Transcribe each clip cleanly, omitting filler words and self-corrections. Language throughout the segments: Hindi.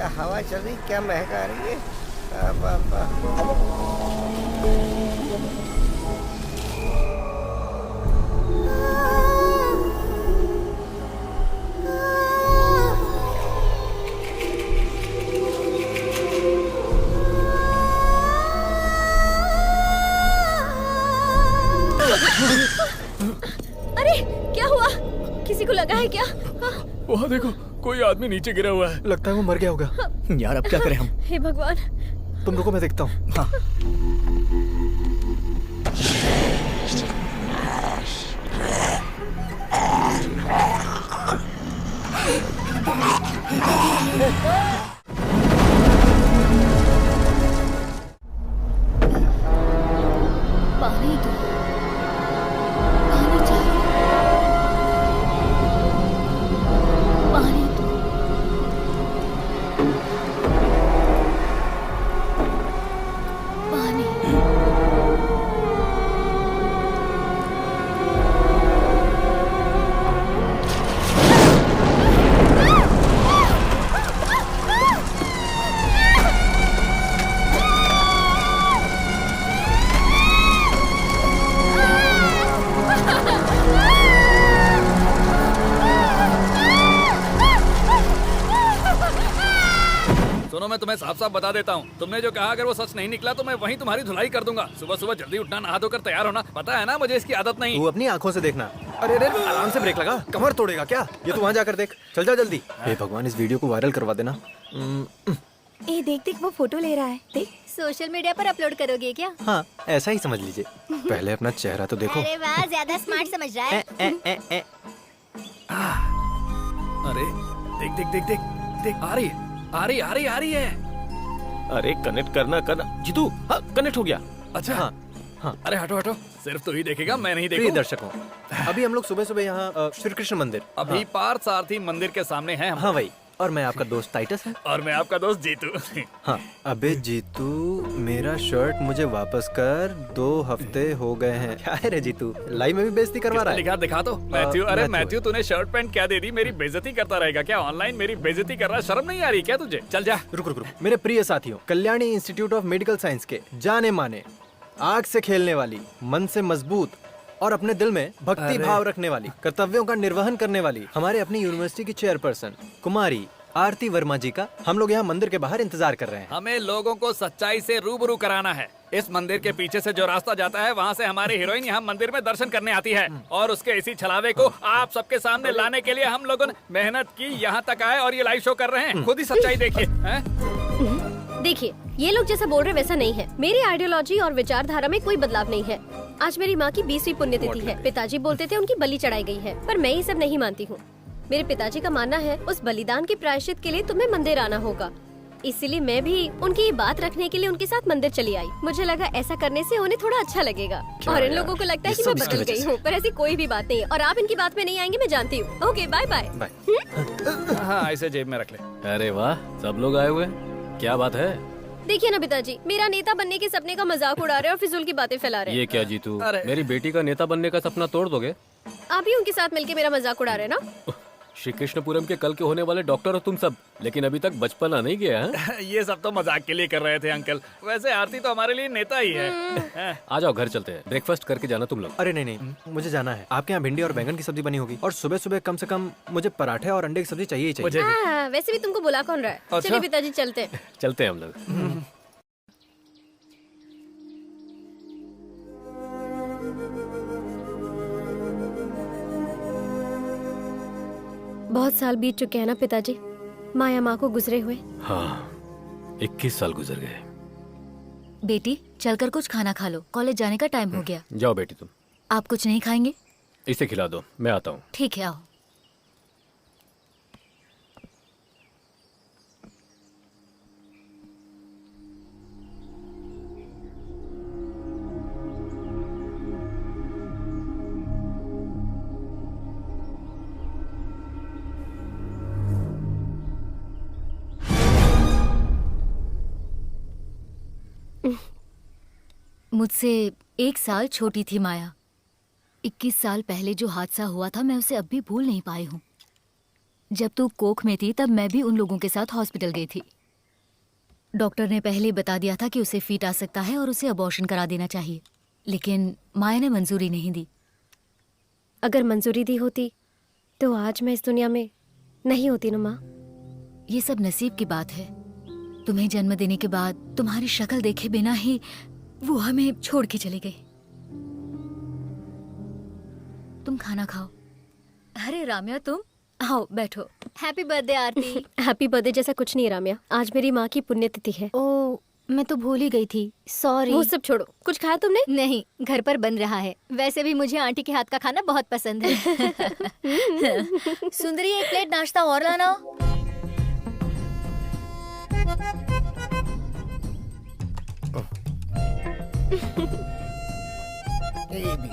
क्या हवा चल रही, क्या महक आ रही है। अरे क्या हुआ? किसी को लगा है क्या? वहाँ देखो, कोई आदमी नीचे गिरा हुआ है। लगता है वो मर गया होगा। यार अब क्या करें हम? हे भगवान। तुम रुको, मैं देखता हूँ। हाँ। पानी दो, पानी चाहिए, पानी दो। पानी। सुनो, मैं तुम्हें साफ साफ बता देता हूँ, तुमने जो कहा अगर वो सच नहीं निकला तो मैं वहीं तुम्हारी धुलाई कर दूंगा। सुबह सुबह जल्दी उठना, नहा धोकर तैयार होना। पता है ना मुझे इसकी आदत नहीं। तू अपनी आंखों से देखना। अरे अरे, आराम से ब्रेक लगा, कमर तोड़ेगा क्या? ये तू वहाँ जाकर देख। चल जा जल्दी। हे भगवान, इस वीडियो को वायरल करवा देना। ए देख देख, वो फोटो ले रहा है। देख, सोशल मीडिया पर अपलोड करोगे क्या? हाँ, ऐसा ही समझ लीजिए। पहले अपना चेहरा तो देखो। अरे वाह, ज्यादा स्मार्ट समझ रहा है। अरे देख देख देख देख देख, आ रही है, आ रही आ रही आ रही है। अरे कनेक्ट करना जीतू। हाँ, कनेक्ट हो गया। अच्छा। हाँ हाँ। अरे हटो हटो, सिर्फ तू ही देखेगा, मैं नहीं प्रिय देखूं। दर्शकों, अभी हम लोग सुबह सुबह यहाँ श्री कृष्ण मंदिर। अभी पार्थ सारथी मंदिर के सामने हैं हम। हाँ वही। और मैं आपका दोस्त टाइटस है। और मैं आपका दोस्त जीतू। हाँ। अबे जीतू, मेरा शर्ट मुझे वापस कर, 2 हफ्ते हो गए हैं। क्या है रे जीतू, लाइव में भी बेइज्जती करवा रहा है। लिखा दिखा तो मैथ्यू। अरे मैथ्यू। मैथ्यू, तूने शर्ट पैंट क्या दे दी? मेरी बेइज्जती करता रहेगा क्या? ऑनलाइन मेरी बेइज्जती कर रहा, शर्म नहीं आ रही क्या तुझे? चल जा। रुक रुक रुक। मेरे प्रिय साथियों, Kalyani institute of medical science के जाने माने, आग से खेलने वाली, मन से मजबूत और अपने दिल में भक्ति भाव रखने वाली, कर्तव्यों का निर्वहन करने वाली हमारे अपनी यूनिवर्सिटी की चेयरपर्सन कुमारी आरती वर्मा जी का हम लोग यहाँ मंदिर के बाहर इंतजार कर रहे हैं। हमें लोगों को सच्चाई से रूबरू कराना है। इस मंदिर के पीछे से जो रास्ता जाता है, वहाँ से हमारी हीरोइन यहाँ मंदिर में दर्शन करने आती है। और उसके इसी छलावे को आप सबके सामने लाने के लिए हम लोगों ने मेहनत की, यहाँ तक आए और ये लाइव शो कर रहे हैं। खुद ही सच्चाई देखिए। देखिए, ये लोग जैसा बोल रहे वैसा नहीं है। मेरी आइडियोलॉजी और विचारधारा में कोई बदलाव नहीं है। आज मेरी माँ की 20वीं पुण्यतिथि है। पिताजी बोलते थे उनकी बलि चढ़ाई गई है, पर मैं ये सब नहीं मानती हूँ। मेरे पिताजी का मानना है उस बलिदान के प्रायश्चित के लिए तुम्हें मंदिर आना होगा। इसीलिए मैं भी उनकी ये बात रखने के लिए उनके साथ मंदिर चली आई। मुझे लगा ऐसा करने से उन्हें थोड़ा अच्छा लगेगा। और इन लोगों को लगता है कि मैं बदल गई हूँ, पर ऐसी कोई भी बात नहीं है। और आप इनकी बात में नहीं आएंगे, मैं जानती हूँ। Okay, bye bye. हाँ, इसे जेब में रख ले। अरे वाह, सब लोग आए हुए, क्या बात है? देखिए ना पिताजी, मेरा नेता बनने के सपने का मजाक उड़ा रहे हैं और फिजूल की बातें फैला रहे हैं। ये क्या जीतू, अरे। मेरी बेटी का नेता बनने का सपना तोड़ दोगे? आप भी उनके साथ मिलके मेरा मजाक उड़ा रहे हैं ना? श्री कृष्णपुरम के कल के होने वाले डॉक्टर हो तुम सब, लेकिन अभी तक बचपना नहीं गया है? ये सब तो मजाक के लिए कर रहे थे अंकल। वैसे आरती तो हमारे लिए नेता ही है। आ जाओ, घर चलते हैं, ब्रेकफास्ट करके जाना तुम लोग। अरे नहीं नहीं, मुझे जाना है। आपके यहाँ भिंडी और बैंगन की सब्जी बनी होगी, और सुबह सुबह कम से कम मुझे पराठे और अंडे की सब्जी चाहिए ही चाहिए। मुझे भी। हाँ, वैसे भी तुमको बुला कौन रहा है? अच्छा। चलिए पिताजी, चलते हैं। चलते हैं हम लोग। बहुत साल बीत चुके हैं ना पिताजी, माया माँ को गुजरे हुए। हाँ, 21 साल गुजर गए। बेटी, चलकर कुछ खाना खा लो, कॉलेज जाने का टाइम हो गया। जाओ बेटी तुम। आप कुछ नहीं खाएंगे? इसे खिला दो, मैं आता हूँ। ठीक है, आओ। मुझसे 1 साल छोटी थी माया। 21 साल पहले जो हादसा हुआ था, मैं उसे अब भी भूल नहीं पाई हूँ। जब तू कोख में थी तब मैं भी उन लोगों के साथ हॉस्पिटल गई थी। डॉक्टर ने पहले ही बता दिया था कि उसे फीट आ सकता है और उसे अबॉर्शन करा देना चाहिए, लेकिन माया ने मंजूरी नहीं दी। अगर मंजूरी दी होती तो आज मैं इस दुनिया में नहीं होती ना माँ। ये सब नसीब की बात है। तुम्हें जन्म देने के बाद तुम्हारी शक्ल देखे बिना ही वो हमें छोड़ के चली गई। तुम खाना खाओ। अरे राम्या, तुम आओ बैठो। हैप्पी बर्थडे आरती। हैप्पी बर्थडे जैसा कुछ नहीं राम्या, आज मेरी माँ की पुण्यतिथि है। ओ, मैं तो भूल ही गई थी, सॉरी। वो सब छोड़ो, कुछ खाया तुमने? नहीं, घर पर बन रहा है। वैसे भी मुझे आंटी के हाथ का खाना बहुत पसंद है। सुंदरी, एक प्लेट नाश्ता और लाना।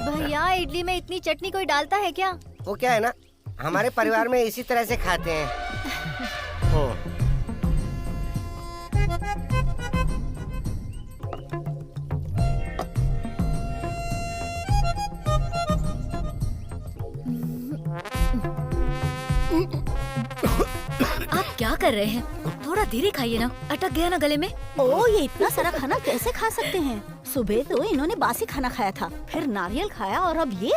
भैया, इडली में इतनी चटनी कोई डालता है क्या? वो क्या है ना, हमारे परिवार में इसी तरह से खाते हैं। ओ, आप क्या कर रहे हैं? थोड़ा धीरे खाइए ना, अटक गया ना गले में। ओ, ये इतना सारा खाना कैसे खा सकते हैं? सुबह तो इन्होंने बासी खाना खाया था, फिर नारियल खाया और अब ये।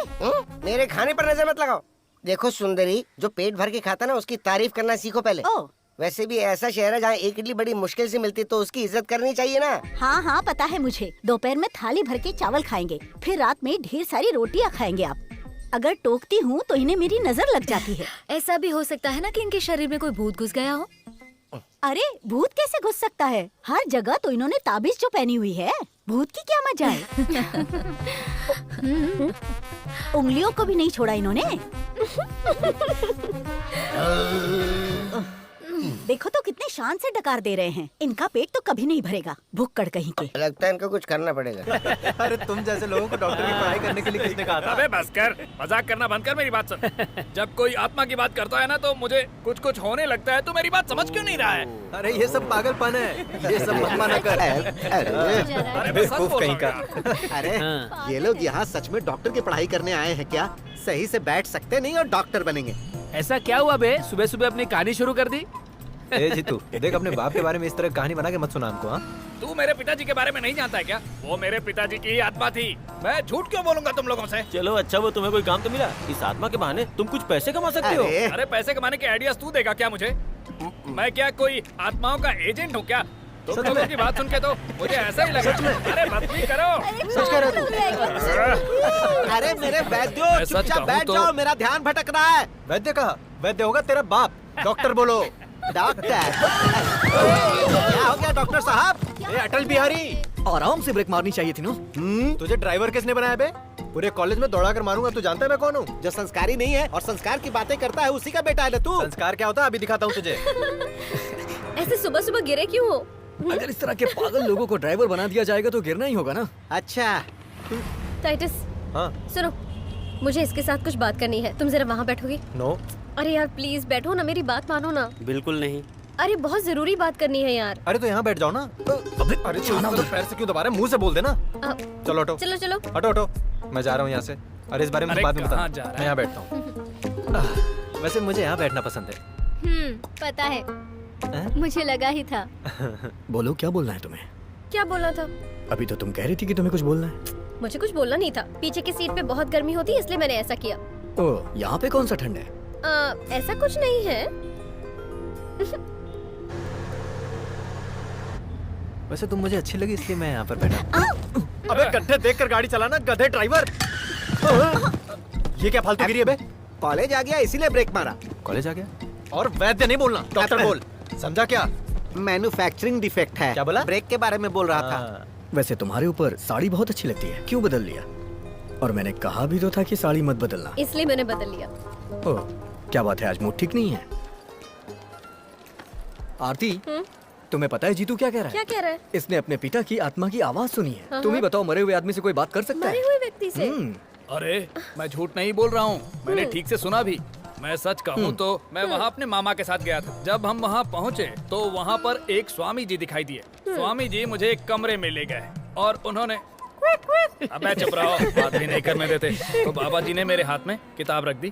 मेरे खाने पर नजर मत लगाओ। देखो सुंदरी, जो पेट भर के खाता ना उसकी तारीफ करना सीखो पहले। ओ, वैसे भी ऐसा शहर है जहाँ एक इडली बड़ी मुश्किल से मिलती, तो उसकी इज्जत करनी चाहिए ना। हाँ हाँ, पता है मुझे। दोपहर में थाली भर के चावल खाएंगे, फिर रात में ढेर सारी रोटियाँ खाएंगे आप। अगर टोकती हूँ तो इन्हें मेरी नजर लग जाती है। ऐसा भी हो सकता है ना कि इनके शरीर में कोई भूत घुस गया हो। अरे, भूत कैसे घुस सकता है? हर जगह तो इन्होंने ताबीज जो पहनी हुई है, भूत की क्या मजा है। उंगलियों को भी नहीं छोड़ा इन्होंने। देखो तो कितने शान से डकार दे रहे हैं। इनका पेट तो कभी नहीं भरेगा, भुक्कड़ कहीं के। लगता है इनको कुछ करना पड़ेगा। अरे तुम जैसे लोगों को डॉक्टर की पढ़ाई करने के लिए किसने कहा था? अबे बस कर, मजाक करना बंद कर, मेरी बात सुन। जब कोई आत्मा की बात करता है ना तो मुझे कुछ कुछ होने लगता है। तू मेरी बात समझ क्यों नहीं रहा है? अरे ये सब पागलपन है, ये सब मत माना कर। अरे मैं सच बेवकूफ बोल कहीं रहा का। हूँ यार। अरे ये लोग यहाँ सच में डॉक्टर की पढ़ाई करने आए हैं क्या? सही से बैठ सकते नहीं और डॉक्टर बनेंगे। ऐसा क्या हुआ बे? सुबह सुबह अपनी कहानी शुरू कर दी। ए जीतू, देख अपने बाप के बारे में इस तरह कहानी बना के मत सुना हमको। हाँ, तू मेरे पिताजी के बारे में नहीं जानता है क्या? वो मेरे पिताजी की ही आत्मा थी। मैं झूठ क्यों बोलूंगा तुम लोगों से? चलो अच्छा, वो तुम्हें कोई काम तो मिला? इस आत्मा के बहाने तुम कुछ पैसे कमा सकते हो। अरे अरे पैसे कमाने के आइडियाज तू देगा क्या मुझे? मैं क्या कोई आत्माओं का एजेंट हूँ क्या? तुम लोगों की बात सुन के तो मुझे ऐसा ही लगा। अरे मत भी करो। सच कह रहे तू? अरे मेरे वैद्यो, मैं सच चुपचाप कहूँ बैठ तो- जाओ, मेरा ध्यान भटक रहा है। वैद्य कहा? वैद्य होगा तेरा बाप। डॉक्टर बोलो। डॉक्टर क्या हो गया डॉक्टर साहब? ए अटल बिहारी, आराम से ब्रेक मारनी चाहिए थी ना। तुझे ड्राइवर किसने बनाया बे? पूरे कॉलेज में दौड़ा कर मारूंगा। तू जानता है मैं कौन हूँ? जो संस्कारी नहीं है और संस्कार की बातें करता है उसी का बेटा है ना तू। संस्कार क्या होता है अभी दिखाता हूँ तुझे। ऐसे सुबह सुबह गिरे क्यों हो? अगर इस तरह के पागल लोगों को ड्राइवर बना दिया जाएगा तो गिरना ही होगा ना। अच्छा, टाइटस, हाँ, सुनो, मुझे इसके साथ कुछ बात करनी है। तुम जरा वहाँ बैठोगे? नो। अरे यार प्लीज बैठो ना, मेरी बात मानो ना। बिल्कुल नहीं। अरे बहुत जरूरी बात करनी है यार। अरे तो यहाँ बैठ जाओ ना। अरे तू पैर से क्यों दबा रहा है? मुंह से बोल देना। चलो हटो, चलो चलो। हटो हटो, मैं जा रहा हूँ यहाँ से। अरे इस बारे में अरे बाद में कहाँ बता। जा रहा है? मैं यहाँ बैठता हूँ। वैसे मुझे यहाँ बैठना पसंद है। पता है, मुझे लगा ही था। बोलो, क्या बोलना है तुम्हें? क्या बोलना था? अभी तो तुम कह रही थी कि तुम्हें कुछ बोलना है। मुझे कुछ बोलना नहीं था। पीछे की सीट पे बहुत गर्मी होती है इसलिए मैंने ऐसा किया। ओह, यहाँ पे कौन सा ठंड है? ऐसा कुछ नहीं है। वैसे तुम मुझे अच्छी लगी इसलिए मैं यहाँ पर बैठा। अबे गड्ढे देखकर गाड़ी चलाना, गधे ड्राइवर। ये क्या फालतू गिरी है बे? कॉलेज आ गया इसीलिए ब्रेक मारा। कॉलेज आ गया? और वैद्य नहीं बोलना, डॉक्टर बोल। समझा क्या? मैन्युफैक्चरिंग डिफेक्ट है। क्या बोला? ब्रेक के बारे में बोल रहा था। हाँ। वैसे तुम्हारे ऊपर साड़ी बहुत अच्छी लगती है, क्यों बदल लिया? और मैंने कहा भी तो था कि साड़ी मत बदलना। इसलिए मैंने बदल लिया। ओह, क्या बात है, आज मूड ठीक नहीं है? आरती, तुम्हें पता है जीतू क्या कह रहा है? क्या कह रहा है? इसने अपने पिता की आत्मा की आवाज सुनी है। हाँ, तुम ही बताओ, मरे हुए आदमी से कोई बात कर सकता मरे है? हुए व्यक्ति से? अरे मैं झूठ नहीं बोल रहा हूँ, मैंने ठीक से सुना भी। मैं सच कहूँ तो मैं वहाँ अपने मामा के साथ गया था। जब हम वहाँ पहुँचे तो वहाँ पर एक स्वामी जी दिखाई दिए। स्वामी जी मुझे एक कमरे में ले गए और उन्होंने अबे चुप रहो, बात भी नहीं करने देते। तो बाबा जी ने मेरे हाथ में किताब रख दी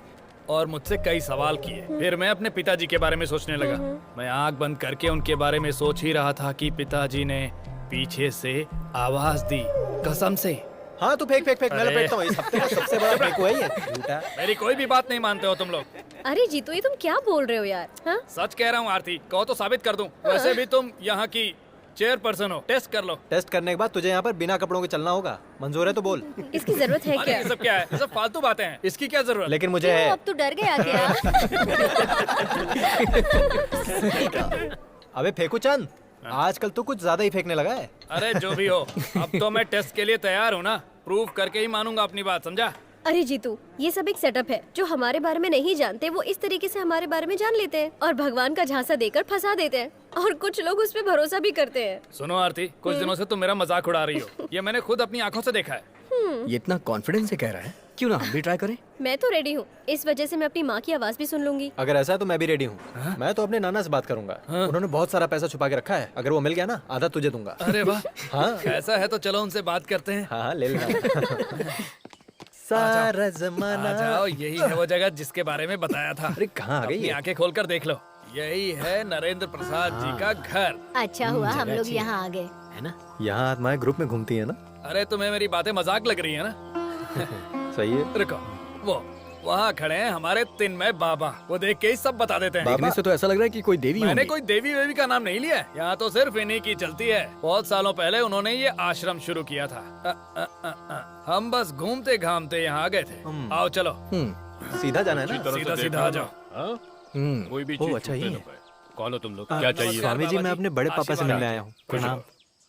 और मुझसे कई सवाल किए। फिर मैं अपने पिताजी के बारे में सोचने लगा। मैं आंख बंद करके उनके बारे में सोच ही रहा था कि पिताजी ने पीछे से आवाज दी, कसम से। हाँ तू फेंक फेंक फेंक, मैं अरे। लपेटता हूँ। इस हफ्ते का सबसे बड़ा फेंकू है ये। झूठा। मेरी कोई भी बात नहीं मानते हो तुम लोग। अरे जीतू, ये तुम क्या बोल रहे हो यार? हाँ? सच कह रहा हूँ आरती, कहो तो साबित कर दूं। वैसे भी तुम यहाँ की चेयरपर्सन हो, टेस्ट कर लो। टेस्ट करने के बाद तुझे यहाँ पर बिना कपड़ों के चलना होगा। मंजूर है तो बोल। इसकी जरूरत है अरे क्या? ये सब क्या है? ये सब फालतू बातें हैं। इसकी क्या जरूरत? लेकिन मुझे क्यों, है। अब तू डर गया क्या? अबे फेंकू चंद, आजकल तू कुछ ज्यादा ही फेंकने लगा है। अरे जो भी हो, अब तो मैं टेस्ट के लिए तैयार हूँ ना। प्रूव करके ही मानूंगा अपनी बात, समझा? अरे जीतू, ये सब एक सेटअप है। जो हमारे बारे में नहीं जानते वो इस तरीके से हमारे बारे में जान लेते हैं और भगवान का झांसा देकर फंसा देते हैं, और कुछ लोग उस पे भरोसा भी करते हैं। सुनो आरती, कुछ दिनों से तुम मेरा मजाक उड़ा रही हो। ये मैंने खुद अपनी आंखों से देखा है। ये इतना कॉन्फिडेंस से कह रहा है, क्यों ना हम भी ट्राई करें? मैं तो रेडी हूँ। इस वजह से मैं अपनी माँ की आवाज भी सुन लूंगी। अगर ऐसा है तो मैं भी रेडी हूँ। मैं तो अपने नाना से बात करूंगा। उन्होंने बहुत सारा पैसा छुपा के रखा है, अगर वो मिल गया ना आधा तुझे दूंगा। अरे वाह, हाँ ऐसा है तो चलो उनसे बात करते हैं। हाँ ले लेना। सारा आ जमाना। जाओ, यही है वो जगह जिसके बारे में बताया था। अरे कहाँ आ गई अपनी ये? आंखें खोलकर देख लो, यही है नरेंद्र प्रसाद जी का घर। अच्छा हुआ हम लोग यहाँ आ गए। है ना? यहाँ आत्माएं ग्रुप में घूमती है ना। अरे तुम्हें मेरी बातें मजाक लग रही है ना? सही है। रुको, वो वहाँ खड़े हैं हमारे तिन्मय बाबा। वो देख के ही सब बता देते हैं। देखने से तो ऐसा लग रहा है कि कोई देवी मैंने होंगी। कोई देवी वेवी का नाम नहीं लिया है। यहाँ तो सिर्फ इन्हीं की चलती है। बहुत सालों पहले उन्होंने ये आश्रम शुरू किया था। हम बस घूमते घामते यहाँ आ गए थे। आओ चलो, सीधा जाना है ना। सीधा सीधा आ जाओ। कोई भी ओह, चीज अच्छा ही छूटने है। ना पाए। कौन हो तुम लोग? क्या चाहिए? स्वामी जी, मैं अपने बड़े पापा से आशीर्वाद। मिलने आया हूँ। प्रणाम।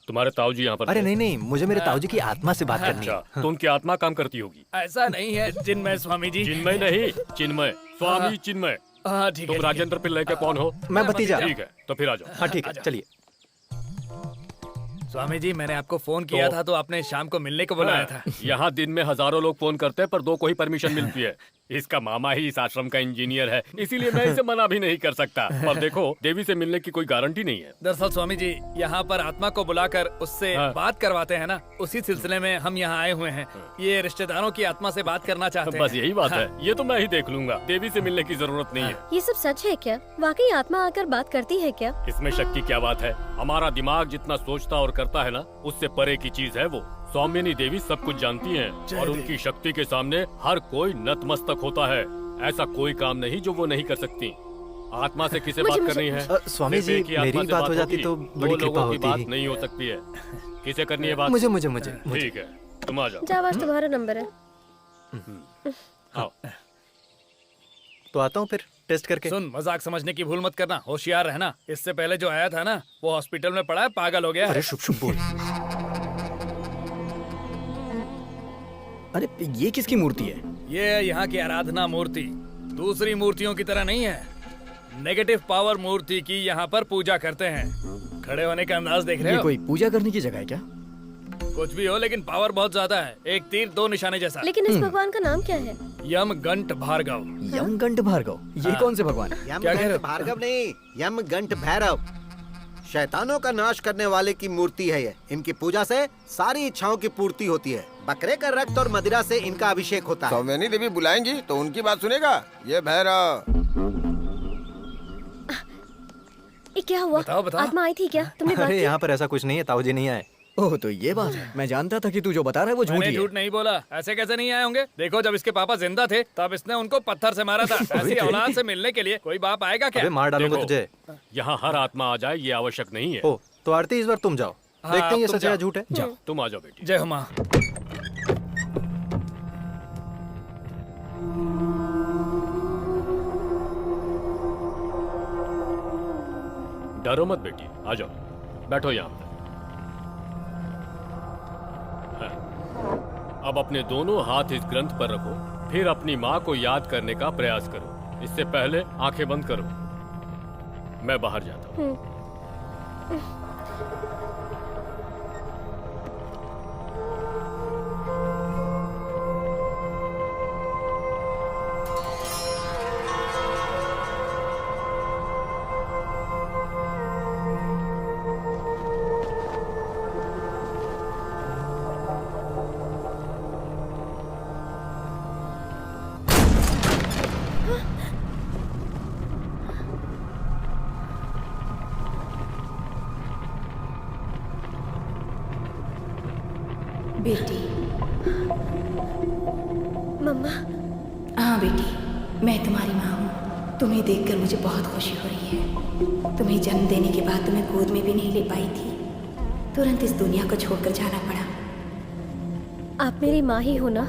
तुम्हारे ताऊ जी यहाँ पर अरे थे। नहीं नहीं, मुझे मेरे ताऊ जी की आत्मा से बात करनी है। अच्छा, तो उनकी आत्मा काम करती होगी। ऐसा नहीं है जिनमय स्वामी जी। चिन्मय नहीं, चिन्मय, स्वामी चिन्मय। हाँ ठीक है। तुम राजेंद्र पिल्लई के कौन हो? मैं भतीजा। ठीक है, तो फिर आ जाओ। हाँ ठीक है, चलिए। स्वामी जी, मैंने आपको फोन किया था तो आपने शाम को मिलने को बुलाया था। यहाँ दिन में हजारों लोग फोन करते हैं पर 2 को ही परमिशन मिलती है। इसका मामा ही इस आश्रम का इंजीनियर है, इसीलिए मैं इसे मना भी नहीं कर सकता। पर देखो, देवी से मिलने की कोई गारंटी नहीं है। दरअसल स्वामी जी, यहाँ पर आत्मा को बुलाकर उससे हाँ। बात करवाते हैं ना, उसी सिलसिले में हम यहाँ आए हुए हैं। ये रिश्तेदारों की आत्मा से बात करना चाहते हैं। बस यही बात है, ये तो मैं ही देख लूंगा। देवी से मिलने की जरूरत नहीं है। ये सब सच है क्या? वाकई आत्मा आकर बात करती है क्या? इसमें शक की क्या बात है? हमारा दिमाग जितना सोचता और करता है ना, उससे परे की चीज है वो। सौम्यनी देवी सब कुछ जानती हैं और उनकी शक्ति के सामने हर कोई नतमस्तक होता है। ऐसा कोई काम नहीं जो वो नहीं कर सकती। आत्मा से किसे बात करनी है? स्वामी जी, सिर्फ एक ही आत्मा मेरी से बात हो जाती होगी। तो 2 बड़ी कृपा लोगों की होती। बात नहीं हो सकती है। किसे करनी है बात? मुझे। ठीक है, तुम आ जाओ। जावाज तुम्हारा नंबर है। आओ। तो आता हूँ फिर टेस्ट करके। सुन, मजाक समझने की भूल मत करना, होशियार रहना। इससे पहले जो आया था ना, वो हॉस्पिटल में पड़ा है, पागल हो गया है। अरे शुभ शुभ बोल। अरे ये किसकी मूर्ति है? ये है यहाँ की आराधना मूर्ति। दूसरी मूर्तियों की तरह नहीं है। नेगेटिव पावर मूर्ति की यहाँ पर पूजा करते हैं। खड़े होने का अंदाज देख रहे ये हो? कोई पूजा करने की जगह है क्या? कुछ भी हो, लेकिन पावर बहुत ज्यादा है। एक तीर 2 निशाने जैसा। लेकिन इस भगवान का नाम क्या है? यमगंट भार्गव। यमगंट भार्गव, ये कौन से भगवान है? क्या कह रहे हो? यमगंट भार्गव नहीं, यमगंट भैरव। शैतानों का नाश करने वाले की मूर्ति है ये। इनकी पूजा से सारी इच्छाओं की पूर्ति होती है। बकरे का रक्त और मदिरा से इनका अभिषेक होता है। सौम्यनी देवी बुलाएंगी तो उनकी बात सुनेगा ये भैरव। ये क्या हुआ? बताओ, बताओ। आत्मा आई थी क्या? तुमने बात अरे की? यहाँ पर ऐसा कुछ नहीं है, ताऊ जी नहीं आए। ओह, तो ये बात है। मैं जानता था कि तू जो बता रहा है वो झूठ मैंने ही है। झूठ नहीं बोला। ऐसे कैसे नहीं आए होंगे? देखो, जब इसके पापा जिंदा थे तब इसने उनको पत्थर से मारा था। ऐसी औलाद से मिलने के लिए कोई बाप आएगा क्या? अबे मार डालूंगा देखो, तुझे। यहाँ हर आत्मा आ जाए ये आवश्यक नहीं है। ओ, तो आरती इस बार तुम जाओ। हाँ, देखते हैं ये तुम सच है या जाओ। झूठ है। जाओ, तुम आ जाओ बेटी। जय हो माँ। डरो मत बेटी, आ जाओ, बैठो यहाँ पर। हाँ। अब अपने दोनों हाथ इस ग्रंथ पर रखो, फिर अपनी माँ को याद करने का प्रयास करो। इससे पहले आंखें बंद करो। मैं बाहर जाता हूँ। बेटी। मम्मा। हाँ बेटी, मैं तुम्हारी माँ हूँ। तुम्हें देखकर मुझे बहुत खुशी हो रही है। तुम्हें जन्म देने के बाद तुम्हें गोद में भी नहीं ले पाई थी, तुरंत इस दुनिया को छोड़कर जाना पड़ा। आप मेरी माँ ही हो ना?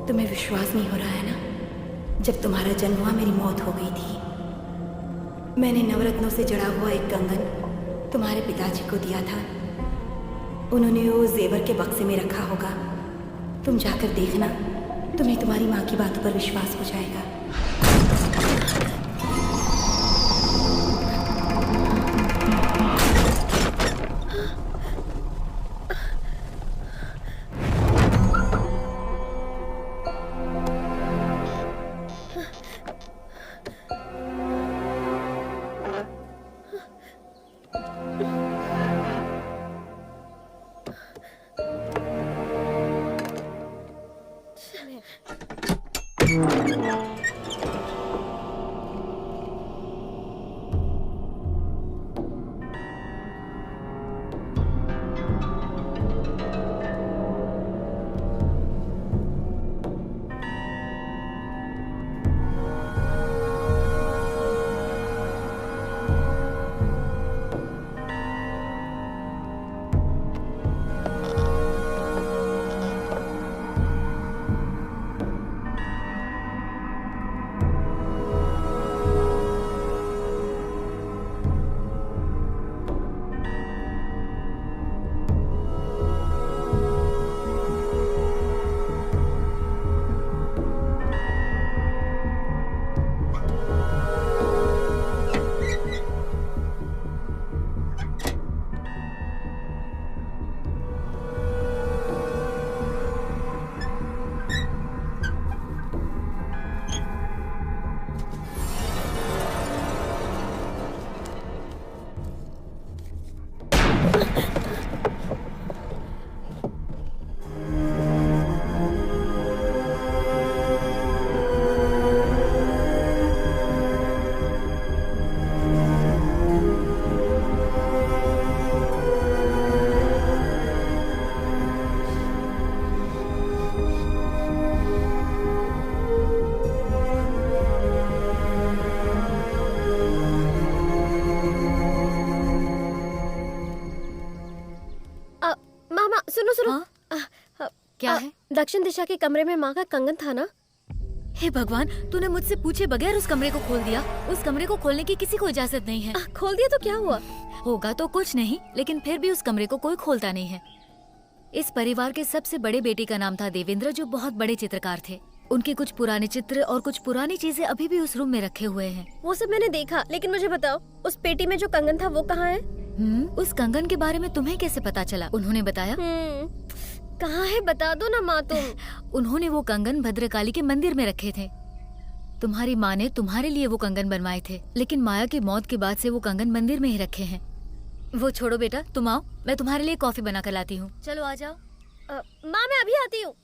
तुम्हें विश्वास नहीं हो रहा है ना? जब तुम्हारा जन्म हुआ मेरी मौत हो गई थी। मैंने नवरत्नों से जड़ा हुआ एक कंगन तुम्हारे पिताजी को दिया था। उन्होंने वो जेवर के बक्से में रखा होगा। तुम जाकर देखना, तुम्हें तुम्हारी माँ की बातों पर विश्वास हो जाएगा। क्या है? दक्षिण दिशा के कमरे में माँ का कंगन था ना? हे भगवान, तूने मुझसे पूछे बगैर उस कमरे को खोल दिया। उस कमरे को खोलने की किसी को इजाजत नहीं है। खोल दिया तो क्या हुआ? होगा तो कुछ नहीं, लेकिन फिर भी उस कमरे को कोई खोलता नहीं है। इस परिवार के सबसे बड़े बेटे का नाम था देवेंद्र, जो बहुत बड़े चित्रकार थे। उनके कुछ पुराने चित्र और कुछ पुरानी चीजें अभी भी उस रूम में रखे हुए हैं। वो सब मैंने देखा, लेकिन मुझे बताओ, उस पेटी में जो कंगन था वो कहाँ है? उस कंगन के बारे में तुम्हें कैसे पता चला? उन्होंने बताया? कहाँ है, बता दो ना माँ तुम। उन्होंने वो कंगन भद्रकाली के मंदिर में रखे थे। तुम्हारी माँ ने तुम्हारे लिए वो कंगन बनवाए थे, लेकिन माया की मौत के बाद से वो कंगन मंदिर में ही रखे हैं। वो छोड़ो बेटा, तुम आओ, मैं तुम्हारे लिए कॉफी बना कर लाती हूँ। चलो आ जाओ। माँ मैं अभी आती हूँ।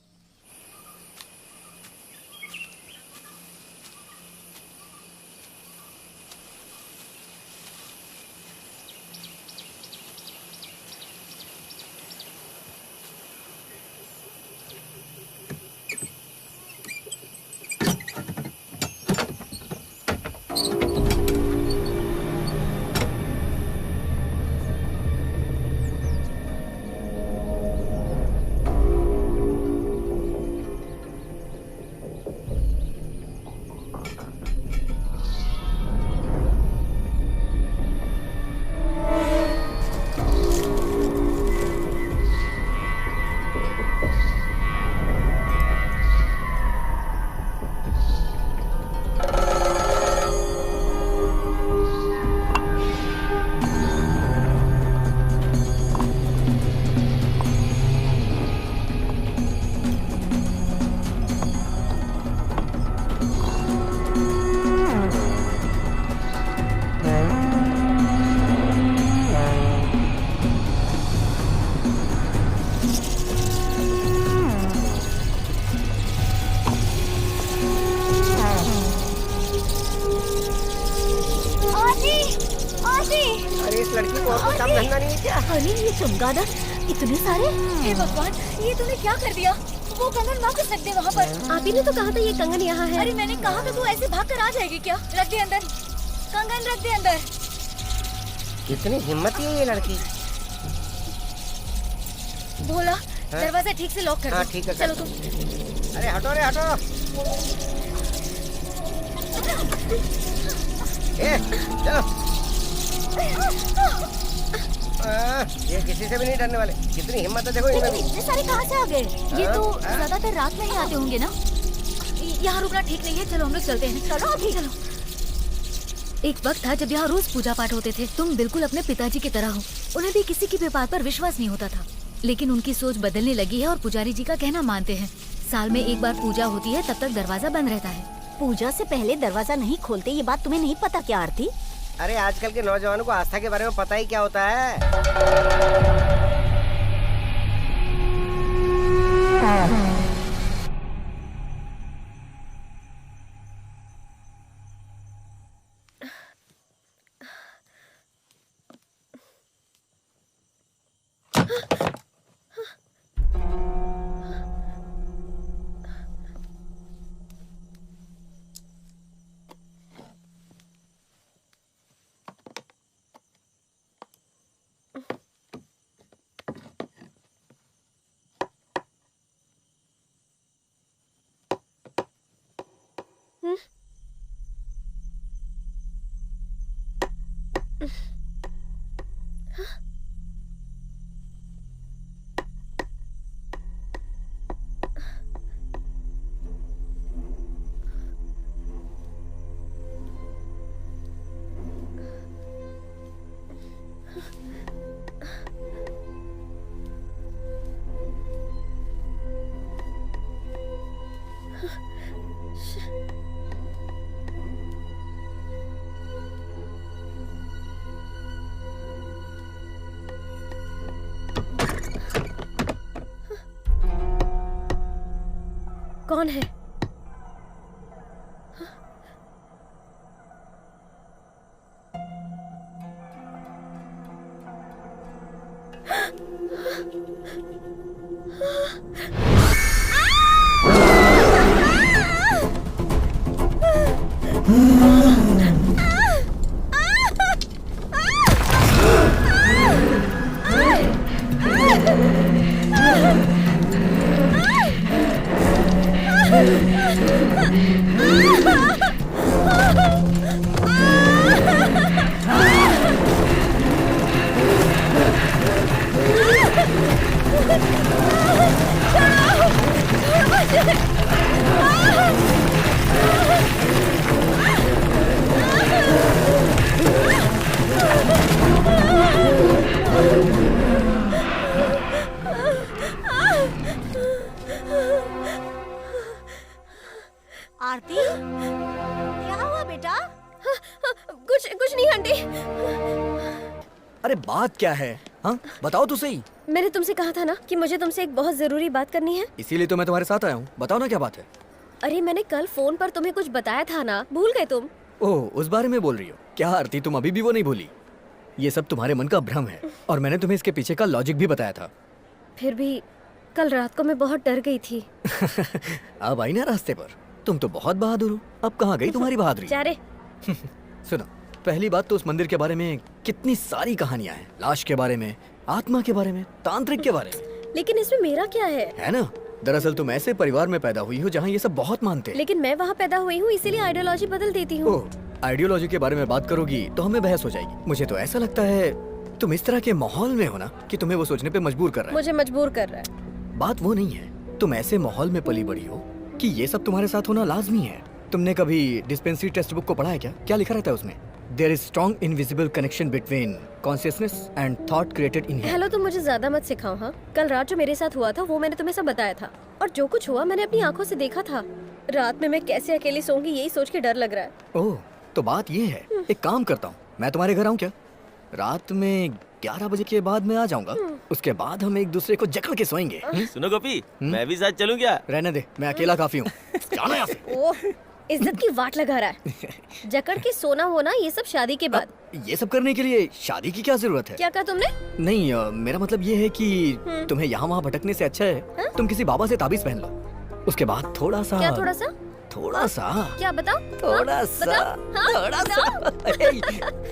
इस लड़की को और कोई काम धंधा नहीं है क्या? अरे ये चमगादड़ इतने सारे। हे भगवान, ये तूने क्या कर दिया? वो कंगन वापस रख दे वहाँ पर। आप ही ने तो कहा था ये कंगन यहाँ है। अरे मैंने कहा था तू ऐसे भाग कर आ जाएगी क्या? रख दे अंदर, कंगन रख दे अंदर। कितनी हिम्मत है ये लड़की। भोला, दरवाजा ठीक से लॉक कर हाँ दो। ठीक है, चलो कर तुम। दो। अरे हटो रे हटो। चलो। ये किसी से भी नहीं डरने वाले। कितनी हिम्मत है देखो इनमें भी। इतने सारे कहाँ से आ गए? ये तो ज्यादातर रात में ही आते होंगे ना? यहाँ रुकना ठीक नहीं है, चलो हम लोग चलते हैं। चलो अभी चलो। एक वक्त था जब यहाँ रोज पूजा पाठ होते थे। तुम बिल्कुल अपने पिताजी की तरह हो। उन्हें भी किसी की भी बात पर विश्वास नहीं होता था, लेकिन उनकी सोच बदलने लगी है और पुजारी जी का कहना मानते हैं। साल में एक बार पूजा होती है, तब तक दरवाजा बंद रहता है। पूजा से पहले दरवाजा नहीं खोलते, ये बात तुम्हें नहीं पता क्या आरती? अरे आजकल के नौजवानों को आस्था के बारे में पता ही क्या होता है। कौन है? आरती, क्या हुआ बेटा? कुछ नहीं आंटी। अरे बात क्या है? हाँ बताओ तो सही। मैंने तुमसे कहा था ना कि मुझे तुमसे एक बहुत जरूरी बात करनी है। इसीलिए तो मैं तुम्हारे साथ आया हूँ। बताओ ना क्या बात है। अरे मैंने कल फोन पर तुम्हें कुछ बताया था ना, भूल गए तुम? ओह, उस बारे में बोल रही हो क्या आरती? तुम अभी भी वो नहीं भूली? ये सब तुम्हारे मन का भ्रम है और मैंने तुम्हें इसके पीछे का लॉजिक भी बताया था। फिर भी कल रात को मैं बहुत डर गई थी। अब आई ना रास्ते पर। तुम तो बहुत बहादुर हो। अब कहाँ गई तुम्हारी बहादुरी? जा रे। सुनो, पहली बात तो उस मंदिर के बारे में कितनी सारी कहानियां हैं। लाश के बारे में, आत्मा के बारे में, तांत्रिक के बारे में। लेकिन इसमें मेरा क्या है ना? दरअसल तुम ऐसे परिवार में पैदा हुई हो जहाँ ये सब बहुत मानते हैं। लेकिन मैं वहाँ पैदा हुई हूँ, इसीलिए आइडियोलॉजी बदल देती हूँ। ओह, आइडियोलॉजी के बारे में बात करोगी तो हमें बहस हो जाएगी। मुझे तो ऐसा लगता है तुम इस तरह के माहौल में हो ना कि तुम्हें वो सोचने पे मजबूर कर रहा है। मुझे मजबूर कर रहा है। बात वो नहीं है, तुम ऐसे माहौल में पली बड़ी हो कि ये सब तुम्हारे साथ होना लाजमी है। तुमने कभी डिस्पेंसरी टेक्स्ट बुक को पढ़ा है क्या? क्या लिखा रहता है उसमें? There is strong invisible connection between consciousness and thought created in here. Hello, तुम मुझे ज्यादा मत सिखाओ। हाँ, कल रात जो मेरे साथ हुआ था वो मैंने तुम्हें सब बताया था, और जो कुछ हुआ मैंने अपनी आंखों से देखा था। रात में मैं कैसे अकेली सोऊंगी यही सोच के डर लग रहा है। ओह, तो बात ये है, एक काम करता हूँ, मैं तुम्हारे घर आऊँ क्या? रात में 11 बजे के बाद मैं आ जाऊंगा। उसके बाद हम एक दूसरे को जकड़ के सोएंगे। सुनो गोपी, मैं भी साथ चलूं क्या? रहने दे, मैं अकेला काफी हूँ। जाना यहाँ से। इज्जत की वाट लगा रहा है। जकड़ के सोना होना ये सब शादी के बाद। ये सब करने के लिए शादी की क्या जरूरत है? क्या कहा तुमने? नहीं मेरा मतलब ये है कि तुम्हें यहाँ वहाँ भटकने से अच्छा है तुम किसी बाबा से ताबीज पहन लो, उसके बाद थोड़ा सा। क्या थोड़ा सा? थोड़ा सा क्या बताओ? थोड़ा सा थोड़ा सा।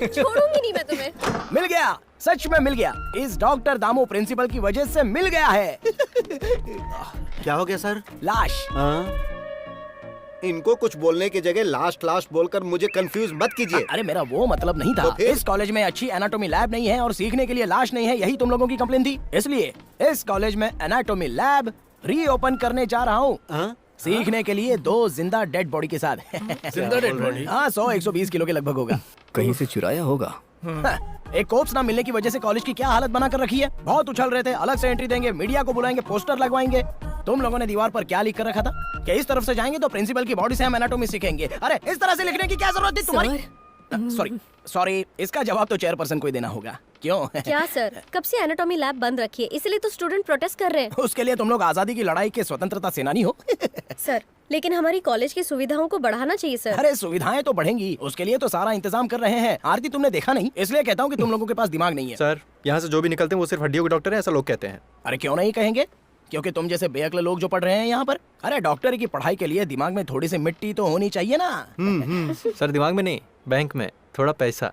छोड़ूंगी नहीं मैं तुम्हें। मिल गया, सच में मिल गया। इस डॉक्टर दामू प्रिंसिपल की वजह से मिल गया है। क्या हो गया सर? लाश। इनको कुछ बोलने की जगह लास्ट लास्ट बोलकर मुझे कंफ्यूज मत कीजिए। अरे मेरा वो मतलब नहीं था। तो फिर? इस कॉलेज में अच्छी एनाटॉमी लैब नहीं है और सीखने के लिए लाश नहीं है, यही तुम लोगों की कंप्लेन थी। इसलिए इस कॉलेज में एनाटॉमी लैब रीओपन करने जा रहा हूँ, सीखने के लिए 2 जिंदा डेड बॉडी के साथ। जिंदा डेड बॉडी? हाँ, 100-120 किलो के लगभग होगा। कहीं से चुराया होगा। एक कोप्स ना मिलने की वजह से कॉलेज की क्या हालत बना कर रखी है। बहुत उछल रहे थे, अलग से एंट्री देंगे, मीडिया को बुलाएंगे, पोस्टर लगवाएंगे। तुम लोगों ने दीवार पर क्या लिख कर रखा था कि इस तरफ से जाएंगे तो प्रिंसिपल की बॉडी से हम एनाटॉमी सीखेंगे। अरे इस तरह से लिखने की क्या जरूरत थी तुम्हारी? सॉरी, इसका जवाब तो चेयरपर्सन को ही देना होगा। क्यों? क्या सर, कब से एनाटॉमी लैब बंद रखी है, इसलिए तो स्टूडेंट प्रोटेस्ट कर रहे हैं। उसके लिए तुम लोग आजादी की लड़ाई के स्वतंत्रता सेनानी हो। सर, लेकिन हमारी कॉलेज की सुविधाओं को बढ़ाना चाहिए सर। अरे सुविधाएं तो बढ़ेंगी, उसके लिए तो सारा इंतजाम कर रहे हैं। आरती तुमने देखा नहीं, इसलिए कहता हूँ कि तुम लोगों के पास दिमाग नहीं है। सर, यहाँ से जो भी निकलते हैं वो सिर्फ हड्डियों के डॉक्टर हैं, ऐसा लोग कहते हैं। अरे क्यों नहीं कहेंगे, क्योंकि तुम जैसे बेअक्ल लोग जो पढ़ रहे हैं यहाँ पर। अरे डॉक्टरी की पढ़ाई के लिए दिमाग में थोड़ी सी मिट्टी तो होनी चाहिए ना। सर, दिमाग में नहीं, बैंक में थोड़ा पैसा।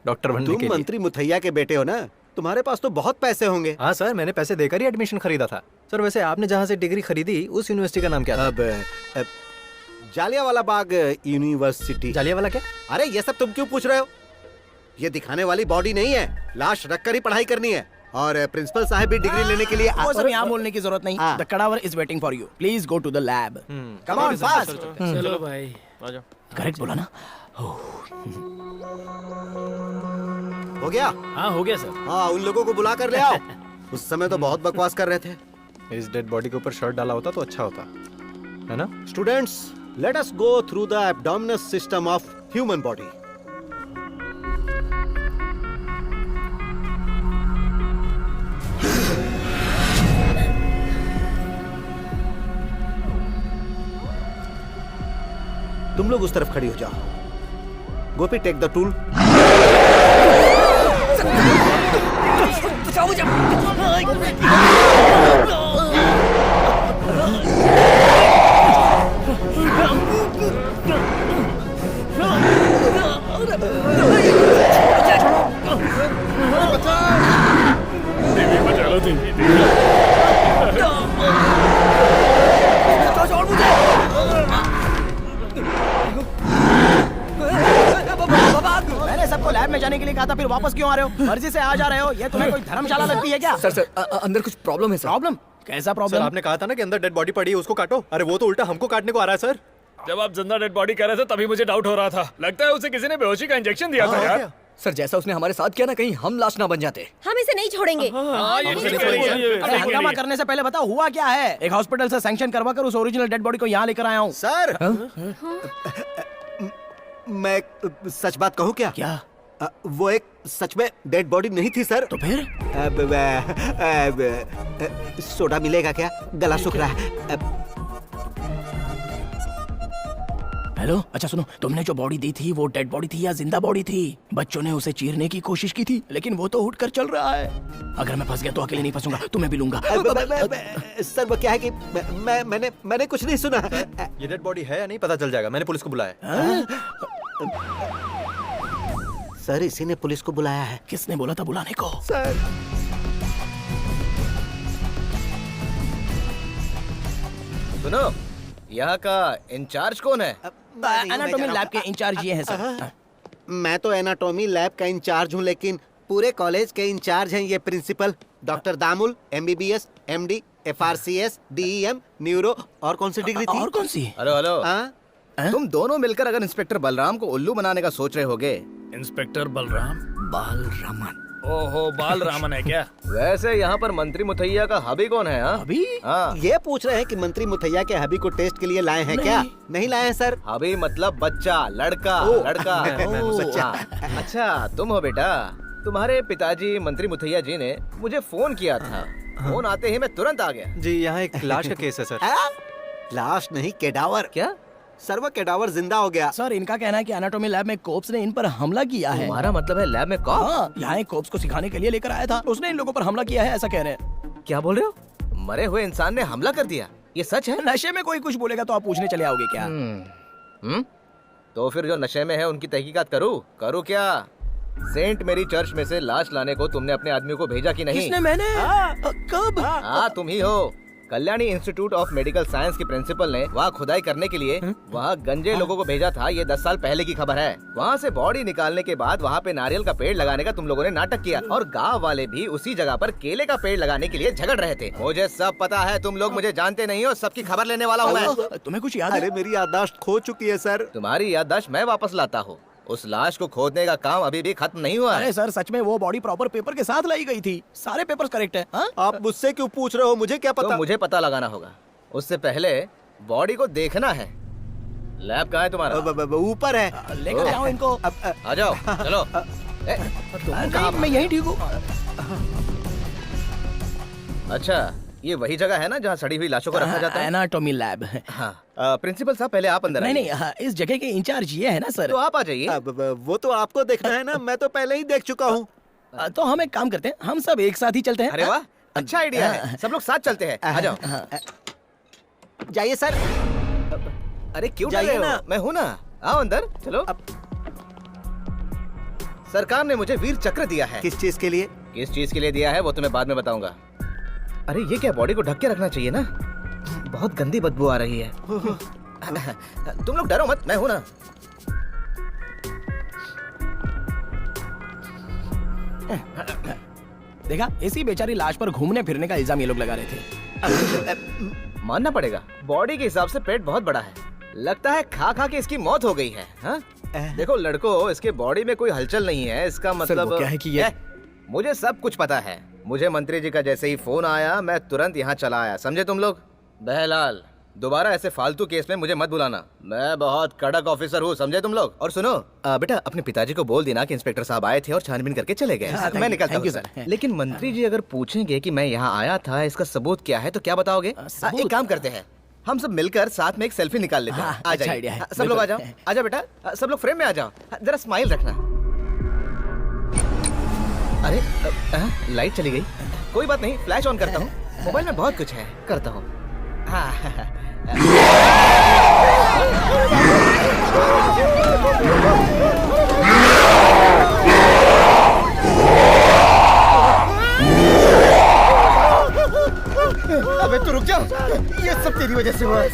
डॉक्टर बनने के तुम लिए। मंत्री मुथैया के बेटे हो ना, तुम्हारे पास तो बहुत पैसे होंगे। हाँ सर, मैंने पैसे देकर ही एडमिशन खरीदा था। सर वैसे आपने जहाँ से डिग्री खरीदी उस यूनिवर्सिटी का नाम क्या था? अब जालियांवाला बाग यूनिवर्सिटी। जालियांवाला क्या? अरे ये सब तुम क्यों पूछ रहे हो? ये दिखाने वाली बॉडी नहीं है, लाश रखकर ही पढ़ाई करनी है। और प्रिंसिपल साहब भी डिग्री लेने के लिए वो सब यहाँ बोलने की जरूरत नहीं। The cadaver is waiting for you, please go to the lab. Come on fast. चलो भाई, करेक्ट बोला ना? हो गया? हाँ हो गया सर। हाँ, उन लोगों को बुला कर ले आओ। उस समय तो बहुत बकवास कर रहे थे। इस डेड बॉडी के ऊपर शर्ट डाला होता तो अच्छा होता है ना? Students, let us go through the abdominal system of human body. तुम लोग उस तरफ खड़ी हो जाओ। गोपी, टेक द टूल। मैंने सबको लैब में जाने के लिए कहा था, फिर वापस क्यों आ रहे हो? मर्जी से आ जा रहे हो? ये तुम्हें कोई धर्मशाला लगती है क्या? सर अंदर कुछ प्रॉब्लम है सर। प्रॉब्लम? कैसा सर प्रॉब्लम? आपने कहा था ना कि अंदर डेड बॉडी पड़ी है, उसको काटो। अरे वो तो उल्टा हमको काटने को आ रहा है सर। जब आप जिंदा डेड बॉडी कह रहे थे तभी मुझे डाउट हो रहा था। लगता है उसे किसी ने बेहोशी का इंजेक्शन दिया था यार। सर जैसा उसने हमारे साथ किया ना, कहीं हम लाश ना बन जाते। हम इसे नहीं छोड़ेंगे। अरे हंगामा करने से पहले बताओ हुआ क्या है? एक हॉस्पिटल से सैंक्शन करवा कर उस ओरिजिनल डेड बॉडी को यहाँ लेकर आया हूँ। सर, मैं सच बात कहूँ क्या? क्या? वो एक सच में डेड बॉडी नहीं थी सर। तो फिर? सोडा मिलेगा क्या? गला सूख रहा है। हेलो, अच्छा सुनो, तुमने जो बॉडी दी थी वो डेड बॉडी थी या जिंदा बॉडी थी? बच्चों ने उसे चीरने की कोशिश की थी, लेकिन वो तो उठकर चल रहा है। अगर मैं फंस गया तो अकेले नहीं फंसूंगा, तुम्हें भी लूंगा। सर वो क्या है कि मैंने कुछ नहीं सुना। ये डेड बॉडी है या नहीं पता चल जाएगा, मैंने पुलिस को बुलाया। सर इसी ने पुलिस को बुलाया है। किसने बोला था बुलाने को? सर सुनो, यहाँ का इंचार्ज कौन है? एनाटॉमी लैब के इंचार्ज ये हैं सर। मैं तो एनाटॉमी लैब का इंचार्ज हूँ, लेकिन पूरे कॉलेज के इंचार्ज हैं ये प्रिंसिपल डॉक्टर दामुल, MBBS, MD, FRCS, DEM, neuro. और कौन सी डिग्री थी? और कौन सी? हेलो हेलो, तुम दोनों मिलकर अगर इंस्पेक्टर बलराम को उल्लू बनाने का सोच रहे होगे। इंस्पेक्टर बलराम? बालरामन? ओहो, बालरामन है क्या? वैसे यहाँ पर मंत्री मुथैया का हबी कौन है? हबी? हाँ, ये पूछ रहे हैं कि मंत्री मुथैया के हबी को टेस्ट के लिए लाए हैं क्या? नहीं लाए हैं सर। हबी मतलब बच्चा, लड़का, लड़का। सच्चा। अच्छा तुम हो बेटा। तुम्हारे पिताजी मंत्री मुथैया जी ने मुझे फोन किया था। फोन आते ही मैं तुरंत आ गया। जी यहाँ एक लाश का केस है सर। लाश नहीं, केडावर। क्या? सर वो कैडावर जिंदा हो गया। सर इनका कहना है कि एनाटॉमी लैब में कोप्स ने इन पर हमला किया है। तुम्हारा मतलब है लैब में कॉप्स? हाँ, यहाँ एक कोप्स को सिखाने के लिए लेकर आया था, उसने इन लोगों पर हमला किया है, ऐसा कह रहे हैं। क्या बोल रहे हो? मरे हुए इंसान ने हमला कर दिया? ये सच है? नशे में कोई कुछ बोलेगा तो आप पूछने चले आओगे क्या? तो फिर जो नशे में है उनकी तहकीकात करूँ क्या? सेंट मेरी चर्च में से लाश लाने को तुमने अपने आदमी को भेजा कि नहीं? किसने? मैंने? कब? हाँ तुम ही हो। Kalyani institute of medical science की प्रिंसिपल ने वहाँ खुदाई करने के लिए वहाँ गंजे लोगों को भेजा था। ये 10 साल पहले की खबर है। वहाँ से बॉडी निकालने के बाद वहाँ पे नारियल का पेड़ लगाने का तुम लोगों ने नाटक किया और गांव वाले भी उसी जगह पर केले का पेड़ लगाने के लिए झगड़ रहे थे। मुझे सब पता है, तुम लोग मुझे जानते नहीं हो, सबकी खबर लेने वाला हूँ मैं। तुम्हें कुछ याद है? अरे मेरी याददाश्त खो चुकी है सर। तुम्हारी याददाश्त मैं वापस लाता हूँ। उस लाश को खोदने का काम अभी भी खत्म नहीं हुआ है। अरे सर सच में वो बॉडी प्रॉपर पेपर के साथ लाई गई थी, सारे पेपर्स करेक्ट है। हाँ? आप मुझसे क्यों पूछ रहे हो? मुझे क्या पता? तो मुझे पता लगाना होगा। उससे पहले बॉडी को देखना है। लैब कहाँ है तुम्हारा? ऊपर है। लेकर जाओ इनको। आ जाओ चलो। मैं यही ठीक हूँ। अच्छा ये वही जगह है ना जहाँ सड़ी हुई लाशों को रखा जाता है? Anatomy lab. हाँ प्रिंसिपल साहब पहले आप अंदर नहीं आइए। नहीं, इस जगह के इंचार्ज ये है ना सर। तो आप आ जाइए। वो तो आपको देखना है ना, मैं तो पहले ही देख चुका हूँ। तो हम एक काम करते हैं, हम सब एक साथ ही चलते हैं। अरे वाह, अच्छा आइडिया है। सब लोग साथ चलते हैं। आ जाओ। जाइए सर। अरे क्यों डर रहे हो? मैं हूँ ना, आओ अंदर चलो। सरकार ने मुझे वीर चक्र दिया है। किस चीज के लिए? किस चीज के लिए दिया है वो तुम्हें बाद में बताऊंगा। अरे ये क्या, बॉडी को ढक के रखना चाहिए ना, बहुत गंदी बदबू आ रही है। तुम लोग डरो मत, मैं हूं ना। देखा, इसी बेचारी लाश पर घूमने फिरने का इल्जाम ये लोग लगा रहे थे। मानना पड़ेगा, बॉडी के हिसाब से पेट बहुत बड़ा है। लगता है खा खा के इसकी मौत हो गई है। हाँ? देखो लड़को, इसके बॉडी में कोई हलचल नहीं है, इसका मतलब क्या है कि ये... मुझे सब कुछ पता है। मुझे मंत्री जी का जैसे ही फोन आया मैं तुरंत यहाँ चला आया, समझे तुम लोग? बहलाल, दोबारा ऐसे फालतू केस में मुझे मत बुलाना, मैं बहुत कड़क ऑफिसर हूँ, समझे तुम लोग? और सुनो बेटा, अपने पिताजी को बोल देना कि इंस्पेक्टर साहब आए थे और छानबीन करके चले गए। मैं निकलता हूँ सर। लेकिन मंत्री जी अगर पूछेंगे कि मैं यहाँ आया था, इसका सबूत क्या है, तो क्या बताओगे? एक काम करते हैं, हम सब मिलकर साथ में एक सेल्फी निकाल लेते हैं। आ जाइए सब लोग, आ जाओ, आ जाओ बेटा, सब लोग फ्रेम में आ जाओ, जरा स्माइल रखना। अरे लाइट चली गई, कोई बात नहीं, फ्लैश ऑन करता हूँ, मोबाइल में बहुत कुछ है, करता हूँ। अबे तू रुक जा, ये सब तेरी वजह से हुआ है,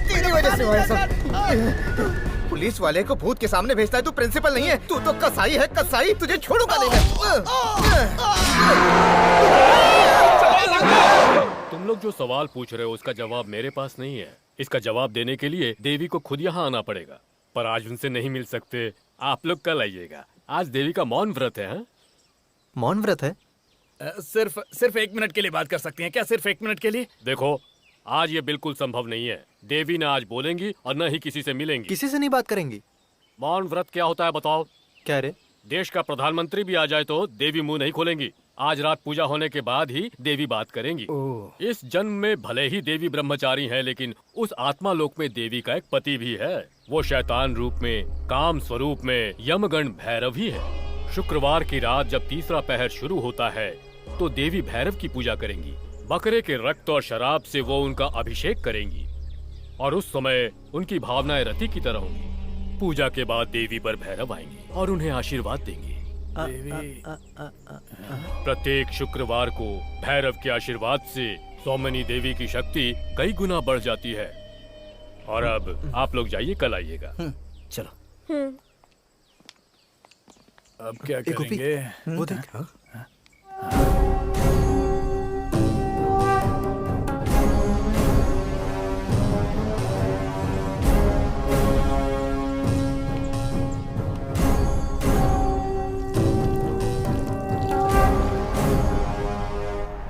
तेरी वजह से हुआ है सब। पुलिस वाले को भूत के सामने भेजता है, तू प्रिंसिपल नहीं है, तू तो कसाई है, कसाई, तुझे छोड़ूंगा नहीं मैं। तुम लोग जो सवाल पूछ रहे हो उसका जवाब मेरे पास नहीं है। इसका जवाब देने के लिए देवी को खुद यहाँ आना पड़ेगा, पर आज उनसे नहीं मिल सकते। आप लोग कल आइएगा, आज देवी का मौन व्रत है। मौन व्रत है? सिर्फ 1 मिनट के लिए बात कर सकते हैं क्या? सिर्फ 1 मिनट के लिए? देखो, आज ये बिल्कुल संभव नहीं है। देवी न आज बोलेंगी और न ही किसी से मिलेंगी। किसी से नहीं बात करेंगी? मौन व्रत क्या होता है बताओ? क्या रे? देश का प्रधानमंत्री भी आ जाए तो देवी मुंह नहीं खोलेंगी। आज रात पूजा होने के बाद ही देवी बात करेंगी। इस जन्म में भले ही देवी ब्रह्मचारी है, लेकिन उस आत्मा लोक में देवी का एक पति भी है। वो शैतान रूप में, काम स्वरूप में यमगण भैरव ही है। शुक्रवार की रात जब तीसरा पहर शुरू होता है तो देवी भैरव की पूजा करेंगी। बकरे के रक्त और शराब से वो उनका अभिषेक करेंगी और उस समय उनकी भावनाएं रति की तरह होंगी। पूजा के बाद देवी पर भैरव आएंगे और उन्हें आशीर्वाद देंगे। प्रत्येक शुक्रवार को भैरव के आशीर्वाद से सौमनी देवी की शक्ति कई गुना बढ़ जाती है। और अब आप लोग जाइए, कल आइएगा। चलो। अब क्या करेंगे? वो देख।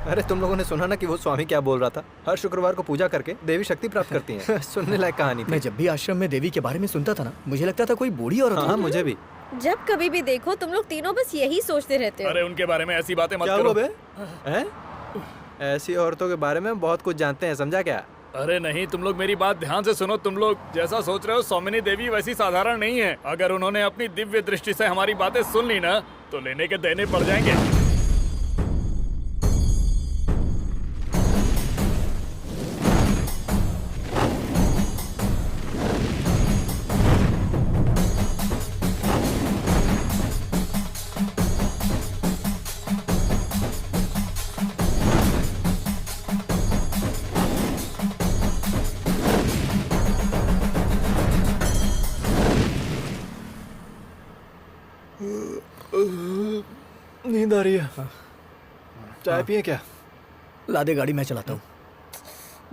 अरे तुम लोगों ने सुना ना कि वो स्वामी क्या बोल रहा था? हर शुक्रवार को पूजा करके देवी शक्ति प्राप्त करती हैं। सुनने लायक कहानी थी। मैं जब भी आश्रम में देवी के बारे में सुनता था ना, मुझे लगता था कोई बूढ़ी औरत। हाँ, मुझे भी। जब कभी भी देखो तुम लोग तीनों बस यही सोचते रहते हो। अरे उनके बारे में ऐसी बातें मत क्या करो। हुआ बे? हैं? ऐसी औरतों के बारे में बहुत कुछ जानते हैं, समझा क्या? अरे नहीं, तुम लोग मेरी बात ध्यान से सुनो। तुम लोग जैसा सोच रहे हो सौमिनी देवी वैसी साधारण नहीं है। अगर उन्होंने अपनी दिव्य दृष्टि से हमारी बातें सुन ली ना तो लेने के देने पड़ जाएंगे। नींद आ रही है। चाय पिए क्या? ला दे गाड़ी, मैं चलाता हूँ।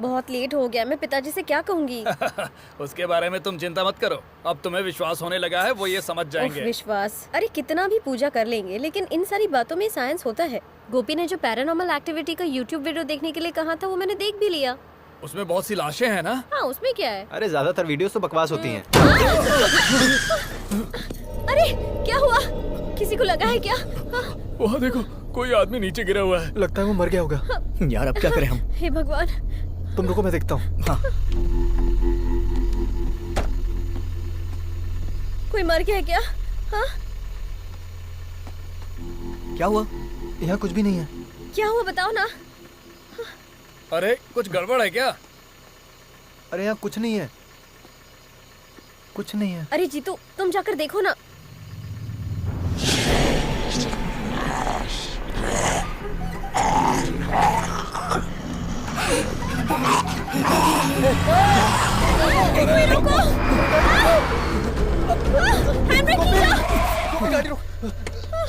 बहुत लेट हो गया, मैं पिताजी से क्या कहूँगी? उसके बारे में तुम चिंता मत करो, अब तुम्हें विश्वास होने लगा है, वो ये समझ जाएंगे। विश्वास? अरे कितना भी पूजा कर लेंगे लेकिन इन सारी बातों में साइंस होता है। गोपी ने जो पैरानॉर्मल एक्टिविटी का यूट्यूब वीडियो देखने के लिए कहा था वो मैंने देख भी लिया। उसमें बहुत सी लाशें हैं ना? हाँ, उसमें क्या है? अरे ज्यादातर वीडियोस तो बकवास होती हैं। अरे क्या हुआ? किसी को लगा है क्या? वहाँ देखो, कोई आदमी नीचे गिरा हुआ है। लगता है वो मर गया होगा। यार अब क्या करें हम? हे भगवान। तुम रुको, मैं देखता हूँ। हाँ। कोई मर गया है क्या? हाँ? क्या हुआ? यहाँ कुछ भी नहीं है। क्या हुआ बताओ ना। अरे कुछ गड़बड़ है क्या? अरे यहाँ कुछ नहीं है, कुछ नहीं है। अरे जीतू, तुम जाकर देखो ना। कोई रुको। हैंडब्रेक खींचो। गाड़ी रोक।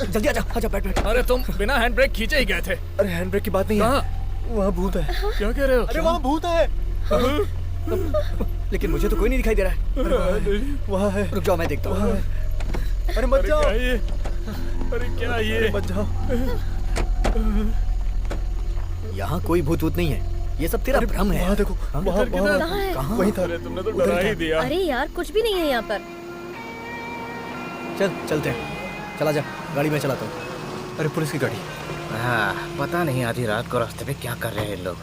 जल्दी आजा, आजा, बैठ बैठ। अरे तुम बिना हैंड ब्रेक खींचे ही गए थे। अरे हैंड ब्रेक की बात नहीं है, वहाँ भूत है। क्या कह रहे हो? अरे वहाँ भूत है। लेकिन मुझे तो कोई नहीं दिखाई दे रहा है। वहाँ है। रुक जाओ, मैं देखता हूँ। अरे मत जाओ। अरे क्या ये? मत जाओ। यहाँ कोई भूत वूत नहीं है, ये सब तेरा भ्रम है। वहाँ देखो, वहाँ कहाँ है? कहाँ? वहीं था। अरे तुमने तो डरा ही दिया। अरे यार कुछ भी नहीं है यहाँ पर। चल चलते हैं, चला जा, गाड़ी में चलाता हूँ। अरे पुलिस की गाड़ी। हाँ, पता नहीं आधी रात को रास्ते पे क्या कर रहे हैं लोग।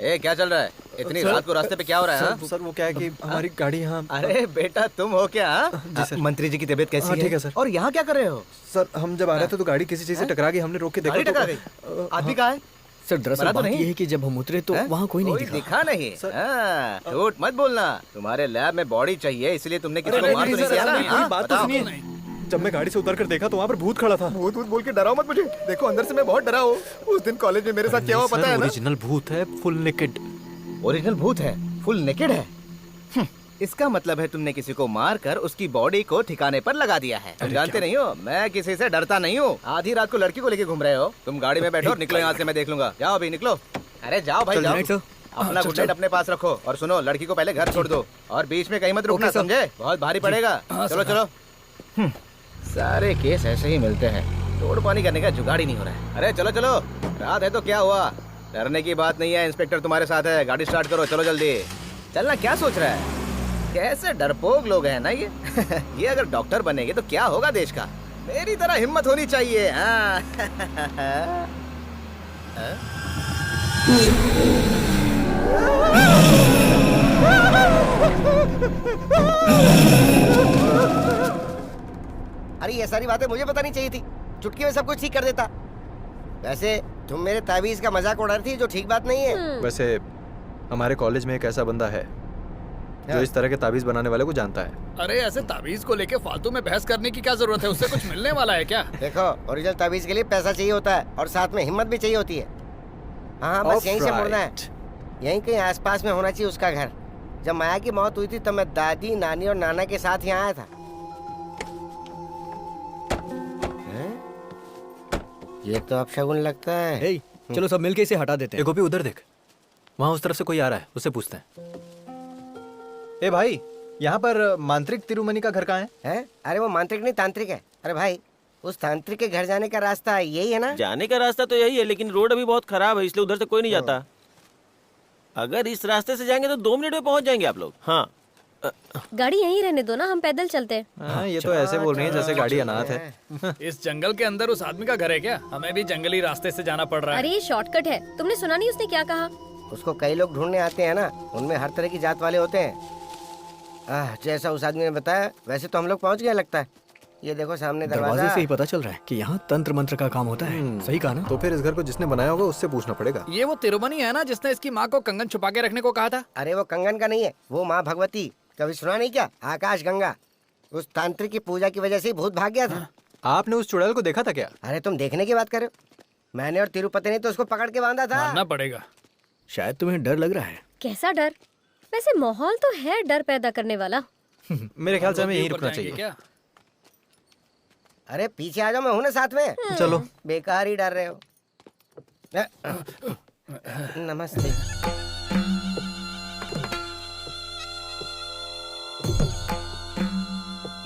ए क्या चल रहा है? इतनी रात को रास्ते पे क्या हो रहा है? सर वो क्या है कि हमारी गाड़ी यहाँ। अरे बेटा तुम हो क्या? जी सर। मंत्री जी की तबीयत कैसी है? ठीक है सर। और यहाँ क्या कर रहे हो? सर हम जब आ रहे थे तो गाड़ी किसी चीज से टकरा गई, हमने रोक के देखा गाड़ी टकरा तो गई? आदमी कहाँ है? सर दरअसल मरा तो बात नहीं? ये है कि जब हम उतरे तो वहाँ कोई नहीं दिखा। नहीं। हाँ, झूठ मत बोलना। तुम्हारे लैब में बॉडी चाहिए इसलिए तुमने किसी को मार तो नहीं दिया ना? हाँ, बात तो बताओ। सुनिए। जब मैं गाड़ी से उतर कर देखा तो वहाँ पर भूत खड़ा था। भूत भूत बोल के डराओ मत मुझे। देखो अंदर से मैं बहुत डरा हूँ। उस दिन कॉलेज में मेरे साथ क्या हुआ पता है ना? ओरिजिनल भूत है, फुल नेकेड। ओरिजिनल भूत है, फुल नेकेड है। इसका मतलब है तुमने किसी को मार कर उसकी बॉडी को ठिकाने पर लगा दिया है। तुम जानते नहीं हो, मैं किसी से डरता नहीं हूँ। आधी रात को लड़की को लेके घूम रहे हो। तुम गाड़ी में बैठो और निकलो यहाँ से, मैं देख लूंगा। जाओ अभी निकलो। अरे जाओ भाई जाओ। अपना गुड नाइट अपने पास रखो और सुनो, लड़की को पहले घर छोड़ दो और बीच में कहीं मत रुकना, समझे? बहुत भारी पड़ेगा। चलो चलो। सारे केस ऐसे ही मिलते हैं, तोड़ पानी करने का जुगाड़ ही नहीं हो रहा है। अरे चलो चलो, रात है तो क्या हुआ, डरने की बात नहीं है। इंस्पेक्टर तुम्हारे साथ है, गाड़ी स्टार्ट करो, चलो जल्दी। चलना क्या सोच रहा है? कैसे डरपोक लोग हैं ना ये। ये अगर डॉक्टर बनेंगे तो क्या होगा देश का? मेरी तरह हिम्मत होनी चाहिए। हाँ। अरे ये सारी बातें मुझे पता नहीं चाहिए थी, चुटकी में सब कुछ ठीक कर देता। वैसे तुम मेरे ताबीज का मजाक उड़ा रही थी, जो ठीक बात नहीं है। वैसे हमारे कॉलेज में एक ऐसा बंदा है जो इस तरह के ताबीज बनाने वाले को जानता है। अरे ऐसे ताबीज को लेके फालतू में बहस करने की क्या जरूरत है? उससे कुछ मिलने वाला है क्या? देखो, ओरिजिनल ताबीज के लिए पैसा चाहिए होता है और साथ में हिम्मत भी चाहिए होती है। हाँ बस यहीं से मुड़ना है, यहीं कहीं आसपास में होना चाहिए उसका घर। जब माया की मौत हुई थी तब मैं दादी, नानी और नाना के साथ यहाँ आया था। ये तो अपशगुन लगता है। चलो सब मिलके इसे हटा देते हैं। गोपी उधर देख, वहाँ उस तरफ से कोई आ रहा है, उससे पूछते हैं। ए भाई, यहाँ पर मांत्रिक तिरुमनी का घर कहाँ है? अरे वो मांत्रिक नहीं, तांत्रिक है। अरे भाई, उस तांत्रिक के घर जाने का रास्ता यही है ना? जाने का रास्ता तो यही है, लेकिन रोड अभी बहुत खराब है, इसलिए उधर से कोई नहीं जाता। अगर इस रास्ते से जाएंगे तो 2 मिनट में पहुंच जाएंगे आप लोग। हाँ, गाड़ी यहीं रहने दो ना, हम पैदल चलते हैं। हाँ, ये तो ऐसे बोल रही है जैसे गाड़ी अनाथ है। इस जंगल के अंदर उस आदमी का घर है क्या? हमें भी जंगली रास्ते से जाना पड़ रहा है। अरे ये शॉर्टकट है, तुमने सुना नहीं उसने क्या कहा? उसको कई लोग ढूंढने आते हैं ना, उनमें हर तरह की जात वाले होते हैं। जैसा उस आदमी ने बताया वैसे तो हम लोग पहुंच गए लगता है। ये देखो सामने दरवाजे दरवाजा। से ही पता चल रहा है कि यहाँ तंत्र मंत्र का काम होता है। सही कहा ना? तो फिर इस घर को जिसने बनाया होगा उससे पूछना पड़ेगा। ये वो तिरुमनी है ना जिसने इसकी माँ को कंगन छुपा के रखने को कहा था? अरे वो कंगन का नहीं है, वो माँ भगवती। कभी सुना नहीं क्या? आकाश गंगा। उस तांत्रिक की पूजा की वजह से ही भूत भाग गया था। आपने उस चुड़ैल को देखा था क्या? अरे तुम देखने की बात कर रहे हो? मैंने और तिरुपति ने तो उसको पकड़ के बांधा था। मानना पड़ेगा। शायद तुम्हें डर लग रहा है। कैसा डर? वैसे माहौल तो है डर पैदा करने वाला। मेरे ख्याल से हमें यहीं रुकना चाहिए। क्या? अरे पीछे आ जाओ, मैं हूं ना साथ में। चलो। बेकार ही डर रहे हो। नमस्ते।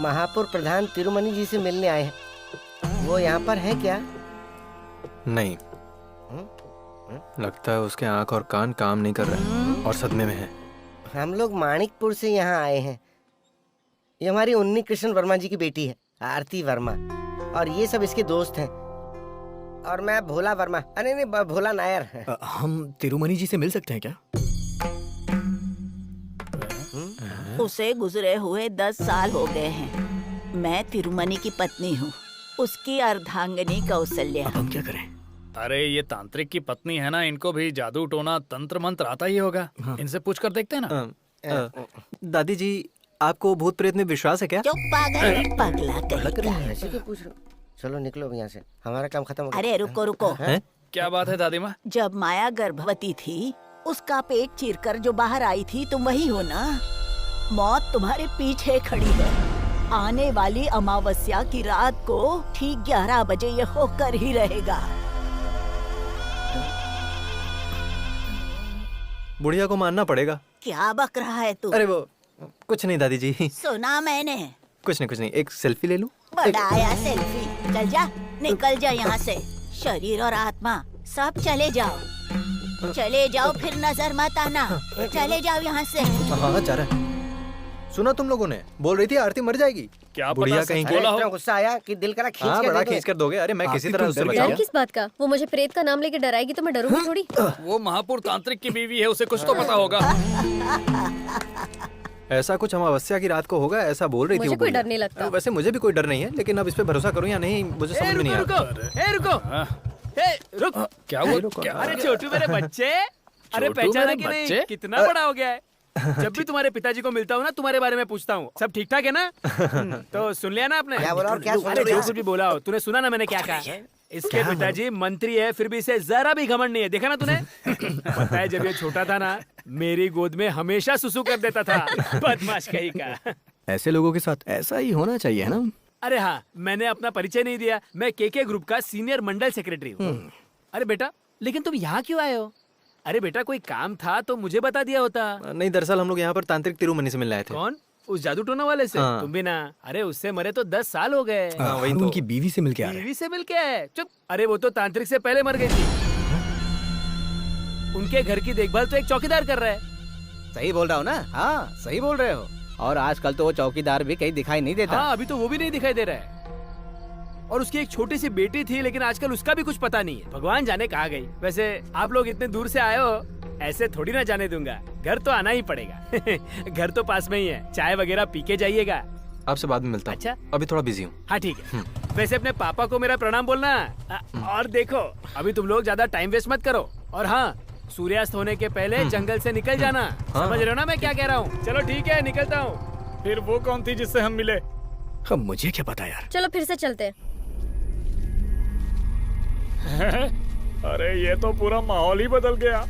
महापुर प्रधान तिरुमनी जी से मिलने आए हैं। वो यहाँ पर है क्या? नहीं, लगता है उसके आंख और कान काम नहीं कर रहे और सदमे में है। हम लोग माणिकपुर से यहाँ आए हैं। ये हमारी उन्नी कृष्ण वर्मा जी की बेटी है, आरती वर्मा, और ये सब इसके दोस्त हैं। और मैं भोला वर्मा, अरे नहीं भोला नायर। हम तिरुमनी जी से मिल सकते हैं क्या? उसे गुजरे हुए 10 साल हो गए हैं। मैं तिरुमनी की पत्नी हूँ, उसकी अर्धांगिनी कौशल्या। अब हम क्या करें? अरे ये तांत्रिक की पत्नी है ना, इनको भी जादू टोना तंत्र मंत्र आता ही होगा। इनसे पूछ कर देखते हैं ना। दादी जी, आपको भूत प्रेत में विश्वास है क्या? चुप पागल, पगला कहीं ऐसे क्यों पूछ रहे हो? चलो निकलो अब यहाँ से, हमारा काम खत्म हो गया। अरे रुको रुको। क्या बात है दादी माँ? जब माया गर्भवती थी, उसका पेट चीरकर जो बाहर आई थी, तुम वही हो ना? मौत तुम्हारे पीछे खड़ी है। आने वाली अमावस्या की रात को ठीक 11 बजे ये होकर ही रहेगा। बुढ़िया को मानना पड़ेगा। क्या बक रहा है तू? अरे वो कुछ नहीं दादी जी। सुना मैंने। कुछ नहीं, एक सेल्फी ले लूं? बड़ा आया सेल्फी। चल जा, निकल जा यहाँ से। शरीर और आत्मा सब चले जाओ। चले जाओ, फिर नजर मत आना। चले जाओ यहाँ से। हाँ जा रहा है। सुना तुम लोगों ने? बोल रही थी आरती मर जाएगी। क्या बुढ़िया कहीं अरे इतना गुस्सा आया कि दिल करा खींच के बड़ा दे दो। खींच कर दोगे? अरे मैं किसी तरह उससे बचा डर किस बात का? वो मुझे प्रेत का नाम लेके डराएगी तो मैं डरूंगी थोड़ी। वो महापुर तांत्रिक की बीवी है, उसे कुछ तो पता होगा। ऐसा कुछ अमावस्या की रात को होगा, ऐसा बोल रही थी। मुझे कोई डर नहीं लगता। वैसे मुझे भी कोई डर नहीं है, लेकिन अब इस पे भरोसा करूं या नहीं मुझे समझ में नहीं आ रहा। रुक। क्या हुआ? अरे छोटू मेरे बच्चे, अरे पहचाना कि नहीं? कितना बड़ा हो गया है। जब भी तुम्हारे पिताजी को मिलता हूँ ना, तुम्हारे बारे में पूछता हूँ। सब ठीक ठाक है ना? तो सुन लिया ना आपने? क्या बोला और क्या सुन अरे लिया? जो कुछ भी बोला हो, तूने सुना ना मैंने क्या कहा? इसके पिताजी मंत्री है, फिर भी इसे जरा भी घमंड नहीं है। देखा ना तूने? पता है जब ये छोटा था ना, मेरी गोद में हमेशा सुसु कर देता था। बदमाश कहीं का। ऐसे लोगों के साथ ऐसा ही होना चाहिए ना? अरे हाँ, मैंने अपना परिचय नहीं दिया। मैं केके ग्रुप का सीनियर मंडल सेक्रेटरी हूँ। अरे बेटा, लेकिन तुम यहाँ क्यों आए हो? अरे बेटा, कोई काम था तो मुझे बता दिया होता। नहीं, दरअसल हम लोग यहाँ पर तांत्रिक तिरुमनी से मिलने आए थे। कौन? उस जादू टोना वाले से? हाँ। तुम भी ना? अरे उससे मरे तो 10 साल हो गए। वही हम तो। उनकी बीवी से मिल के आ रहे हैं। बीवी से मिल के आए? चुप। अरे वो तो तांत्रिक से पहले मर गई थी। उनके घर की देखभाल तो एक चौकीदार कर रहा है। सही बोल रहा हूँ ना? हाँ सही बोल रहे हो। और आजकल तो वो चौकीदार भी कहीं दिखाई नहीं देता। हाँ, अभी तो वो भी नहीं दिखाई दे रहा है। और उसकी एक छोटी सी बेटी थी, लेकिन आजकल उसका भी कुछ पता नहीं है। भगवान जाने कहाँ गई। वैसे आप लोग इतने दूर से आए हो, ऐसे थोड़ी ना जाने दूंगा। घर तो आना ही पड़ेगा। घर तो पास में ही है। चाय वगैरह पी के जाइएगा। आपसे बाद में मिलता हूँ। अच्छा, अभी थोड़ा बिजी हूँ। हाँ ठीक है। वैसे अपने पापा को मेरा प्रणाम बोलना। और देखो, अभी तुम लोग ज्यादा टाइम वेस्ट मत करो। और हाँ, सूर्यास्त होने के पहले जंगल से निकल जाना। समझ रहे हो ना मैं क्या कह रहा हूँ? चलो ठीक है, निकलता हूँ। फिर वो कौन थी जिससे हम मिले? अब मुझे क्या पता यार। चलो फिर से चलते हैं। अरे ये तो पूरा माहौल ही बदल गया,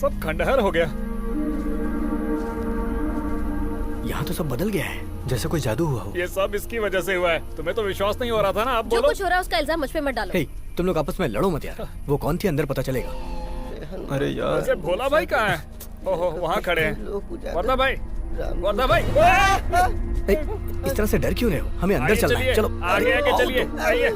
सब खंडहर हो गया। यहाँ तो सब बदल गया है, जैसे कोई जादू हुआ हो। ये सब इसकी वजह से हुआ है। तुम्हें तो विश्वास नहीं हो रहा था ना? अब जो बोलो। कुछ हो रहा है उसका इल्जाम मुझ पे मत डालो। हे, तुम लोग आपस में लड़ो मत यार। वो कौन थी अंदर पता चलेगा। अरे यार, वैसे भोला भाई कहाँ है? ओहो, वहाँ खड़े हैं। वर्धा भाई, वर्धा भाई। इस तरह से डर क्यों रहे हो? हमें अंदर चलना है। चलो आगे आगे चलिए, आइए।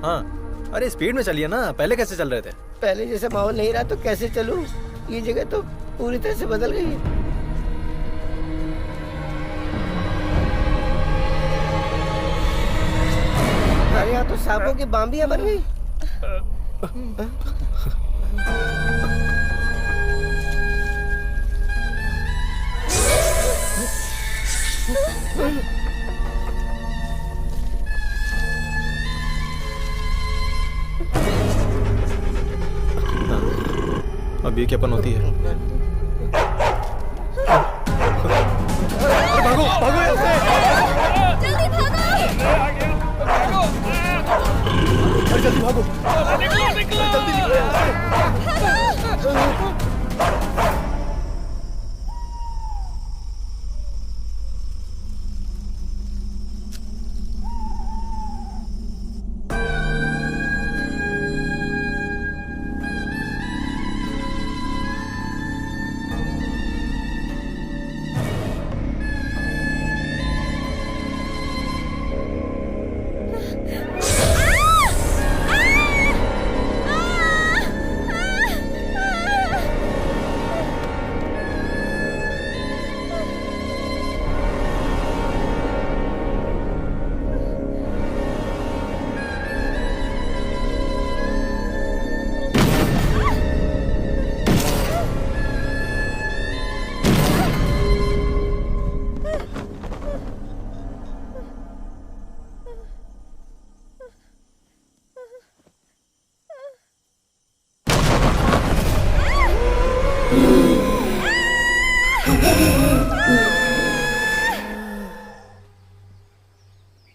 हाँ, अरे स्पीड में चलिए ना। पहले कैसे चल रहे थे? पहले जैसे माहौल नहीं रहा तो कैसे चलूं? ये जगह तो पूरी तरह से बदल गई है। अरे यहाँ तो सांपों की बाम्बियां बन गई। अब ये क्या पन होती है? भागो भागो यहाँ से! जल्दी भागो! अरे जल्दी भागो! निकलो निकलो! जल्दी निकलो यहाँ से!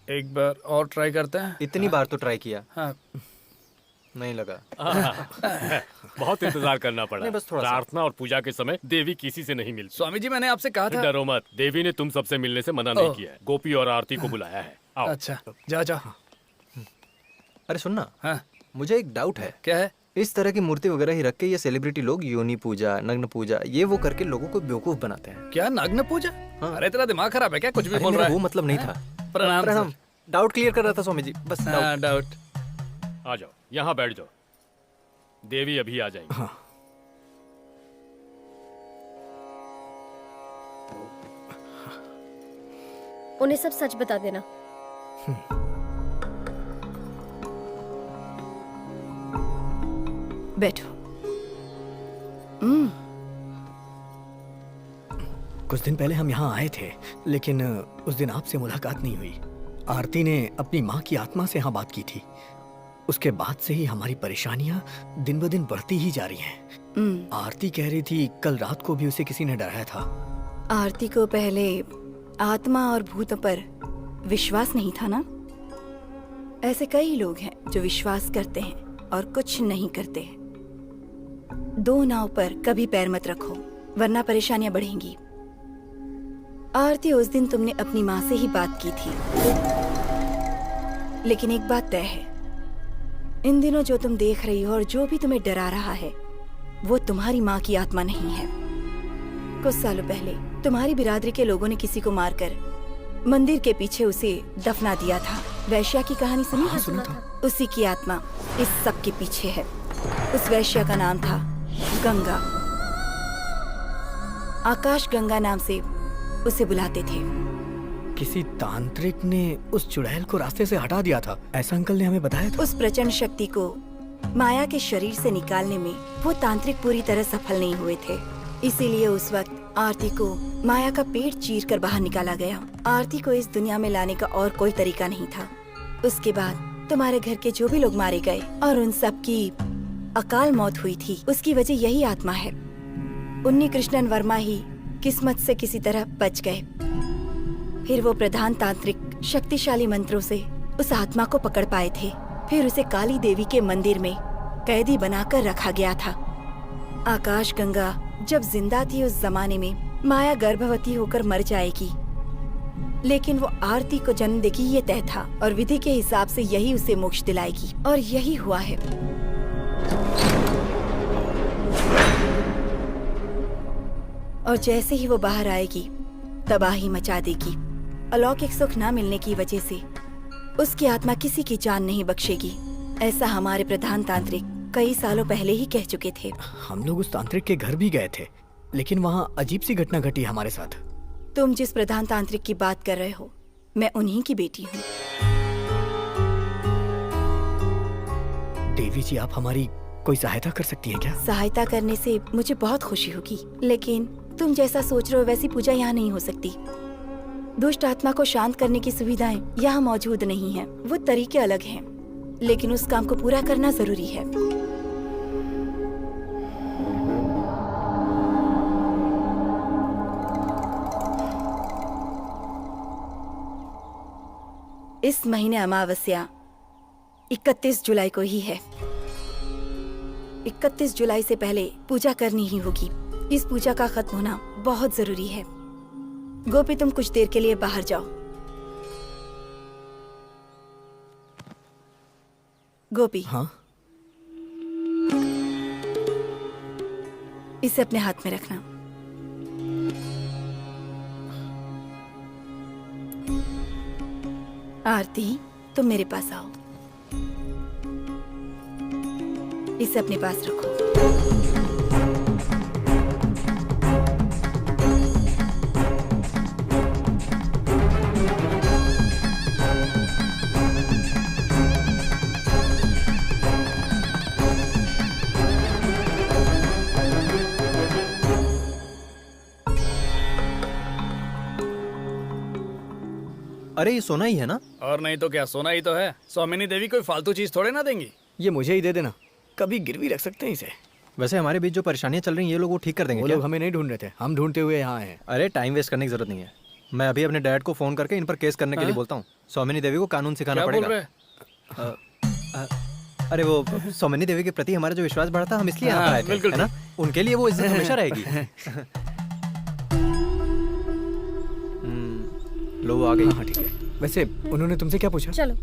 एक बार और ट्राई करते हैं। इतनी बार तो ट्राई किया, हाँ। नहीं लगा। बहुत इंतजार करना पड़ा। नहीं, बस थोड़ा सा। प्रार्थना और पूजा के समय देवी किसी से नहीं मिलती। स्वामी जी मैंने आपसे कहा था। डरो मत, देवी ने तुम सबसे मिलने से मना नहीं किया है। गोपी और आरती को बुलाया है। आओ। अच्छा जा जा। अरे सुनना, हाँ मुझे एक डाउट है। क्या है? इस तरह की मूर्ति वगैरह ही रख के ये सेलिब्रिटी लोग योनि पूजा, नग्न पूजा, ये वो करके लोगों को बेवकूफ बनाते हैं। क्या नग्न पूजा? हाँ। अरे तेरा दिमाग खराब है क्या? कुछ भी अरे बोल मेरा रहा है। वो मतलब नहीं था। प्रणाम प्रणाम। डाउट क्लियर कर रहा था स्वामी जी, बस हाँ, डाउट। आ जाओ, यहाँ बैठ जाओ। देवी अभी आ जाएंगी। हाँ। उन्हें सब सच बता देना। बैठो। कुछ दिन पहले हम यहाँ आए थे, लेकिन उस दिन आपसे मुलाकात नहीं हुई। आरती ने अपनी माँ की आत्मा से यहाँ बात की थी। उसके बाद से ही हमारी परेशानियां दिन ब दिन बढ़ती ही जा रही हैं। आरती कह रही थी कल रात को भी उसे किसी ने डराया था। आरती को पहले आत्मा और भूतों पर विश्वास नहीं था ना? ऐसे कई लोग हैं जो विश्वास करते हैं और कुछ नहीं करते। दो नाव पर कभी पैर मत रखो, वरना परेशानियां बढ़ेंगी। आरती, उस दिन तुमने अपनी माँ से ही बात की थी, लेकिन एक बात तय है, इन दिनों जो तुम देख रही हो और जो भी तुम्हें डरा रहा है वो तुम्हारी माँ की आत्मा नहीं है। कुछ सालों पहले तुम्हारी बिरादरी के लोगों ने किसी को मारकर मंदिर के पीछे उसे दफना दिया था। वैश्या की कहानी सुनी? हाँ, सुना था। उसी की आत्मा इस सब के पीछे है। उस वैश्या का नाम था गंगा। आकाश गंगा नाम से उसे बुलाते थे। किसी तांत्रिक ने उस चुड़ैल को रास्ते से हटा दिया था, ऐसा अंकल ने हमें बताया था। उस प्रचंड शक्ति को माया के शरीर से निकालने में वो तांत्रिक पूरी तरह सफल नहीं हुए थे। इसीलिए उस वक्त आरती को माया का पेट चीर कर बाहर निकाला गया। आरती को इस दुनिया में लाने का और कोई तरीका नहीं था। उसके बाद तुम्हारे घर के जो भी लोग मारे गए और उन सब की अकाल मौत हुई थी, उसकी वजह यही आत्मा है। उन्नी कृष्णन वर्मा ही किस्मत से किसी तरह बच गए। फिर वो प्रधान तांत्रिक शक्तिशाली मंत्रों से उस आत्मा को पकड़ पाए थे। फिर उसे काली देवी के मंदिर में कैदी बनाकर रखा गया था। आकाश गंगा जब जिंदा थी उस जमाने में माया गर्भवती होकर मर जाएगी, लेकिन वो आरती को जन्म देगी ये तय था और विधि के हिसाब से यही उसे मोक्ष दिलाएगी, और यही हुआ है। और जैसे ही वो बाहर आएगी तबाही मचा देगी। अलौकिक सुख न मिलने की वजह से उसकी आत्मा किसी की जान नहीं बख्शेगी। ऐसा हमारे प्रधान तांत्रिक कई सालों पहले ही कह चुके थे। हम लोग उस तांत्रिक के घर भी गए थे, लेकिन वहाँ अजीब सी घटना घटी हमारे साथ। तुम जिस प्रधान तांत्रिक की बात कर रहे हो, मैं उन्हीं की बेटी हूँ। देवी जी, आप हमारी कोई सहायता कर सकती हैं क्या? सहायता करने से मुझे बहुत खुशी होगी, लेकिन तुम जैसा सोच रहे हो वैसी पूजा यहाँ नहीं हो सकती। दुष्ट आत्मा को शांत करने की सुविधाएं यहाँ मौजूद नहीं हैं। वो तरीके अलग हैं, लेकिन उस काम को पूरा करना जरूरी है। इस महीने अमावस्या 31 जुलाई को ही है। 31 जुलाई से पहले पूजा करनी ही होगी। इस पूजा का खत्म होना बहुत जरूरी है। गोपी, तुम कुछ देर के लिए बाहर जाओ। गोपी। हाँ? इसे अपने हाथ में रखना। आरती, तुम मेरे पास आओ। इसे अपने पास रखो। अरे ये सोना ही है ना? और नहीं तो क्या, सोना ही तो है। स्वामिनी देवी कोई फालतू चीज थोड़े ना देंगी। ये मुझे ही दे देना, कभी गिरवी रख सकते हैं इसे। वैसे हमारे बीच जो परेशानियां चल रही हैं ये लोग वो ठीक कर देंगे वो क्या? लोग हमें नहीं ढूंढ रहे थे, हम ढूंढते हुए यहाँ आए हैं। अरे टाइम वेस्ट करने की जरूरत नहीं है। मैं अभी अपने डैड को फोन करके इन पर केस करने के लिए बोलता हूँ। स्वामिनी देवी को कानून सिखाना पड़ेगा। अरे वो स्वामिनी देवी के प्रति हमारा जो विश्वास बढ़ा था, हम इसलिए यहाँ पर आए थे, है ना? उनके लिए वो इज्जत हमेशा रहेगी। लो वो आ गई। हाँ ठीक है। वैसे उन्होंने तुमसे क्या पूछा? चलो।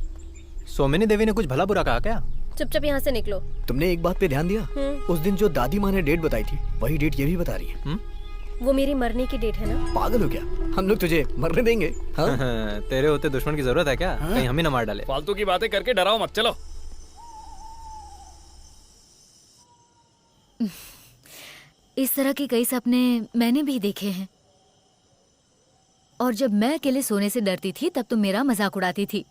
स्वामिनी देवी ने कुछ भला बुरा कहा क्या? चुपचाप यहाँ से निकलो। तुमने एक बात पे ध्यान दिया? उस दिन जो दादी माँ ने डेट बताई थी, वही डेट ये भी बता रही है। वो मेरी मरने की डेट है ना? पागल हो क्या? हम लोग तुझे मरने देंगे? हाँ? तेरे होते दुश्मन की जरूरत है क्या? कहीं हम ही न मार डाले। फालतू की बातें करके डराओ मत, चलो। इस तरह के कई सपने मैंने भी देखे हैं। और जब मैं अकेले सोने से डरती थी तब तुम मेरा मजाक उड़ाती थी।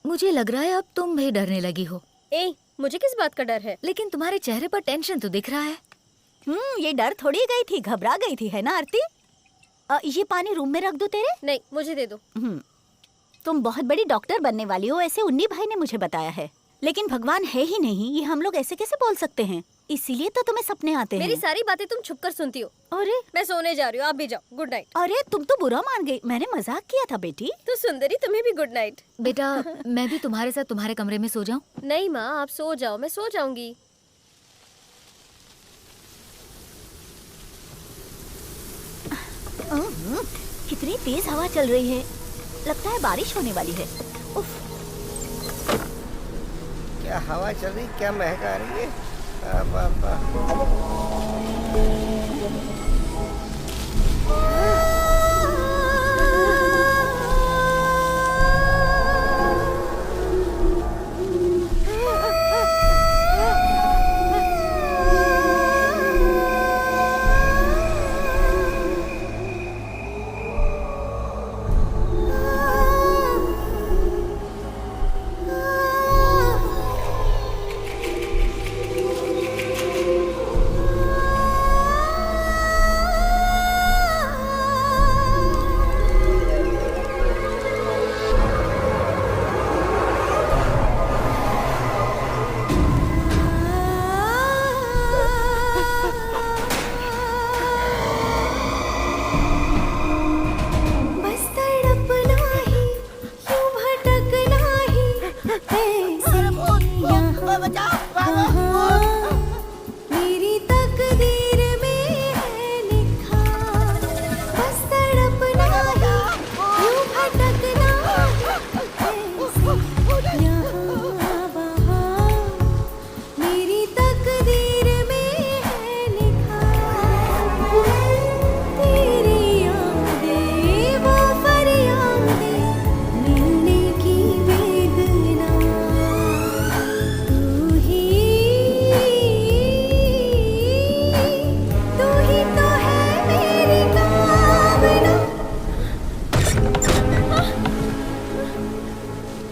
मुझे लग रहा है अब तुम भी डरने लगी हो। ए, मुझे किस बात का डर है? लेकिन तुम्हारे चेहरे पर टेंशन तो दिख रहा है। ये डर थोड़ी गई थी, घबरा गई थी, है ना आरती? ये पानी रूम में रख दूं तेरे? नहीं, मुझे दे दो। तुम बहुत बड़ी डॉक्टर बनने वाली हो, ऐसे उन्नी भाई ने मुझे बताया है। लेकिन भगवान है ही नहीं, ये हम लोग ऐसे कैसे बोल सकते हैं? इसीलिए तो तुम्हें सपने आते हैं। मेरी सारी बातें तुम छुपकर सुनती हो। अरे मैं सोने जा रही हूँ, आप भी जाओ। Good night. अरे तुम तो बुरा मान गई, मैंने मजाक किया था बेटी। तो सुंदरी, तुम्हें भी गुड नाइट। बेटा मैं भी तुम्हारे साथ तुम्हारे कमरे में सो जाऊं? नहीं माँ, आप सो जाओ, मैं सो जाऊंगी। कितनी तेज हवा चल रही है, लगता है बारिश होने वाली है। उफ। क्या हवा चल रही, क्या महक आ रही है।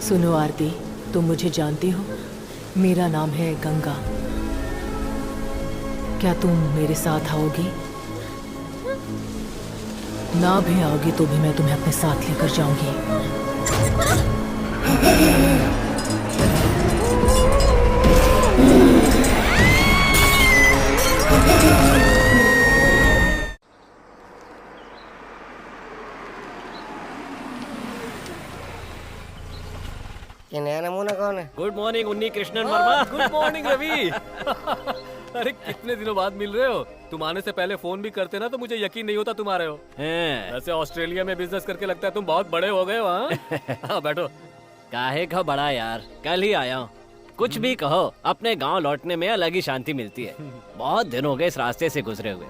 सुनो आरती, तुम मुझे जानती हो? मेरा नाम है गंगा। क्या तुम मेरे साथ आओगी? ना भी आओगी तो भी मैं तुम्हें अपने साथ लेकर जाऊंगी। ये नया नमूना कौन है? Good morning Unni Krishnan Varma. Good morning Ravi. अरे कितने दिनों बाद मिल रहे हो। तुम आने से पहले फोन भी करते ना तो मुझे यकीन नहीं होता तुम आ रहे हो। वैसे ऑस्ट्रेलिया में बिजनेस करके लगता है तुम बहुत बड़े हो गए हो। हाँ बैठो। काहे का बड़ा यार, कल ही आया हूँ। कुछ भी कहो, अपने गांव लौटने में अलग ही शांति मिलती है। बहुत दिन हो गए इस रास्ते से गुजरे हुए।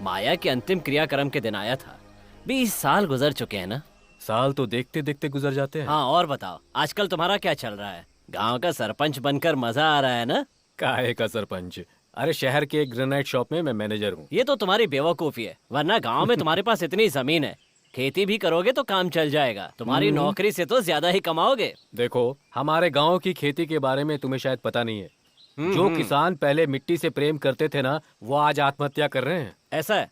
माया की अंतिम क्रियाक्रम के दिन आया था। 20 साल गुजर चुके हैं ना। साल तो देखते देखते गुजर जाते हैं। हाँ और बताओ, आजकल तुम्हारा क्या चल रहा है? गांव का सरपंच बनकर मजा आ रहा है ना? काहे का सरपंच? अरे शहर के एक ग्रेनाइट शॉप में मैं मैनेजर हूँ। ये तो तुम्हारी बेवकूफी है, वरना गांव में तुम्हारे पास इतनी जमीन है, खेती भी करोगे तो काम चल जाएगा। तुम्हारी नौकरी से तो ज्यादा ही कमाओगे। देखो, हमारे गांव की खेती के बारे में तुम्हें शायद पता नहीं है। जो किसान पहले मिट्टी से प्रेम करते थे ना, वो आज आत्महत्या कर रहे हैं। ऐसा है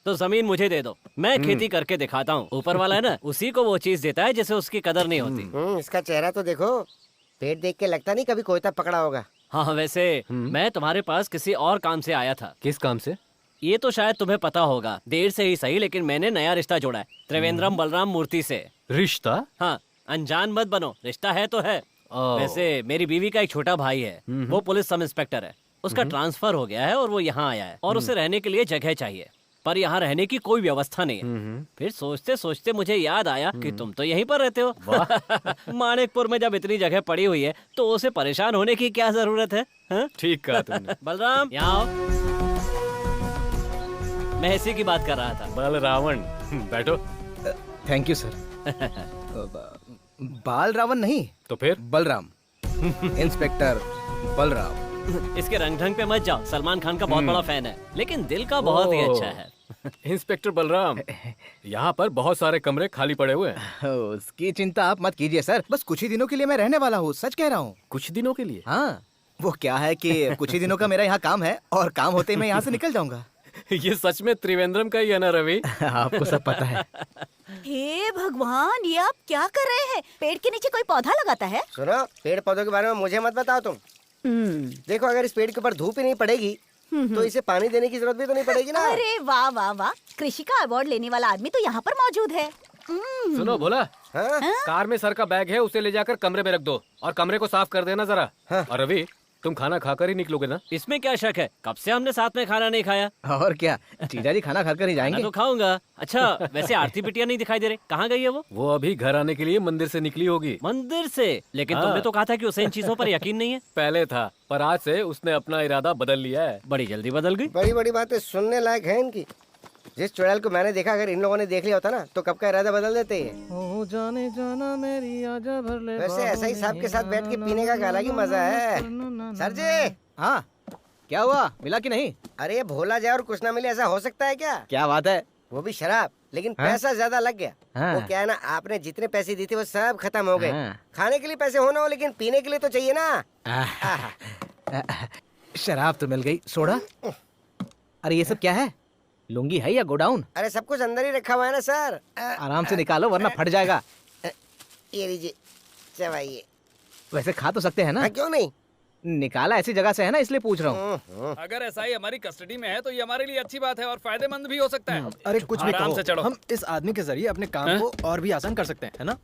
तो जमीन मुझे दे दो, मैं खेती करके दिखाता हूँ। ऊपर वाला है ना, उसी को वो चीज देता है जिसे उसकी कदर नहीं होती। इसका चेहरा तो देखो, पेट देख के लगता नहीं कभी कोयता पकड़ा होगा। हाँ वैसे मैं तुम्हारे पास किसी और काम से आया था। किस काम से? ये तो शायद तुम्हें पता होगा, देर से ही सही, लेकिन मैंने नया रिश्ता जोड़ा है त्रिवेंद्रम बलराम मूर्ति से। रिश्ता? हाँ, अनजान मत बनो, रिश्ता है तो है। वैसे मेरी बीवी का एक छोटा भाई है, वो पुलिस सब इंस्पेक्टर है। उसका ट्रांसफर हो गया है और वो यहाँ आया है और उसे रहने के लिए जगह चाहिए, पर यहाँ रहने की कोई व्यवस्था नहीं है। फिर सोचते सोचते मुझे याद आया कि तुम तो यहीं पर रहते हो। मानिकपुर में जब इतनी जगह पड़ी हुई है तो उसे परेशान होने की क्या जरूरत है? ठीक कहा तुमने। बलराम यहाँ आओ, मैं इसी की बात कर रहा था। बलरावण, बैठो। Thank you sir. बाल रावण नहीं तो फिर? बलराम। इंस्पेक्टर बलराम। इसके रंग ढंग पे मत जाओ, सलमान खान का बहुत बड़ा फैन है, लेकिन दिल का बहुत ही अच्छा है। इंस्पेक्टर बलराम, यहाँ पर बहुत सारे कमरे खाली पड़े हुए हैं। उसकी चिंता आप मत कीजिए सर, बस कुछ ही दिनों के लिए मैं रहने वाला हूँ, सच कह रहा हूँ। कुछ दिनों के लिए? हाँ, वो क्या है कि कुछ ही दिनों का मेरा यहाँ काम है और काम होते ही मैं यहाँ से निकल जाऊंगा। ये सच में त्रिवेंद्रम का ही है ना रवि? आपको सब पता है। हे भगवान, ये आप क्या कर रहे हैं? पेड़ के नीचे कोई पौधा लगाता है? सुनो, पेड़ पौधों के बारे में मुझे मत बताओ तुम। देखो, अगर इस पेड़ के ऊपर धूप ही नहीं पड़ेगी तो इसे पानी देने की जरूरत भी तो नहीं पड़ेगी ना। अरे वाह वाह वाह, कृषि का अवार्ड लेने वाला आदमी तो यहाँ पर मौजूद है। सुनो भोला, कार में सर का बैग है, उसे ले जाकर कमरे में रख दो और कमरे को साफ कर देना जरा। और रवि, तुम खाना खाकर ही निकलोगे ना? इसमें क्या शक है, कब से हमने साथ में खाना नहीं खाया। और क्या, जीजा जी खाना खाकर ही जाएंगे। मैं तो खाऊंगा। अच्छा वैसे आरती बिटिया नहीं दिखाई दे रही, कहाँ गई है वो? वो अभी घर आने के लिए मंदिर से निकली होगी। मंदिर से? लेकिन तुमने तो कहा था कि उसे इन चीजों पर यकीन नहीं है। पहले था, पर आज से उसने अपना इरादा बदल लिया है। बड़ी जल्दी बदल गई। बड़ी बड़ी बातें सुनने लायक है इनकी। जिस चुड़ैल को मैंने देखा, अगर इन लोगों ने देख लिया होता ना तो कब का इरादा बदल देते हैं। जाने जाना मेरी आजा भर ले। वैसे ऐसा ही साहब के साथ बैठ के पीने का अलग ही मजा है। सर जी। हाँ, क्या हुआ, मिला कि नहीं? अरे ये भोला जाए और कुछ ना मिले, ऐसा हो सकता है क्या? क्या बात है? वो भी शराब, लेकिन पैसा ज्यादा लग गया। वो क्या है ना, आपने जितने पैसे दी थे वो सब खत्म हो गए। खाने के लिए पैसे हो ना हो, लेकिन पीने के लिए तो चाहिए ना। शराब तो मिल गई, सोडा? अरे ये सब क्या है, लुंगी है या गोडाउन? अरे सब कुछ अंदर ही रखा हुआ है ना सर। आराम से निकालो वरना फट जाएगा। ये लीजिए, चबाइए। वैसे खा तो सकते हैं ना? क्यों नहीं, निकाला ऐसी जगह से है ना, इसलिए पूछ रहा हूँ। अगर ऐसा ही हमारी कस्टडी में है तो ये हमारे लिए अच्छी बात है और फायदेमंद भी हो सकता है। अरे कुछ भी आराम से चढ़ो। हम इस आदमी के जरिए अपने काम को और भी आसान कर सकते हैं, है ना?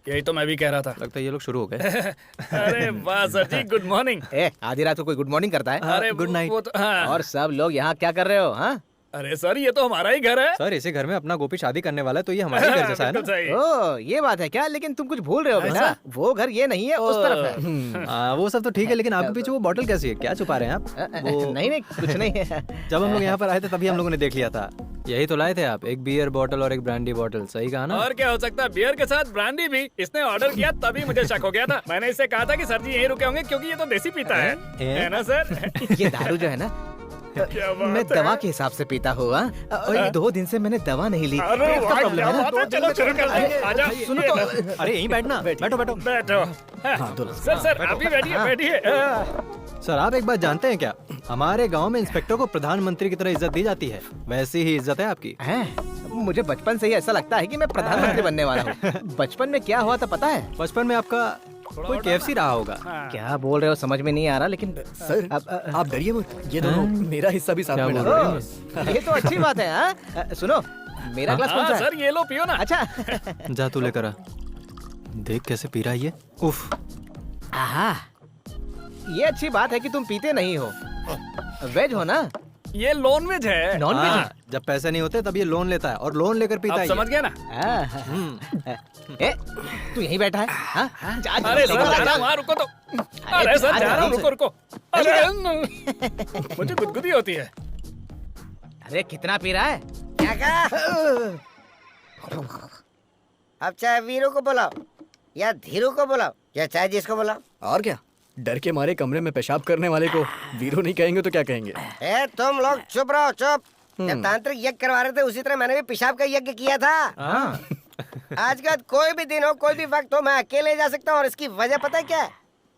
यही तो मैं भी कह रहा था। लगता है ये लोग शुरू हो गए। अरे वाह सर जी, गुड मॉर्निंग। आधी रात को कोई गुड मॉर्निंग करता है? अरे गुड नाइट। और सब लोग यहाँ क्या कर रहे हो? हाँ, अरे सर ये तो हमारा ही घर है। सर इसी घर में अपना गोपी शादी करने वाला है तो ये हमारे घर जैसा है ना। ओ ये बात है क्या? लेकिन तुम कुछ भूल रहे हो बेटा, वो घर ये नहीं है, उस तरफ है। वो सब तो ठीक है, लेकिन आपके पीछे वो बोतल कैसी है? क्या छुपा रहे हैं आप? नहीं कुछ नहीं है। जब हम लोग यहाँ पर आए थे तभी हम लोगों ने देख लिया था। यही तो लाए थे आप, एक बियर बॉटल और एक ब्रांडी बॉटल, सही कहा ना? और क्या हो सकता है, बियर के साथ ब्रांडी भी। इसने ऑर्डर किया तभी मुझे शक हो गया था। मैंने इससे कहा था कि सर जी यहीं रुके होंगे क्योंकि ये तो देसी पीता है ना सर? ये दारू जो है ना, मैं दवा के हिसाब से पीता हुआ, और ये 2 दिन से मैंने दवा नहीं ली। प्रॉब्लम है ना? चलो शुरू करते हैं। आजा। सुनो तो, अरे यहीं बैठना, बैठो बैठो बैठो। सर आप भी बैठिए बैठिए। सर आप एक बात जानते हैं क्या, हमारे गांव में इंस्पेक्टर को प्रधानमंत्री की तरह इज्जत दी जाती है, वैसी ही इज्जत है आपकी। मुझे बचपन से ही ऐसा लगता है कि मैं प्रधानमंत्री बनने वाला हूँ। बचपन में क्या हुआ था पता है? बचपन में आपका कोई KFC रहा होगा। क्या बोल रहे हो समझ में नहीं आ रहा, लेकिन सर आप डरिए मत, ये दोनों मेरा हिस्सा भी साथ में डाल रहे हैं। ये तो अच्छी बात है। हाँ सुनो, मेरा ग्लास कौन सा है? सर ये लो पियो ना। अच्छा जा तू लेकर आ। देख कैसे पी रहा है ये। उफ। आहा, ये अच्छी बात है कि तुम पीते नहीं हो। वेज हो ना? ये नॉन वेज है। नॉन वेज है? जब पैसे नहीं होते तब ये लोन लेता है और लोन लेकर पीता है। आप समझ गया ना? ए, तू यहीं बैठा है? हाँ? अरे सर जा रहा हूँ, वहाँ रुको तो। अरे सर जा रहा हूँ, रुको रुको। अरे मुझे गुदगुदी होती है। अरे कितना पी रहा है? क्या कहा? अब चाहे वीरू को बुलाओ या धीरू को बुलाओ या चाहे जिसको बुलाओ। और क्या, डर के मारे कमरे में पेशाब करने वाले को वीरो नहीं कहेंगे तो क्या कहेंगे? ए तुम लोग चुप रहो, चुप। जब तांत्रिक यज्ञ करवा रहे थे उसी तरह मैंने भी पेशाब का यज्ञ किया था। आज का कोई भी दिन हो, कोई भी वक्त हो, मैं अकेले जा सकता हूँ। और इसकी वजह पता है क्या?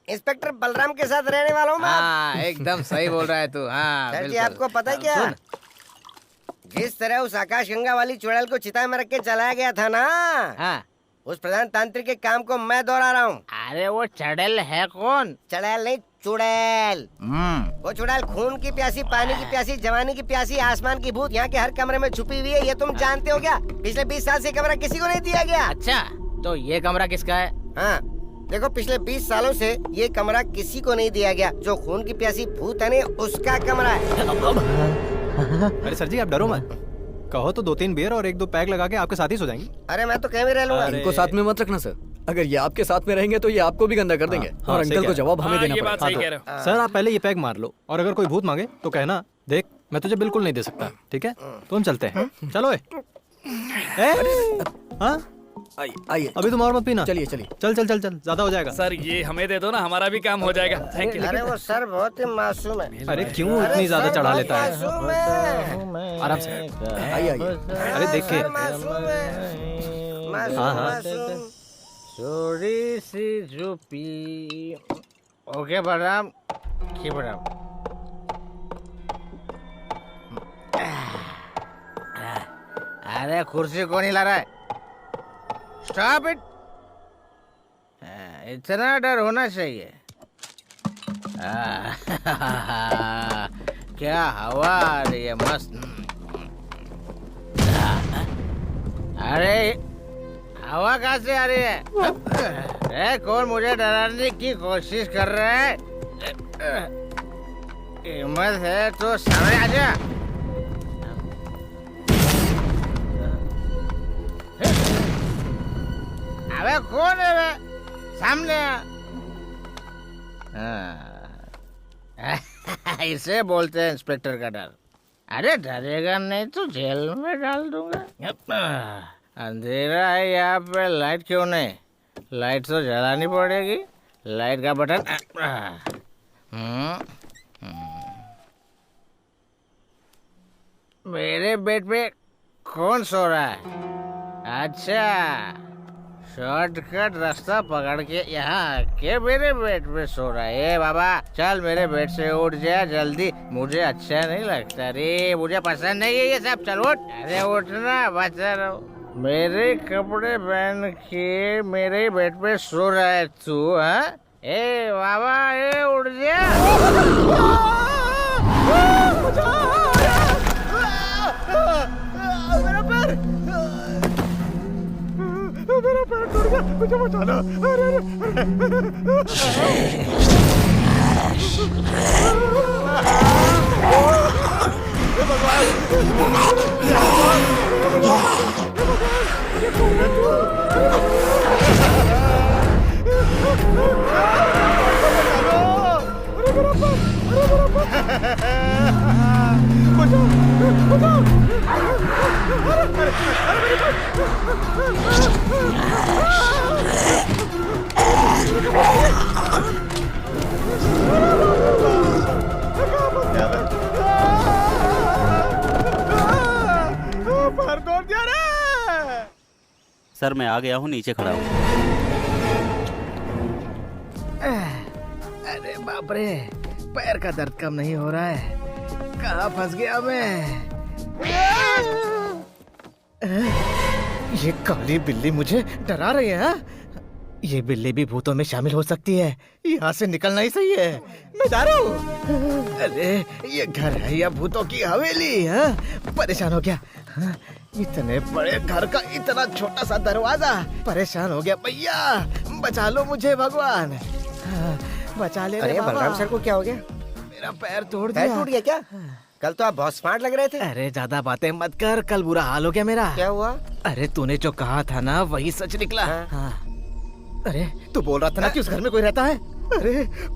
इंस्पेक्टर बलराम के साथ रहने वाला हूँ मैं। हाँ, एकदम सही बोल रहा है तू। हाँ, सर जी आपको पता है क्या, जिस तरह उस आकाश गंगा वाली चुड़ैल को चिता में रख के चलाया गया था ना, हाँ, उस प्रधान तांत्रिक के काम को मैं दोहरा रहा हूँ। अरे वो चुड़ैल है कौन? चुड़ैल नहीं, चुड़ैल। वो चुड़ैल खून की प्यासी, पानी की प्यासी, जवानी की प्यासी, आसमान की भूत यहाँ के हर कमरे में छुपी हुई है। ये तुम जानते हो क्या? पिछले 20 साल से कमरा किसी को नहीं दिया गया। अच्छा, तो ये कमरा किसका है? हाँ देखो, पिछले 20 सालों से ये कमरा किसी को नहीं दिया गया। जो खून की प्यासी भूत है ना, उसका कमरा है। अरे सर जी आप डरो मत, कहो तो 2-3 बियर और 1-2 पैक लगा के आपके साथ ही सो जाएंगे। अरे मैं तो कहीं भी रह लूंगा। इनको साथ में मत रखना सर, अगर ये आपके साथ में रहेंगे तो ये आपको भी गंदा कर देंगे और अंकल को जवाब हमें देना पड़ेगा। सर आप पहले ये पैक मार लो और अगर कोई भूत मांगे तो कहना, देख मैं तुझे बिल्कुल नहीं दे सकता, ठीक है? तो हम चलते हैं। चलो हाँ आइए, अभी तुम और मत पीना। चलिए चलिए, चल चल चल चल, ज्यादा हो जाएगा। सर ये हमें दे दो ना, हमारा भी काम हो जाएगा। Thank you. अरे वो सर बहुत ही मासूम है। अरे क्यों इतनी ज्यादा चढ़ा लेता है? मासूम है। आराम से आइए आइए। अरे देखिए, मासूम है। हाँ हाँ थोड़ी सी चुप्पी। Okay Balram, keep it up. अरे कुर्सी कौन हिला रहा है? Stop it. इतना डर होना चाहिए। क्या हवा आ रही है, मस्त। अरे हवा कहाँ से आ रही है? कौन मुझे डराने की कोशिश कर रहा है? हिम्मत है तो सामने आ जा। अबे कौन है बे? सामने आ। इसे बोलते हैं इंस्पेक्टर का डर। अरे डरेगा नहीं तो जेल में डाल दूंगा। अंधेरा है यहाँ पे, लाइट क्यों नहीं? लाइट तो जलानी पड़ेगी। लाइट का बटन। मेरे बेड पे कौन सो रहा है? अच्छा, शॉर्टकट रास्ता पकड़ के यहाँ के मेरे बेड पे सो रहा है। ए बाबा चल मेरे बेड से उठ जा जल्दी, मुझे अच्छा नहीं लगता रे, मुझे पसंद नहीं है ये सब। चल उठ। अरे उठना, बचा रहो। मेरे कपड़े पहन के मेरे बेड पे सो रहा है तू? हाँ ए बाबा, ए उठ जा। मेरा पैर, मेरा पैर टूट गया, मुझे बचाना। सर मैं आ गया हूँ, नीचे खड़ा हूँ। अरे बाप रे, पैर का दर्द कम नहीं हो रहा है। कहाँ फंस गया मैं? ये काली बिल्ली मुझे डरा रही है हाँ? ये बिल्ली भी भूतों में शामिल हो सकती है। यहाँ से निकलना ही सही है। मैं जा रहा हूँ। अरे ये घर है या भूतों की हवेली है? परेशान हो गया हाँ? इतने बड़े घर का इतना छोटा सा दरवाजा। परेशान हो गया भैया, बचा लो मुझे भगवान। हाँ, बचा ले अरे बलराम सर को क्या हो गया? मेरा पैर तोड़ पैर दिया। टूट गया क्या? कल तो आप बहुत स्मार्ट लग रहे थे। अरे ज्यादा बातें मत कर, कल बुरा हाल हो गया मेरा। क्या हुआ? अरे तूने जो कहा था ना वही सच निकला। हाँ। अरे तू बोल रहा था ना कि उस घर में कोई रहता है।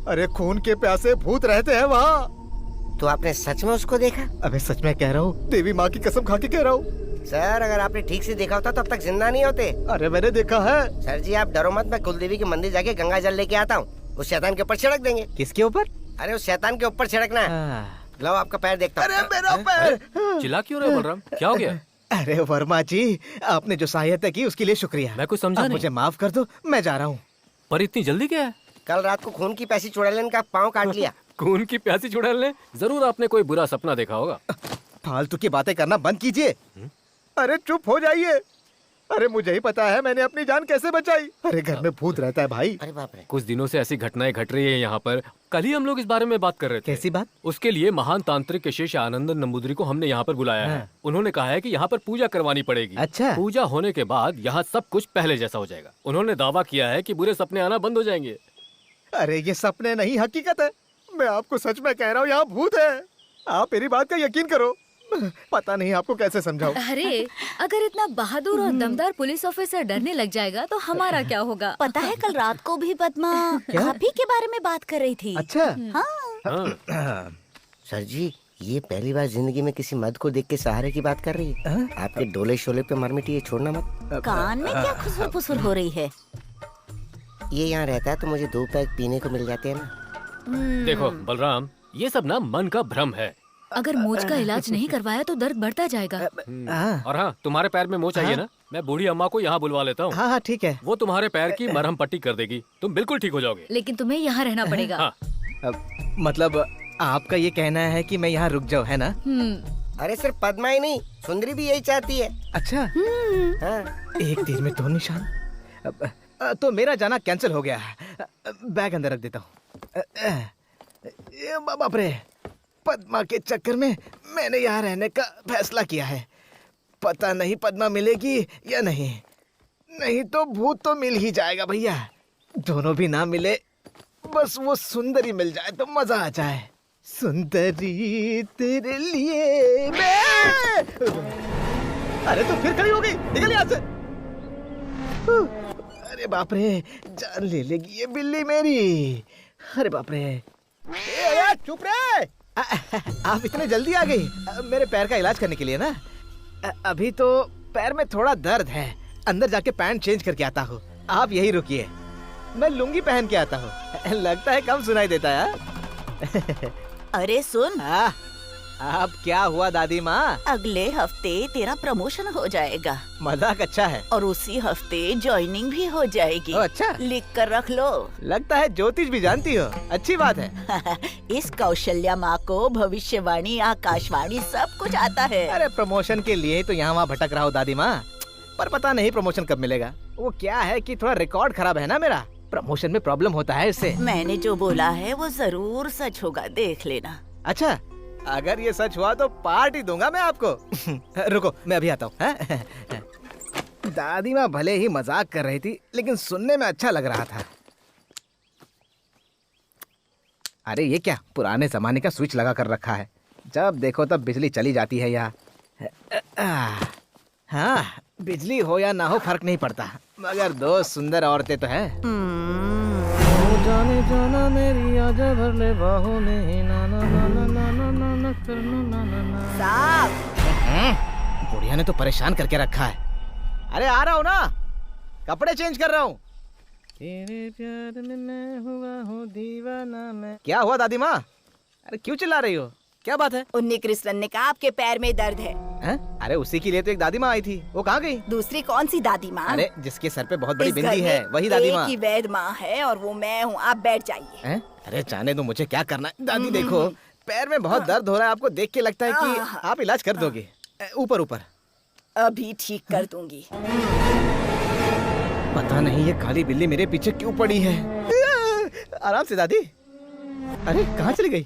अरे खून के प्यासे भूत रहते हैं वहाँ। तो आपने सच में उसको देखा? अबे सच में कह रहा हूँ, देवी माँ की कसम खा के कह रहा हूँ। सर अगर आपने ठीक से देखा होता तो अब तक जिंदा नहीं होते। अरे मैंने देखा है। सर जी आप डरो मत, मैं कुलदेवी के मंदिर जाके गंगा जल लेके आता हूँ। उस शैतान के ऊपर छिड़क देंगे। किसके ऊपर? अरे उस शैतान के ऊपर छिड़कना है। लो आपका पैर देखता हूँ। अरे मेरा पैर। चिल्ला क्यों रहे हो बलराम? क्या हो गया? अरे वर्मा जी, आपने जो सहायता की उसके लिए शुक्रिया। मैं कुछ समझा नहीं। मुझे माफ कर दो, मैं जा रहा हूँ। पर इतनी जल्दी क्या है? कल रात को खून की प्यासी चुड़ैल का पाँव काट लिया। खून की प्यासी चुड़ैल ने? जरूर आपने कोई बुरा सपना देखा होगा। फालतू की बातें करना बंद कीजिए। अरे चुप हो जाइए। अरे मुझे ही पता है मैंने अपनी जान कैसे बचाई। अरे घर में भूत रहता है भाई। अरे बाप रे। कुछ दिनों से ऐसी घटनाएं घट रही है यहाँ पर। कल ही हम लोग इस बारे में बात कर रहे थे। कैसी बात? उसके लिए महान तांत्रिक शेष आनंदन नंबूदरी को हमने यहाँ पर बुलाया है। उन्होंने कहा है कि यहाँ पर पूजा करवानी पड़ेगी। अच्छा। पूजा होने के बाद यहाँ सब कुछ पहले जैसा हो जाएगा। उन्होंने दावा किया है कि बुरे सपने आना बंद हो जाएंगे। अरे ये सपने नहीं, हकीकत है। मैं आपको सच में कह रहा हूँ, यहाँ भूत है। आप मेरी बात का यकीन करो। पता नहीं आपको कैसे समझाऊं। अरे अगर इतना बहादुर और दमदार पुलिस ऑफिसर डरने लग जाएगा तो हमारा क्या होगा? पता है कल रात को भी पद्मा आप ही के बारे में बात कर रही थी। अच्छा। हाँ। सर जी ये पहली बार जिंदगी में किसी मर्द को देख के सहारे की बात कर रही है। आपके डोले शोले पे मरमिटी ये छोड़ना मत। कान में क्या खुसर फुसर हो रही है? ये यहाँ रहता है तो मुझे 2 पैक पीने को मिल जाते हैं ना। देखो बलराम, ये सब ना मन का भ्रम है। अगर मोच का इलाज नहीं करवाया तो दर्द बढ़ता जाएगा। और हाँ, तुम्हारे पैर में मोच आई है ना, मैं बूढ़ी अम्मा को यहाँ बुलवा लेता हूँ। हाँ ठीक है। वो तुम्हारे पैर की मरहम पट्टी कर देगी, तुम बिल्कुल ठीक हो जाओगे। लेकिन तुम्हें यहाँ रहना पड़ेगा। हाँ। मतलब आपका ये कहना है कि मैं यहाँ रुक जाऊँ, है ना? अरे सिर्फ पद्मा ही नहीं, सुंदरी भी यही चाहती है। अच्छा। हाँ। एक तीर में 2 निशान। तो मेरा जाना कैंसिल हो गया। बैग अंदर रख देता हूँ। बाप रे, पद्मा के चक्कर में मैंने यहाँ रहने का फैसला किया है। पता नहीं पद्मा मिलेगी या नहीं। नहीं तो भूत तो मिल ही जाएगा भैया। दोनों भी ना मिले, बस वो सुंदरी मिल जाए तो मजा आ जाए। सुंदरी तेरे लिए मैं। अरे तू फिर खड़ी हो गई, निकल यहाँ से। अरे बाप रे, जान ले लेगी ये बिल्ली मेरी। अरे बाप रे। चुप रे। आप इतने जल्दी आ गई मेरे पैर का इलाज करने के लिए ना? अभी तो पैर में थोड़ा दर्द है, अंदर जाके पैंट चेंज करके आता हूँ। आप यही रुकिए, मैं लुंगी पहन के आता हूँ। लगता है कम सुनाई देता है। अरे सुन। आप क्या हुआ दादी माँ? अगले हफ्ते तेरा प्रमोशन हो जाएगा। मजाक अच्छा है। और उसी हफ्ते ज्वाइनिंग भी हो जाएगी। अच्छा। लिख कर रख लो। लगता है ज्योतिष भी जानती हो, अच्छी बात है। इस कौशल्या माँ को भविष्यवाणी, आकाशवाणी सब कुछ आता है। अरे प्रमोशन के लिए तो यहाँ वहाँ भटक रहा हो दादी माँ, पर पता नहीं प्रमोशन कब मिलेगा। वो क्या है कि थोड़ा रिकॉर्ड खराब है ना मेरा, प्रमोशन में प्रॉब्लम होता है इससे। मैंने जो बोला है वो जरूर सच होगा, देख लेना। अच्छा, अगर ये सच हुआ तो पार्टी दूंगा मैं आपको। रुको मैं अभी आता हूँ। दादी माँ भले ही मजाक कर रही थी, लेकिन सुनने में अच्छा लग रहा था। अरे ये क्या पुराने जमाने का स्विच लगा कर रखा है, जब देखो तब बिजली चली जाती है यहाँ। हाँ, बिजली हो या ना हो फर्क नहीं पड़ता, मगर 2 सुंदर औरतें तो हैं। जाने जाना मेरी आजा भर ले बाहों में, ना ना ना ना ना ना ना ना करना ना ना ना। साहब, बुढ़िया ने तो परेशान करके रखा है। अरे आ रहा हूँ ना, कपड़े चेंज कर रहा हूँ। तेरे प्यार में मैं हुआ हूँ दीवाना मैं। क्या हुआ दादी माँ? अरे क्यों चिल्ला रही हो, क्या बात है? उन्नी कृष्णन ने कहा आपके पैर में दर्द है। अरे उसी के लिए तो एक दादी माँ आई थी, वो कहाँ गई? दूसरी कौन सी दादी माँ? अरे जिसके सर पे बहुत बड़ी बिंदी है वही दादी माँ। एक ही वैद माँ है और वो मैं हूँ, आप बैठ जाइए। अरे जाने दो, मुझे क्या करना है। दादी देखो, पैर में बहुत दर्द हो रहा है, आपको देख के लगता है कि आप इलाज कर दोगे। ऊपर ऊपर। अभी ठीक कर दूंगी। पता नहीं ये काली बिल्ली मेरे पीछे क्यों पड़ी है। आराम से दादी। अरे कहाँ चली गई?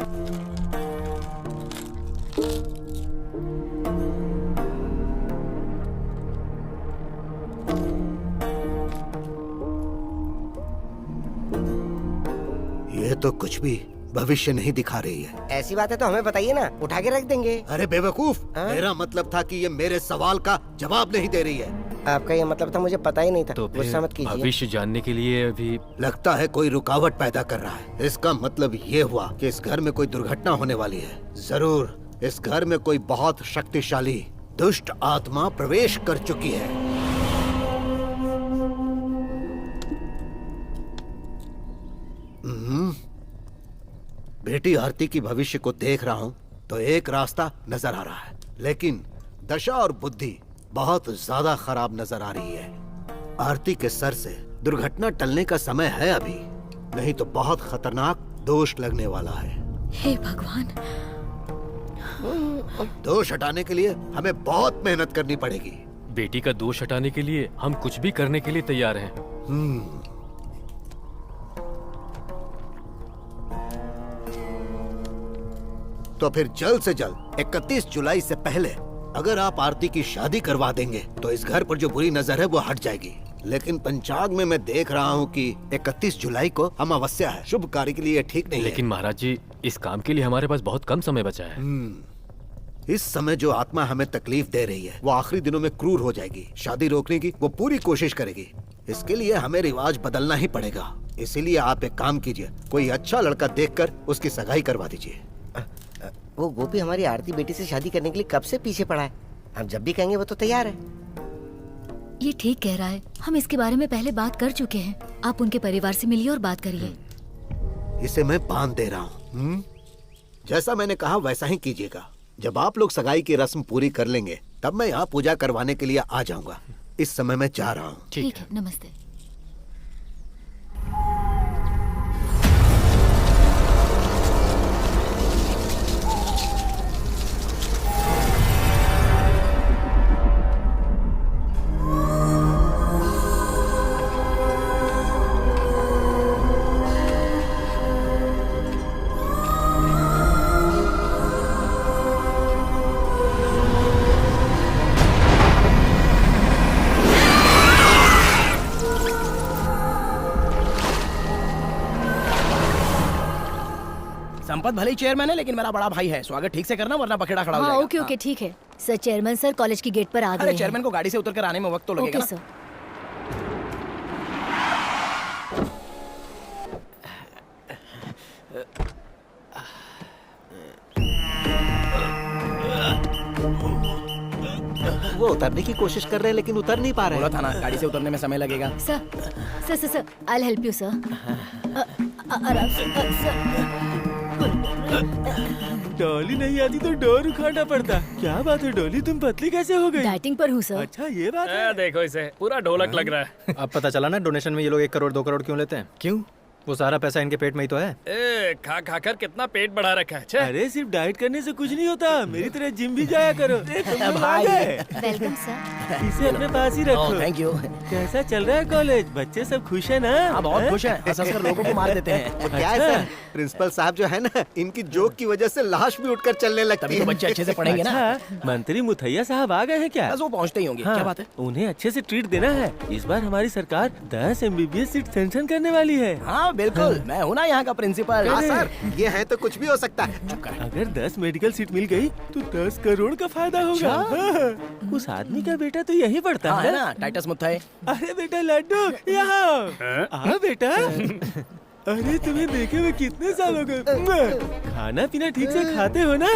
ये तो कुछ भी भविष्य नहीं दिखा रही है। ऐसी बात है तो हमें बताइए ना, उठा के रख देंगे। अरे बेवकूफ, मेरा मतलब था कि ये मेरे सवाल का जवाब नहीं दे रही है। आपका ये मतलब था, मुझे पता ही नहीं था। तो गुस्सा मत कीजिए। भविष्य जानने के लिए अभी लगता है कोई रुकावट पैदा कर रहा है। इसका मतलब ये हुआ कि इस घर में कोई दुर्घटना होने वाली है। जरूर इस घर में कोई बहुत शक्तिशाली दुष्ट आत्मा प्रवेश कर चुकी है। बेटी आरती की भविष्य को देख रहा हूँ तो एक रास्ता नजर आ रहा है, लेकिन दशा और बुद्धि बहुत ज्यादा खराब नजर आ रही है। आरती के सर से दुर्घटना टलने का समय है अभी, नहीं तो बहुत खतरनाक दोष लगने वाला है। हे भगवान। दोष हटाने के लिए हमें बहुत मेहनत करनी पड़ेगी। बेटी का दोष हटाने के लिए हम कुछ भी करने के लिए तैयार हैं। तो फिर जल्द से जल्द 31 जुलाई से पहले अगर आप आरती की शादी करवा देंगे तो इस घर पर जो बुरी नजर है वो हट जाएगी। लेकिन पंचांग में मैं देख रहा हूँ कि 31 जुलाई को अमावस्या है, शुभ कार्य के लिए ठीक नहीं लेकिन महाराज जी, इस काम के लिए हमारे पास बहुत कम समय बचा है। इस समय जो आत्मा हमें तकलीफ दे रही है वो आखिरी दिनों में क्रूर हो जाएगी। शादी रोकने की वो पूरी कोशिश करेगी। इसके लिए हमें रिवाज बदलना ही पड़ेगा। इसीलिए आप एक काम कीजिए, कोई अच्छा लड़का देखकर उसकी सगाई करवा दीजिए। वो गोपी हमारी आरती बेटी से शादी करने के लिए कब से पीछे पड़ा है। हम जब भी कहेंगे वो तो तैयार है। ये ठीक कह रहा है, हम इसके बारे में पहले बात कर चुके हैं। आप उनके परिवार से मिलिए और बात करिए। इसे मैं बांध दे रहा हूँ। जैसा मैंने कहा वैसा ही कीजिएगा। जब आप लोग सगाई की रस्म पूरी कर लेंगे तब मैं यहाँ पूजा करवाने के लिए आ जाऊंगा। इस समय मैं जा रहा हूँ। ठीक है, नमस्ते। संपत भले ही चेयरमैन है लेकिन मेरा बड़ा भाई है। स्वागत ठीक से करना वरना पखेड़ा खड़ा हो हाँ, जाएगा। ओके ओके ठीक है सर। चेयरमैन सर कॉलेज की गेट पर आ गए अरे हैं। चेयरमैन को गाड़ी से उतर कर आने में वक्त तो लगेगा ओके ना। सर। वो उतरने की कोशिश कर रहे हैं लेकिन उतर नहीं पा रहे। बोला था ना गाड़ी से उतरने में समय लगेगा। Sir sir sir sir I help you sir. आराम से डॉली नहीं आती तो डोर उखाड़ना पड़ता। क्या बात है डॉली, तुम पतली कैसे हो गई? डाइटिंग पर हूँ सर। अच्छा ये बात है। देखो इसे, पूरा ढोलक लग रहा है। अब पता चला ना डोनेशन में ये लोग 1 करोड़ 2 करोड़ क्यों लेते हैं। क्यों? वो सारा पैसा इनके पेट में ही तो है। ए, खा खा कर कितना पेट बढ़ा रखा है। अरे सिर्फ डाइट करने से कुछ नहीं होता, मेरी तरह जिम भी जाया करो। भाई वेलकम सर। इसे अपने पास ही रखो। Thank you. कैसा चल रहा है कॉलेज? बच्चे सब खुश है ना? हाँ बहुत खुश है। हंसकर लोगों को मार देते हैं। क्या है सर, प्रिंसिपल साहब जो है ना, इनकी जोक की वजह से लाश भी उठकर चलने लगती तभी है। तो बच्चे अच्छे से पढ़ेंगे ना। मंत्री मुथैया साहब आ गए हैं क्या? बस वो पहुंचते ही होंगे। क्या बात है? उन्हें अच्छे से ट्रीट देना है। इस बार हमारी सरकार 10 MBBS सीट सैंक्शन करने वाली है। हाँ बिल्कुल, मैं हूँ ना यहाँ का प्रिंसिपल। हाँ सर, ये है तो कुछ भी हो सकता है। अगर 10 मेडिकल सीट मिल गई तो 10 करोड़ का फायदा होगा। हाँ। उस आदमी का बेटा तो यहीं पढ़ता है ना, टाइटस मुथैया। अरे बेटा लड्डू यहाँ आ बेटा। अरे तुम्हें देखे हुए कितने साल हो गए। खाना पीना ठीक से खाते हो ना?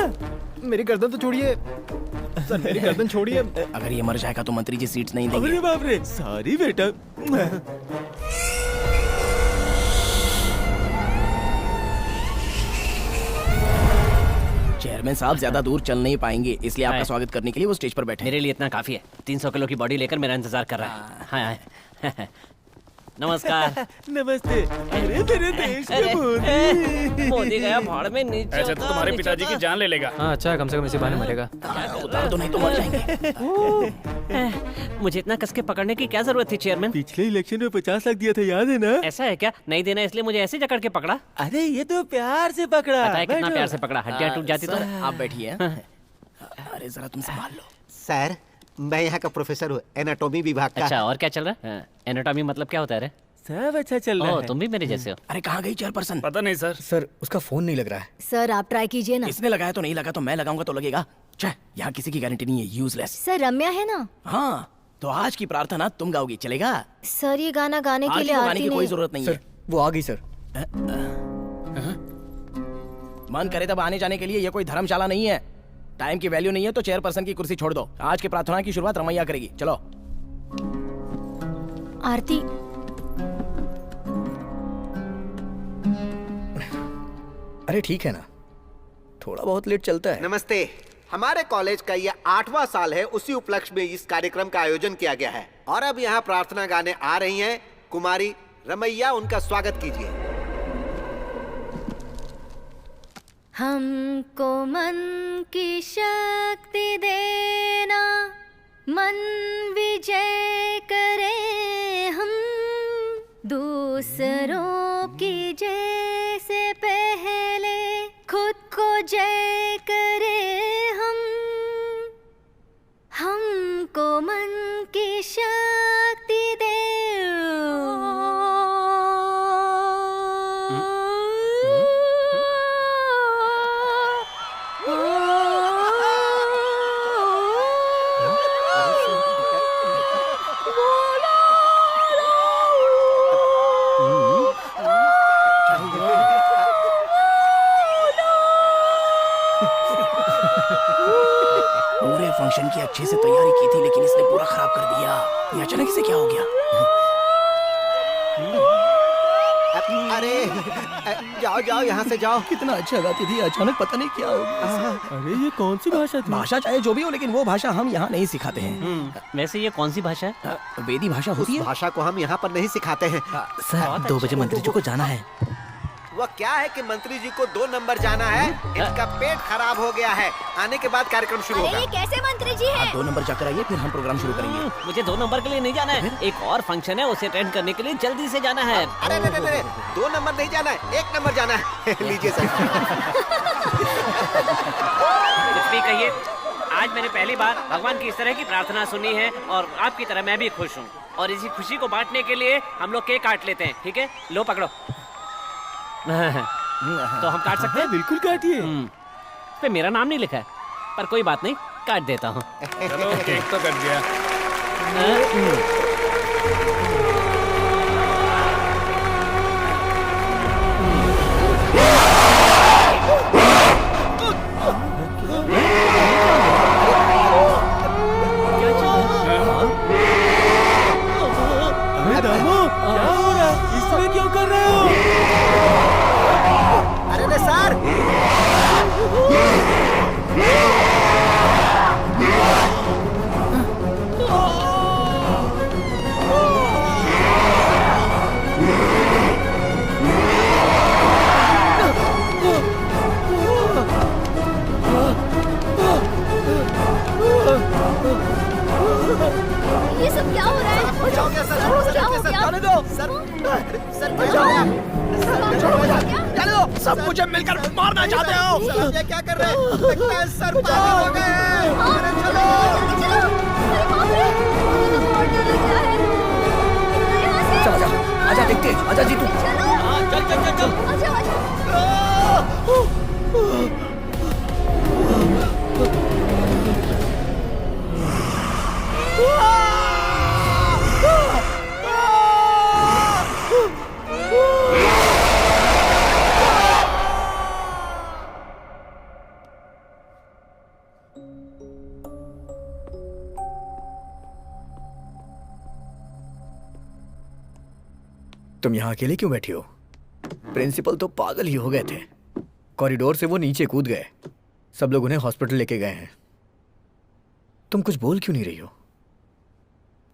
मेरी गर्दन तो छोड़िए सर, मेरी गर्दन छोड़िए। अगर ये मर जाएगा तो मंत्री जी सीट्स नहीं देंगे। अरे बाप रे, सॉरी बेटा। चेयरमैन साहब ज्यादा दूर चल नहीं पाएंगे, इसलिए आपका स्वागत करने के लिए वो स्टेज पर बैठे। मेरे लिए इतना काफी है। 300 किलो की बॉडी लेकर मेरा इंतजार कर रहा है। हाँ नमस्कार। नमस्ते। अरे तेरे देश के मोदी। मोदी गया भाड़ में नीचे। ऐसे तो तुम्हारे पिताजी की जान ले लेगा। हाँ अच्छा, कम से कम इसी बहाने मरेगा। उतार दो नहीं तो मर जाएंगे। मुझे इतना कसके पकड़ने की क्या जरूरत थी चेयरमैन? पिछले इलेक्शन में 50 लाख दिया था, याद है ना? ऐसा है क्या? नहीं देना इसलिए मुझे ऐसे जकड़ के पकड़ा? अरे ये तो प्यार से पकड़ा। पता है कितना प्यार से पकड़ा? हड्डियां टूट जाती तो। आप बैठिए। अरे जरा तुम संभाल लो। सर, मैं यहाँ का प्रोफेसर हूँ, एनाटॉमी विभाग का। अच्छा, और क्या चल रहा है? एनाटॉमी मतलब क्या होता है रे? सब अच्छा चल रहा है। तुम भी मेरे जैसे हो। अरे कहाँ गई चेयरपर्सन? पता नहीं सर। सर उसका फोन नहीं लग रहा है। सर आप ट्राई कीजिए ना। इसने लगाया तो नहीं लगा तो मैं लगाऊंगा तो लगेगा। यहाँ किसी की गारंटी नहीं है, यूजलेस। सर रम्या है ना? हाँ, तो आज की प्रार्थना तुम गाओगी, चलेगा? सर ये गाना गाने के लिए गाने की कोई जरूरत नहीं है। वो आ गई सर। मन करे तब आने जाने के लिए, ये कोई धर्मशाला नहीं है। टाइम की वैल्यू नहीं है तो चेयरपर्सन की कुर्सी छोड़ दो। आज की प्रार्थना की शुरुआत रमैया करेगी, चलो। आरती, अरे ठीक है ना, थोड़ा बहुत लेट चलता है। नमस्ते। हमारे कॉलेज का ये 8वां साल है, उसी उपलक्ष्य में इस कार्यक्रम का आयोजन किया गया है। और अब यहाँ प्रार्थना गाने आ रही हैं कुमारी रमैया, उनका स्वागत कीजिए। हमको मन की शक्ति देना, मन विजय करे हम, दूसरों की जैसे पहले खुद को जय करे हम, हमको मन की शक्ति दे। पूरे फंक्शन की अच्छे से तैयारी की थी, लेकिन इसने पूरा खराब कर दिया। ये अचानक से क्या हो गया? अरे जाओ जाओ, यहाँ से जाओ। कितना अच्छा गाती थी, अचानक पता नहीं क्या हो गया। अरे ये कौन सी भाषा थी? भाषा चाहे जो भी हो, लेकिन वो भाषा हम यहाँ नहीं सिखाते हैं। वैसे ये कौन सी भाषा है? वेदी भाषा होती है। भाषा को हम यहाँ पर नहीं सिखाते हैं। सर 2 बजे मंत्री जी को जाना है। वह क्या है कि मंत्री जी को 2 नंबर जाना है, इनका पेट खराब हो गया है। आने के बाद कार्यक्रम शुरू होगा। ये कैसे मंत्री जी है? 2 नंबर जाकर आइए, फिर हम प्रोग्राम शुरू करेंगे। मुझे 2 नंबर के लिए नहीं जाना है, एक और फंक्शन है, उसे अटेंड करने के लिए जल्दी से जाना है। अरे नहीं, 2 नंबर नहीं जाना है, 1 नंबर जाना है। लीजिए सर। कुछ भी कहिए, आज मैंने पहली बार भगवान की इस तरह की प्रार्थना सुनी है और आपकी तरह मैं भी खुश हूँ। और इसी खुशी को बांटने के लिए हम लोग केक काट लेते हैं, ठीक है? लो पकड़ो। तो हम काट सकते हैं? बिल्कुल काटिए। इस पे मेरा नाम नहीं लिखा है, पर कोई बात नहीं, काट देता हूँ। चलो केक तो कट गया। अरे दामो, क्या हो रहा है? इसमें क्यों कर रहे हो? अरे सर, ये सब क्या हो रहा है? क्या हो गया सर? क्या हो गया? जाने दो सर, क्या हो गया? जाने दो, सब मुझे मिलकर मारना चाहते हो। सर, आप ये क्या कर रहे हैं? लगता है सर पागल हो गए हैं। अरे चलो। चलो, अरे बाप रे, मुझे तो बहुत डर लग रहा है। यहाँ से चल आजा, आजा देखते, आजा जीतू। चल चल चल चल। आजा, आजा। तुम यहाँ अकेले क्यों बैठी हो? प्रिंसिपल तो पागल ही हो गए थे। कॉरिडोर से वो नीचे कूद गए। सब लोग उन्हें हॉस्पिटल लेके गए हैं। तुम कुछ बोल क्यों नहीं रही हो?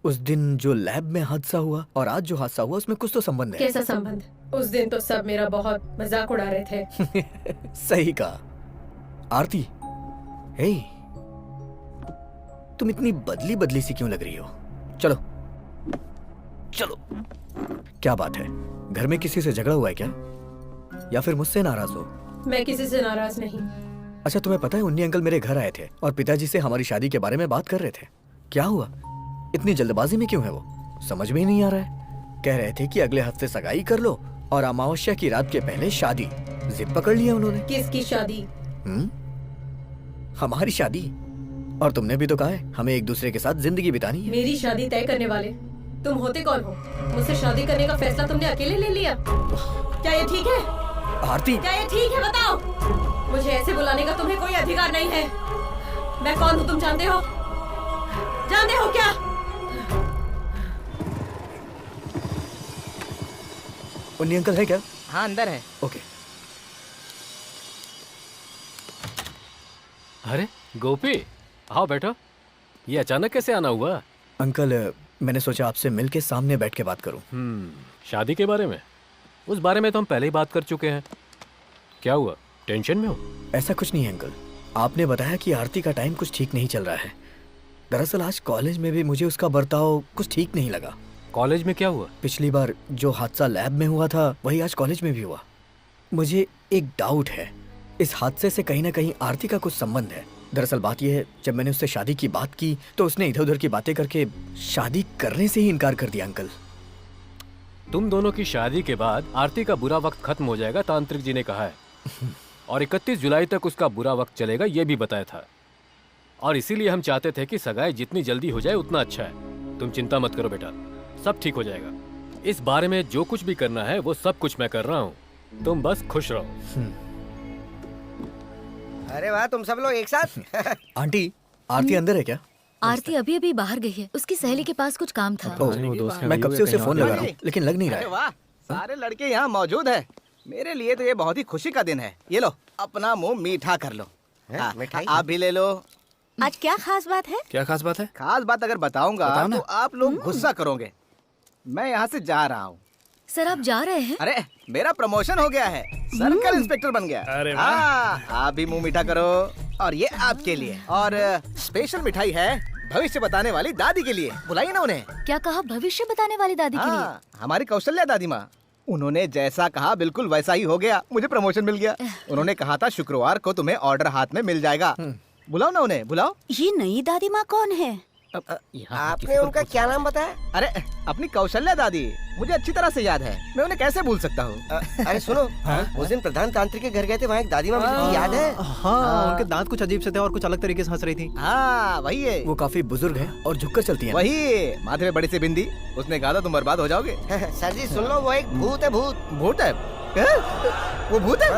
उस दिन जो लैब में हादसा हुआ और आज जो हादसा हुआ उसमें कुछ तो संबंध है। कैसा संबंध? उस दिन तो सब मेरा बहुत मजाक उड़ा रहे थे। सही कहा। आरती, हे, तुम इतनी बदली बदली सी क्यों लग रही हो? चलो चलो। क्या बात है, घर में किसी से झगड़ा हुआ है क्या, या फिर मुझसे नाराज हो? मैं किसी से नाराज नहीं। अच्छा, तुम्हें पता है उन्नी अंकल मेरे घर आए थे और पिताजी से हमारी शादी के बारे में बात कर रहे थे। क्या हुआ, इतनी जल्दबाजी में क्यों है वो? समझ में ही नहीं आ रहा है। कह रहे थे कि अगले हफ्ते सगाई कर लो और अमावस्या की रात के पहले शादी। जिद पकड़ लिया उन्होंने। किसकी शादी? हमारी शादी। और तुमने भी तो कहा है हमें एक दूसरे के साथ जिंदगी बितानी है। मेरी शादी तय करने वाले तुम होते कौन हो? मुझसे शादी करने का फैसला तुमने अकेले ले लिया? क्या ये ठीक है आरती? क्या ये ठीक है, बताओ। मुझे ऐसे बुलाने का तुम्हें कोई अधिकार नहीं है। मैं कौन हूँ तुम जानते हो? जानते हो क्या? उन्नी अंकल है क्या? हाँ, अंदर है। ओके। अरे गोपी, आओ बैठो। ये अचानक कैसे आना हुआ? अंकल, मैंने सोचा आपसे मिलके सामने बैठ के बात करूं। शादी के बारे में? उस बारे में तो हम पहले ही बात कर चुके हैं। क्या हुआ, टेंशन में हो? ऐसा कुछ नहीं है अंकल, आपने बताया कि आरती का टाइम कुछ ठीक नहीं चल रहा है। दरअसल आज कॉलेज में भी मुझे उसका बर्ताव कुछ ठीक नहीं लगा। कॉलेज में क्या हुआ? पिछली बार जो हादसा लैब में हुआ था वही आज कॉलेज में भी हुआ। मुझे एक डाउट है, इस हादसे से कहीं ना कहीं आरती का कुछ संबंध है। दरअसल बात यह है, जब मैंने उससे शादी की बात की तो उसने इधर उधर की बातें करके शादी करने से ही इनकार कर दिया। अंकल, तुम दोनों की शादी के बाद आरती का बुरा वक्त खत्म हो जाएगा, तांत्रिक जी ने कहा है। और 31 जुलाई तक उसका बुरा वक्त चलेगा, ये भी बताया था। और इसीलिए हम चाहते थे कि सगाई जितनी जल्दी हो जाए उतना अच्छा है। तुम चिंता मत करो बेटा, सब ठीक हो जाएगा। इस बारे में जो कुछ भी करना है वो सब कुछ मैं कर रहा हूँ, तुम बस खुश रहो। अरे वाह, तुम सब लोग एक साथ। आंटी, आरती अंदर है क्या? आरती अभी अभी बाहर गई है, उसकी सहेली के पास कुछ काम था। मैं कब से उसे फोन लगा रहा हूँ लेकिन लग नहीं रहा अरे है। वाह, सारे लड़के यहाँ मौजूद है। मेरे लिए तो ये बहुत ही खुशी का दिन है। ये लो, अपना मुंह मीठा कर लो। हाँ, मिठाई? आप भी ले लो। आज क्या खास बात है? क्या खास बात है? खास बात अगर बताऊंगा तो आप लोग गुस्सा करोगे। मैं यहाँ से जा रहा हूँ। सर, आप जा रहे हैं? अरे, मेरा प्रमोशन हो गया है, सर्कल इंस्पेक्टर बन गया। अरे वाह। हाँ, आप भी मुंह मीठा करो। और ये आपके लिए, और स्पेशल मिठाई है भविष्य बताने वाली दादी के लिए। बुलाइए ना उन्हें। क्या कहा? भविष्य बताने वाली दादी के लिए? हाँ, हमारी कौशल्या दादी माँ। उन्होंने जैसा कहा बिल्कुल वैसा ही हो गया, मुझे प्रमोशन मिल गया। उन्होंने कहा था शुक्रवार को तुम्हें ऑर्डर हाथ में मिल जाएगा। बुलाओ ना उन्हें, बुलाओ। ये नई दादी माँ कौन है? आपने उनका क्या नाम बताया? अरे, अपनी कौशल्या दादी, मुझे अच्छी तरह से याद है, मैं उन्हें कैसे भूल सकता हूँ। अरे सुनो, उस दिन प्रधान तांत्रिक के घर गए थे, वहाँ एक दादी माँ मुझे याद है। हाँ, उनके दांत कुछ अजीब से थे और कुछ अलग तरीके से हंस रही थी। हाँ, वही है। वो काफी बुजुर्ग हैं और झुककर चलती हैं। वही, माथे में बड़ी सी बिंदी। उसने कहा था तुम बर्बाद हो जाओगे। सर जी सुन लो, वो एक भूत है। भूत? भूत है? वो भूत है?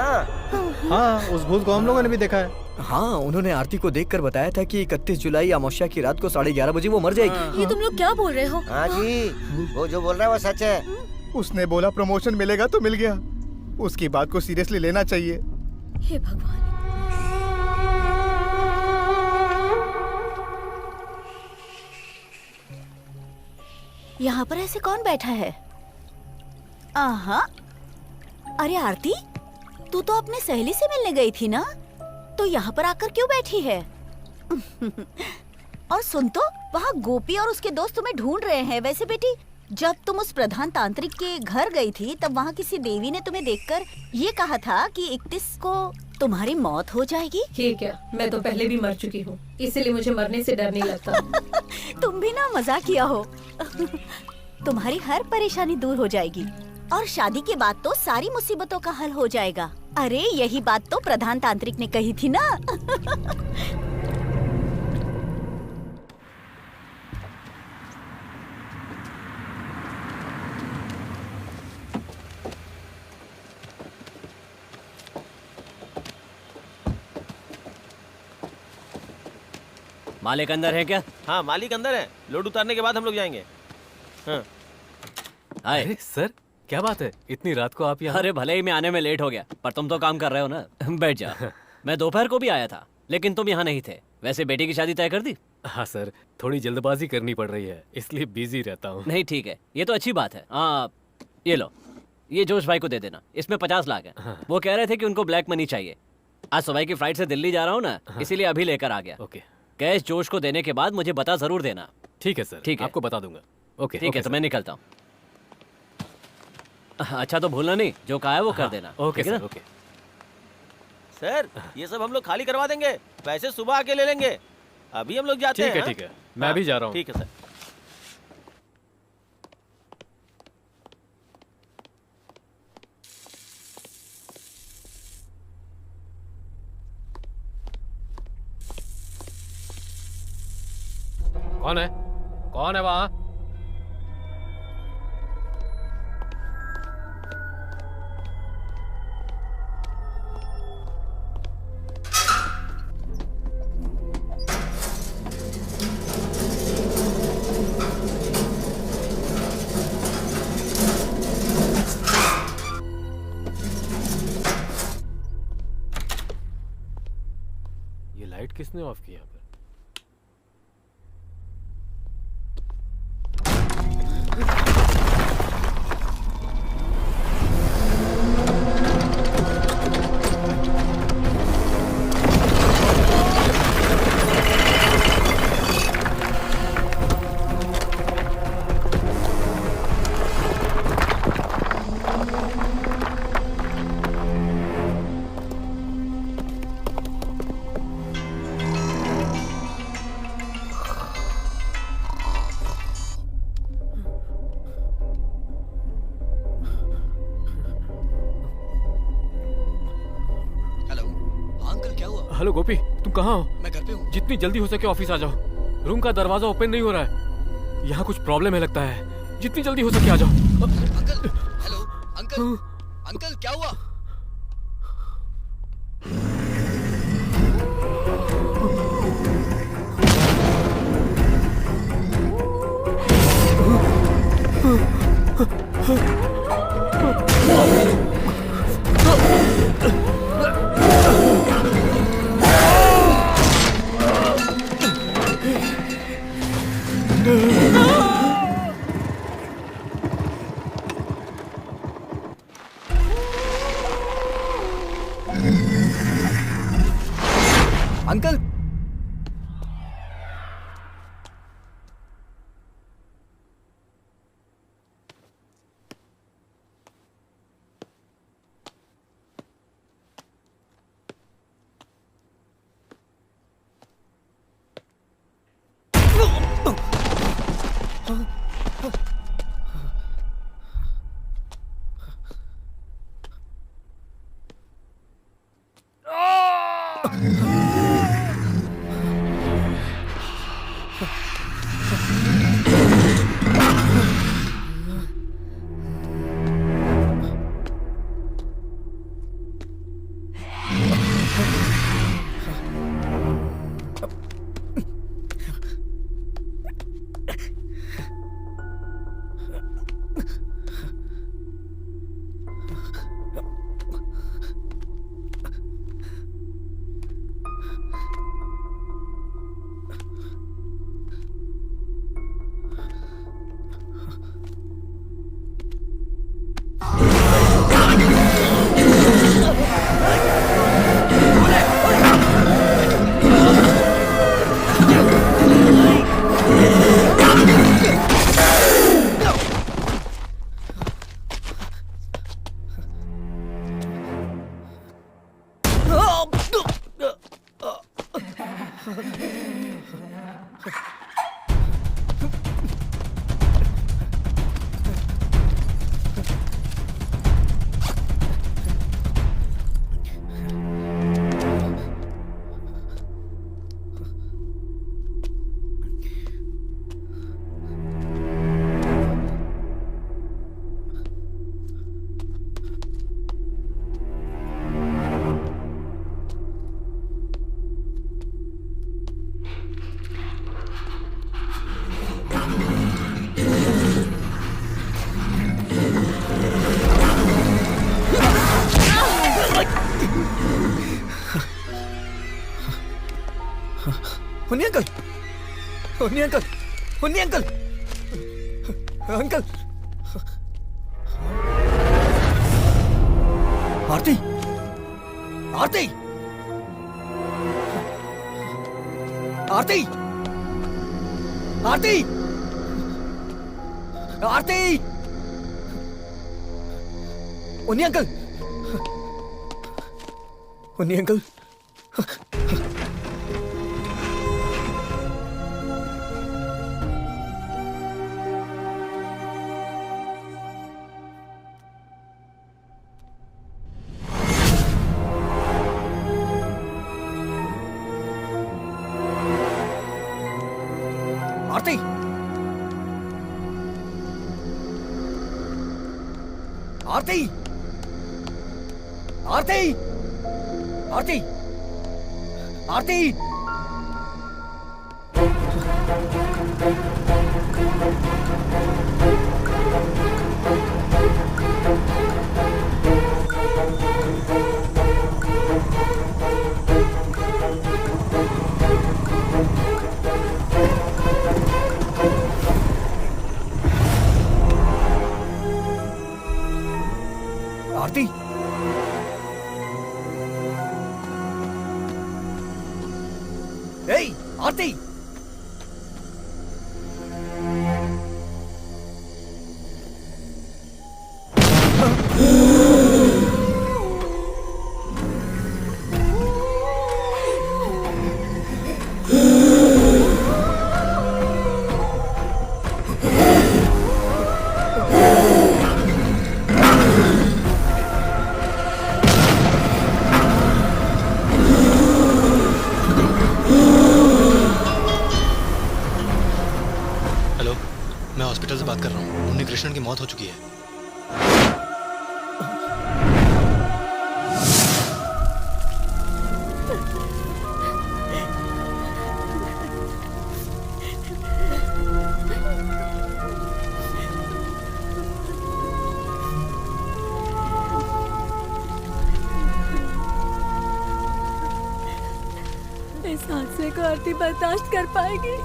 हाँ, उस भूत को हम लोगों ने भी देखा है। हाँ, उन्होंने आरती को देखकर बताया था कि 31 जुलाई अमावस्या की रात को 11:30 बजे वो मर जाएगी। ये तुम लोग क्या बोल रहे हो? हाँ जी, वो जो बोल रहा है वो सच है। उसने बोला प्रमोशन मिलेगा तो मिल गया। उसकी बात को सीरियसली लेना चाहिए। हे भगवान। यहाँ पर ऐसे कौन बैठा है? आहा, अरे आरती, तू तो अपने सहेली से मिलने गई थी ना, तो यहाँ पर आकर क्यों बैठी है? और सुन तो, वहाँ गोपी और उसके दोस्त तुम्हें ढूंढ रहे हैं। वैसे बेटी, जब तुम उस प्रधान तांत्रिक के घर गई थी तब वहाँ किसी देवी ने तुम्हें देखकर ये कहा था कि 31 को तुम्हारी मौत हो जाएगी। ठीक है, मैं तो पहले भी मर चुकी हूँ, इसीलिए मुझे मरने से डर नहीं लगता। तुम भी ना मजाक किया हो। तुम्हारी हर परेशानी दूर हो जाएगी और शादी के बाद तो सारी मुसीबतों का हल हो जाएगा। अरे यही बात तो प्रधान तांत्रिक ने कही थी ना। मालिक अंदर है क्या? हाँ, मालिक अंदर है। लोड उतारने के बाद हम लोग जाएंगे। हाँ। अरे सर, क्या बात है, इतनी रात को आप यहाँ? अरे भले ही मैं आने में लेट हो गया, पर तुम तो काम कर रहे हो ना। बैठ जाओ। मैं दोपहर को भी आया था, लेकिन तुम यहाँ नहीं थे। वैसे बेटी की शादी तय कर दी? हाँ सर, थोड़ी जल्दबाजी करनी पड़ रही है, इसलिए बिजी रहता हूँ। नहीं, ठीक है, ये तो अच्छी बात है। ये लो, ये जोश भाई को दे देना, इसमें 50 लाख है। हाँ। वो कह रहे थे कि उनको ब्लैक मनी चाहिए। आज सुबह की फ्लाइट से दिल्ली जा रहा हूँ ना, इसीलिए अभी लेकर आ गया। ओके। कैश जोश को देने के बाद मुझे बता जरूर देना। ठीक है सर, ठीक है, आपको बता दूंगा। ओके ठीक है, तो मैं निकलता हूँ। अच्छा तो भूलना नहीं, जो कहा है वो कर देना। ओके ठीक है सर, ना? ओके। सर ये सब हम लोग खाली करवा देंगे, पैसे सुबह आके ले लेंगे। अभी हम लोग जाते ठीक हैं। है, ठीक है, मैं भी जा रहा हूँ। ठीक है सर। कौन है? कौन है वहाँ? ये लाइट किसने ऑफ की यहाँ पर? हेलो गोपी, तुम कहाँ हो? मैं घर पे हूँ। जितनी जल्दी हो सके ऑफिस आ जाओ। रूम का दरवाजा ओपन नहीं हो रहा है। यहाँ कुछ प्रॉब्लम है लगता है। जितनी जल्दी हो सके आ जाओ। अंकल, हेलो अंकल, अंकल क्या हुआ? Uncle, Unni uncle, Unni uncle, Unni uncle, uncle, Aarti, Aarti, Aarti, Aarti, Aarti, Unni uncle, Unni uncle. Aarti, Aarti, Aarti, Aarti, Aarti. Aarti, ए, आरती, हेलो, मैं हॉस्पिटल से बात कर रहा हूँ। उन्नी कृष्णन की मौत हो चुकी है। इस हादसे को आरती बर्दाश्त कर पाएगी?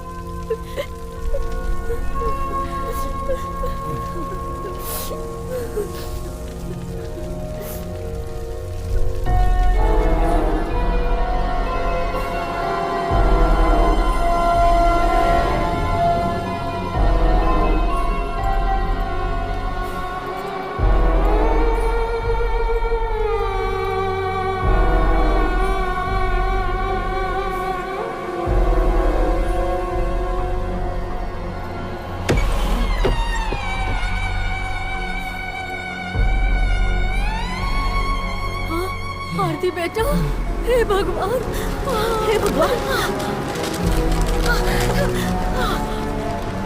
आरती बेटा, हे भगवान, हे भगवान।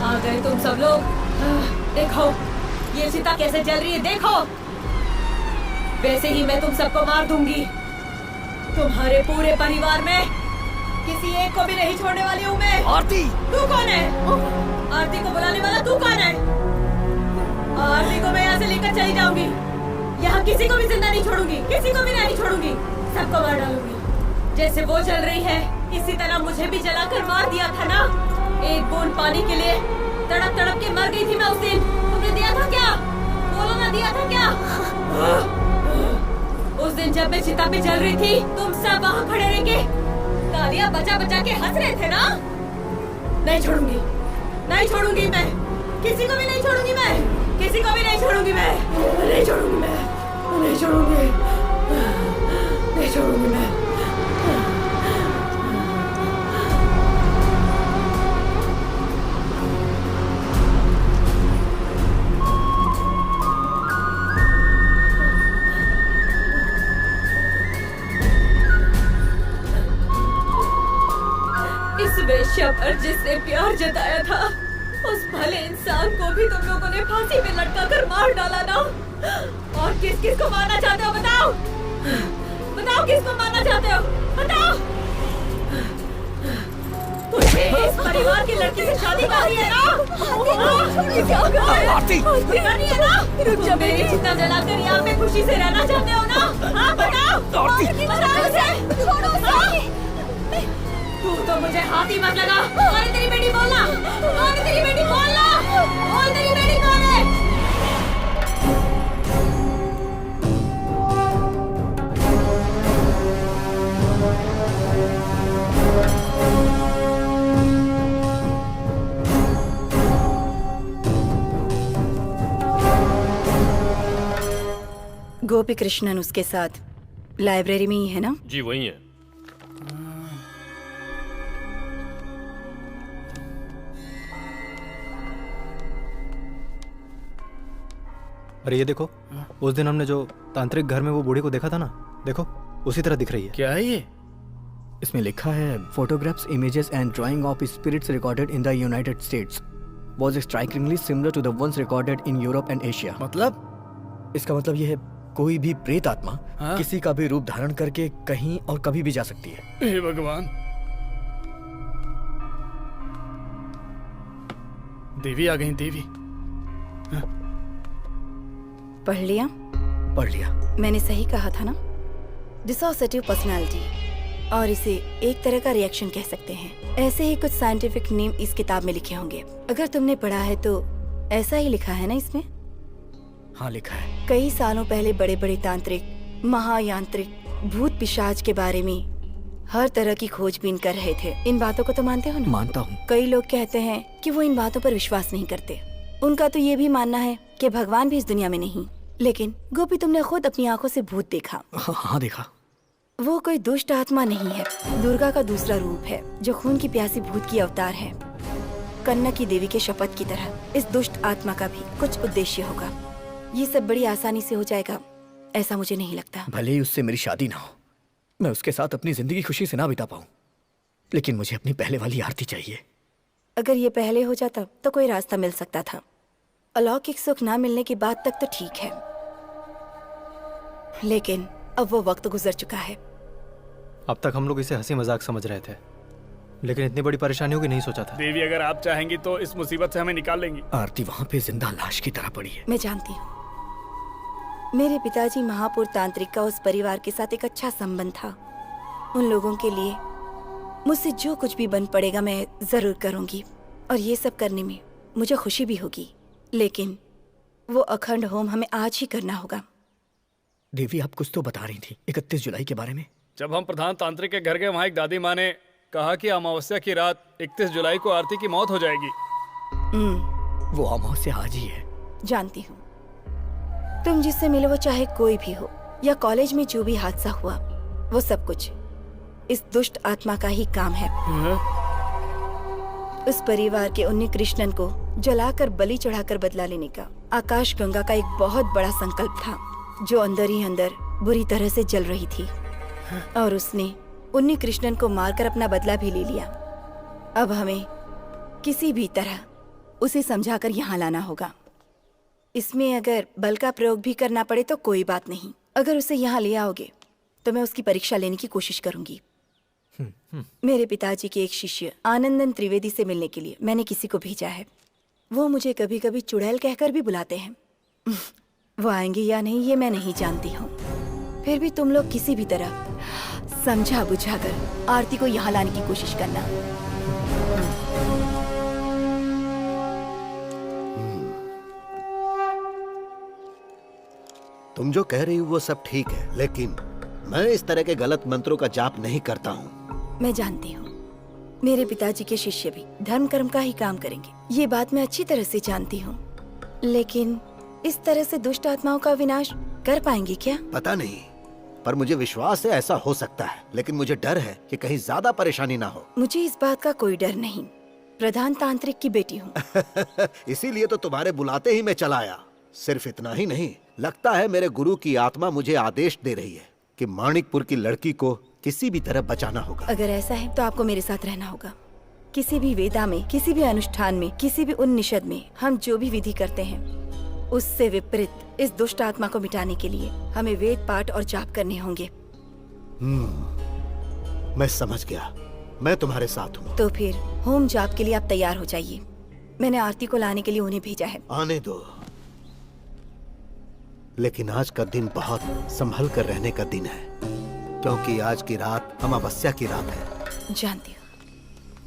आ गए तुम सब लोग। देखो ये चिता कैसे जल रही है, देखो। वैसे ही मैं तुम सबको मार दूंगी। तुम्हारे पूरे परिवार में किसी एक को भी नहीं छोड़ने वाली हूँ मैं। आरती, तू कौन है? आरती को बुलाने वाला तू कौन है? आरती को मैं यहाँ से लेकर चली जाऊंगी। यहाँ किसी को भी जिंदा नहीं छोड़ूंगी, किसी को भी नहीं छोड़ूंगी, सबको मार डालूंगी। जैसे वो जल रही है इसी तरह मुझे भी जलाकर मार दिया था ना। एक बूंद पानी के लिए तड़प तड़प के मर गई थी मैं उस दिन। तुमने दिया था क्या? बोलो ना, दिया था क्या? उस दिन जब मैं चिता पे जल रही थी तुम सब वहाँ खड़े रह के तालियां बजा बजा के हंस रहे थे ना। नहीं छोड़ूंगी, नहीं छोड़ूंगी मैं, किसी को भी नहीं छोड़ूंगी मैं, किसी को भी नहीं छोड़ूंगी मैं, नहीं छोड़ूंगी मैं, नहीं छोड़ूंगी, नहीं छोड़ूंगी मैं। इस वेश्या पर जिसने प्यार जताया था उस भले इंसान को भी तुम लोगों ने फांसी पे लटका कर मार डाला ना। और किस किस को मारना चाहते हो बताओ, बताओ किसको मारना चाहते हो, बताओ। तुझे इस परिवार की लड़की से शादी करनी है ना? करनी है ना? तुम मेरी चिता जलाकर यहाँ पे खुशी से रहना चाहते हो ना? हाँ बताओ, बताओ मुझे। छोड़ो उसे। तू तो मुझे हाथी मत लगा। कौन है तेरी बेटी, बोलना। कौन है तेरी बेटी, बोलना। बोल तेरी बेटी कौन है? गोपी कृष्णन उसके साथ लाइब्रेरी में ही है ना? जी वही है। अरे ये देखो, उस दिन हमने जो तांत्रिक घर में वो बूढ़ी को देखा था ना, देखो उसी तरह दिख रही है। क्या है ये? इसमें लिखा है photographs, images and drawing of spirits recorded in the United States was strikingly similar to the ones recorded in Europe and Asia. मतलब? इसका मतलब ये है कोई भी प्रेत आत्मा किसी का भी रूप धारण करके कहीं और कभी भी जा सकती है। हे भगवान, देवी आ गई। देवी पढ़ लिया? पढ़ लिया। मैंने सही कहा था ना? डिसोसिएटिव पर्सनालिटी, और इसे एक तरह का रिएक्शन कह सकते हैं। ऐसे ही कुछ साइंटिफिक नेम इस किताब में लिखे होंगे। अगर तुमने पढ़ा है तो ऐसा ही लिखा है ना इसमें? हाँ लिखा है। कई सालों पहले बड़े बड़े तांत्रिक, महायांत्रिक, भूत पिशाच के बारे में हर तरह की खोजबीन कर रहे थे। इन बातों को तो मानते हो ना? मानता हूँ। कई लोग कहते हैं कि वो इन बातों पर विश्वास नहीं करते। उनका तो ये भी मानना है कि भगवान भी इस दुनिया में नहीं। लेकिन गोपी, तुमने खुद अपनी आंखों से भूत देखा। हाँ देखा। वो कोई दुष्ट आत्मा नहीं है, दुर्गा का दूसरा रूप है जो खून की प्यासी भूत की अवतार है। कन्ना की देवी के शपथ की तरह इस दुष्ट आत्मा का भी कुछ उद्देश्य होगा। ये सब बड़ी आसानी से हो जाएगा ऐसा मुझे नहीं लगता। भले ही उससे मेरी शादी ना हो, मैं उसके साथ अपनी जिंदगी खुशी से ना बिता पाऊं, लेकिन मुझे अपनी पहले वाली आरती चाहिए। अगर ये पहले हो जाता तो कोई रास्ता मिल सकता था। अलौकिक सुख ना मिलने की बात तक तो ठीक है, लेकिन अब वो वक्त गुजर चुका है। अब तक हम लोग इसे हंसी मजाक समझ रहे थे, लेकिन इतनी बड़ी परेशानी होगी नहीं सोचा था। देवी, अगर आप चाहेंगी तो इस मुसीबत से हमें निकाल लेंगी। आरती वहाँ पे जिंदा लाश की तरह पड़ी है। मैं जानती हूँ, मेरे पिताजी महापुर तांत्रिक का उस परिवार के साथ एक अच्छा संबंध था। उन लोगों के लिए मुझसे जो कुछ भी बन पड़ेगा मैं जरूर करूंगी, और ये सब करने में मुझे खुशी भी होगी। लेकिन वो अखंड होम हमें आज ही करना होगा। देवी, आप कुछ तो बता रही थी 31 जुलाई के बारे में। जब हम प्रधान तांत्रिक के घर गए, वहाँ एक दादी माँ ने कहा कि अमावस्या की रात 31 जुलाई को आरती की मौत हो जाएगी। वो अमावस्या आज ही है। जानती हूँ। तुम जिससे मिले वो चाहे कोई भी हो, या कॉलेज में जो भी हादसा हुआ, वो सब कुछ इस दुष्ट आत्मा का ही काम है। उस परिवार के उन्नी कृष्णन को जलाकर बलि चढ़ाकर बदला लेने का आकाश गंगा का एक बहुत बड़ा संकल्प था, जो अंदर ही अंदर बुरी तरह से जल रही थी, और उसने उन्नी कृष्णन को मारकर अपना बदला भी ले लिया। अब हमें किसी भी तरह उसे समझाकर यहाँ लाना होगा। इसमें अगर बल का प्रयोग भी करना पड़े तो कोई बात नहीं। अगर उसे यहाँ ले आओगे तो मैं उसकी परीक्षा लेने की कोशिश करूंगी। मेरे पिताजी के एक शिष्य आनंदन त्रिवेदी से मिलने के लिए मैंने किसी को भेजा है। वो मुझे कभी कभी चुड़ैल कहकर भी बुलाते हैं। वो आएंगे या नहीं ये मैं नहीं जानती हूँ। फिर भी तुम लोग किसी भी तरह समझा बुझाकर आरती को यहाँ लाने की कोशिश करना। तुम जो कह रही हो वो सब ठीक है, लेकिन मैं इस तरह के गलत मंत्रों का जाप नहीं करता हूँ। मैं जानती हूँ, मेरे पिताजी के शिष्य भी धर्म कर्म का ही काम करेंगे, ये बात मैं अच्छी तरह से जानती हूँ। लेकिन इस तरह से दुष्ट आत्माओं का विनाश कर पाएंगे क्या? पता नहीं, पर मुझे विश्वास है ऐसा हो सकता है। लेकिन मुझे डर है कि कहीं ज्यादा परेशानी ना हो। मुझे इस बात का कोई डर नहीं, प्रधान तांत्रिक की बेटी हूँ। इसीलिए तो तुम्हारे बुलाते ही मैं चला आया। सिर्फ इतना ही नहीं, लगता है मेरे गुरु की आत्मा मुझे आदेश दे रही है कि माणिकपुर की लड़की को किसी भी तरह बचाना होगा। अगर ऐसा है तो आपको मेरे साथ रहना होगा। किसी भी वेदा में, किसी भी अनुष्ठान में, किसी भी उन्निषद में हम जो भी विधि करते हैं उससे विपरीत इस दुष्ट आत्मा को मिटाने के लिए हमें वेद पाठ और जाप करने होंगे। मैं समझ गया, मैं तुम्हारे साथ हूँ। तो फिर होम जाप के लिए आप तैयार हो जाइए। मैंने आरती को लाने के लिए उन्हें भेजा है। आने दो, लेकिन आज का दिन बहुत संभल कर रहने का दिन है, क्योंकि आज की रात अमावस्या की रात है। जानती हूँ।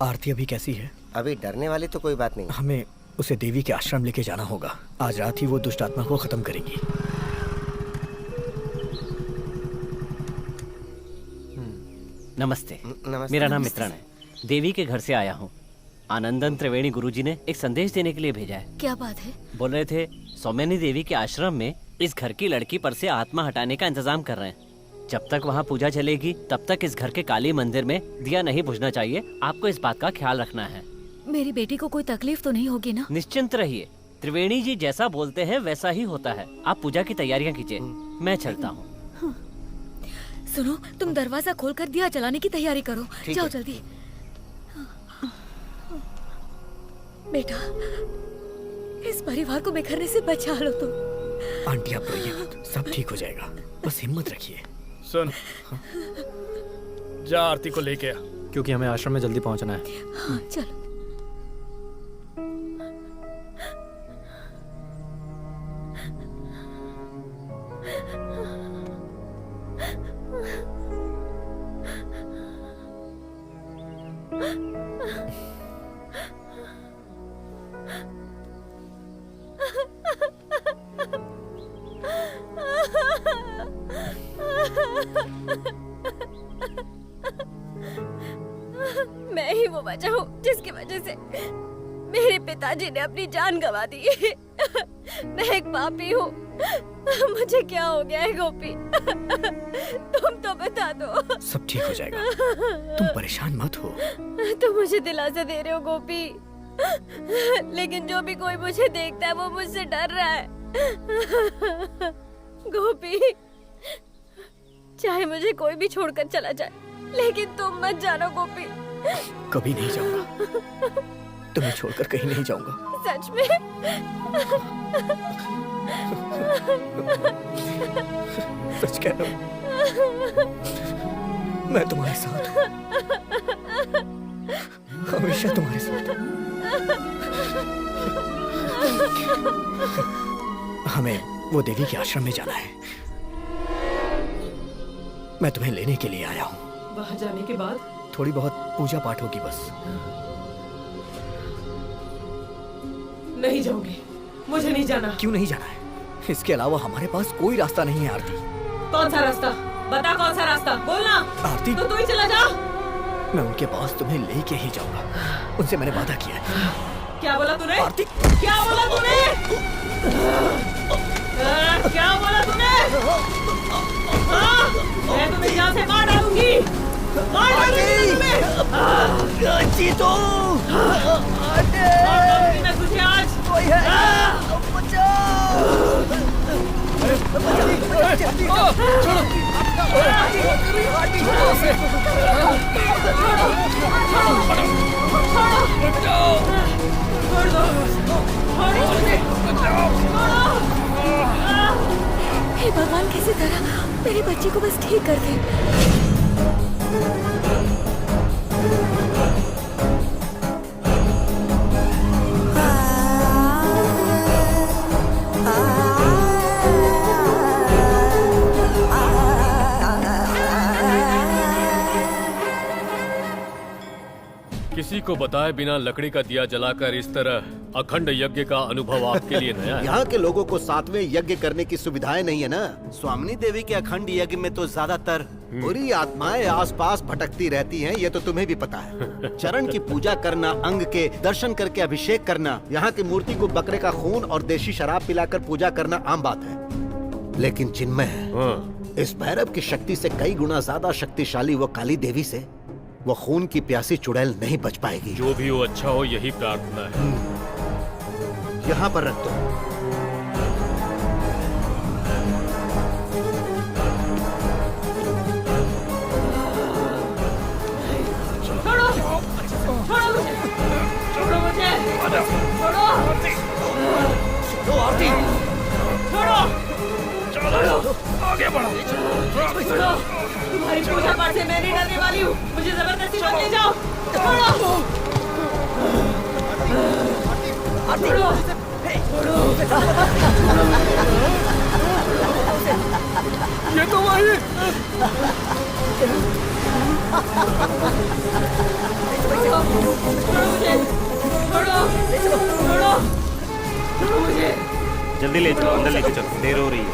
आरती अभी कैसी है? अभी डरने वाली तो कोई बात नहीं। हमें उसे देवी के आश्रम लेके जाना होगा। आज रात ही वो दुष्ट आत्मा को खत्म करेंगी। नमस्ते। नमस्ते। मेरा नाम मित्रण है, देवी के घर से आया हूँ। आनंदन त्रिवेणी गुरुजी ने एक संदेश देने के लिए भेजा है। क्या बात है? बोल रहे थे सौम्यनी देवी के आश्रम में इस घर की लड़की पर से आत्मा हटाने का इंतजाम कर रहे हैं। जब तक वहाँ पूजा चलेगी तब तक इस घर के काली मंदिर में दिया नहीं बुझना चाहिए। आपको इस बात का ख्याल रखना है। मेरी बेटी को कोई तकलीफ तो नहीं होगी ना? निश्चिंत रहिए, त्रिवेणी जी जैसा बोलते हैं वैसा ही होता है। आप पूजा की तैयारियां कीजिए, मैं चलता हूँ। सुनो, तुम दरवाजा खोलकर दिया जलाने की तैयारी करो। जाओ जल्दी। बेटा, इस परिवार को बिखरने से बचा लो तुम। आंटी आप रोइए मत, सब ठीक हो जाएगा, बस हिम्मत रखिए। सुन, जा आरती को लेके आ, क्योंकि हमें आश्रम में जल्दी पहुंचना है। हाँ, चलो। मैं ही वो वजह हूँ जिसकी वजह से मेरे पिताजी ने अपनी जान गंवा दी। मैं एक पापी हूँ। मुझे क्या हो गया है गोपी? तुम तो बता दो। सब ठीक हो जाएगा, तुम परेशान मत हो। तुम मुझे दिलासा दे रहे हो गोपी, लेकिन जो भी कोई मुझे देखता है वो मुझसे डर रहा है। गोपी, चाहे मुझे कोई भी छोड़कर चला जाए, लेकिन तुम मत जाना गोपी। कभी नहीं जाऊंगा, तुम्हें छोड़कर कहीं नहीं जाऊंगा। सच में? सच कह रहा हूँ, मैं तुम्हारे साथ हूँ, हमेशा तुम्हारे साथ हूँ। हमें वो देवी के आश्रम में जाना है, मैं तुम्हें लेने के लिए आया हूँ। वहाँ जाने के बाद थोड़ी बहुत पूजा पाठ होगी बस। नहीं जाऊंगी, मुझे नहीं जाना। क्यों नहीं जाना है? इसके अलावा हमारे पास कोई रास्ता नहीं है आरती। कौन सा रास्ता? बता कौन सा रास्ता, बोलना। आरती, तो तू ही चला जा। मैं उनके पास तुम्हें लेके ही जाऊंगा, उनसे मैंने वादा किया है। क्या बोला तूने? आरती, क्या बोला तूने? क्या बोला तूने? मैं तुम्हें यहाँ से मार डालूंगी, मार डालूंगी तुम्हें। जीतो, मार डालूंगी मैं तुझे आज। कोई है? हे भगवान, किसी तरह मेरे बच्चे को बस ठीक कर दे। किसी को बताए बिना लकड़ी का दिया जलाकर इस तरह अखंड यज्ञ का अनुभव आपके लिए नया है। यहाँ के लोगों को 7वें यज्ञ करने की सुविधाएं नहीं है ना। स्वामिनी देवी के अखंड यज्ञ में तो ज्यादातर बुरी आत्माएं आसपास भटकती रहती हैं, ये तो तुम्हें भी पता है। चरण की पूजा करना, अंग के दर्शन करके अभिषेक करना, यहाँ की मूर्ति को बकरे का खून और देशी शराब पिलाकर पूजा करना आम बात है। लेकिन चिन्मय, इस भैरव की शक्ति से कई गुना ज्यादा शक्तिशाली वो काली देवी से वो खून की प्यासी चुड़ैल नहीं बच पाएगी। जो भी हो अच्छा हो, यही प्रार्थना है। यहाँ पर रख दो। छोड़ो, छोड़ो मुझे, छोड़ो मुझे, छोड़ो, छोड़ो आरती, छोड़ो, चलो आगे बढ़ो। छोड़ो। तुम्हारी पूजा पाठ से मैं नहीं डरने वाली हूँ, मुझे जबरदस्ती मत ले जाओ। छोड़ो, छोड़ो, ये तो वही। छोड़ो मुझे, छोड़ो, छोड़ो, छोड़ो मुझे। जल्दी ले चलो, अंदर लेके चलो, देर हो रही है।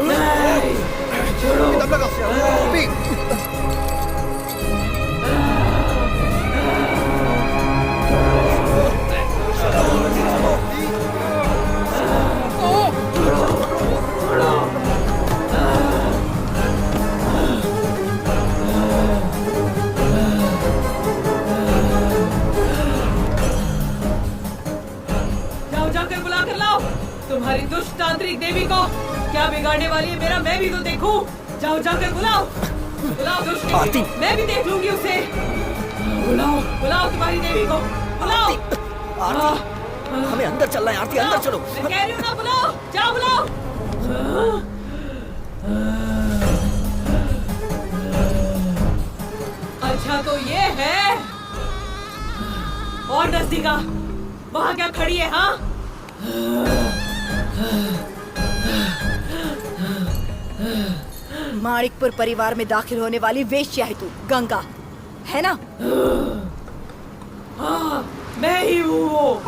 तांत्रिक देवी को। क्या बिगाड़ने वाली है मेरा मैं भी तो देखूं। जाओ जाकर बुलाओ बुलाओ दुष्ट देवी को। मैं भी देख लूंगी उसे। बुलाओ बुलाओ तुम्हारी देवी को बुलाओ। हमें अंदर चलना है आरती, अंदर चलो। मैं कह रही हूँ ना बुलाओ, जाओ बुलाओ। अच्छा तो ये है और नजदीका वहाँ क्या खड़ी है? हाँ माणिकपुर परिवार में दाखिल होने वाली वेश्या है तू, गंगा है ना? हाँ मैं ही हूँ वो।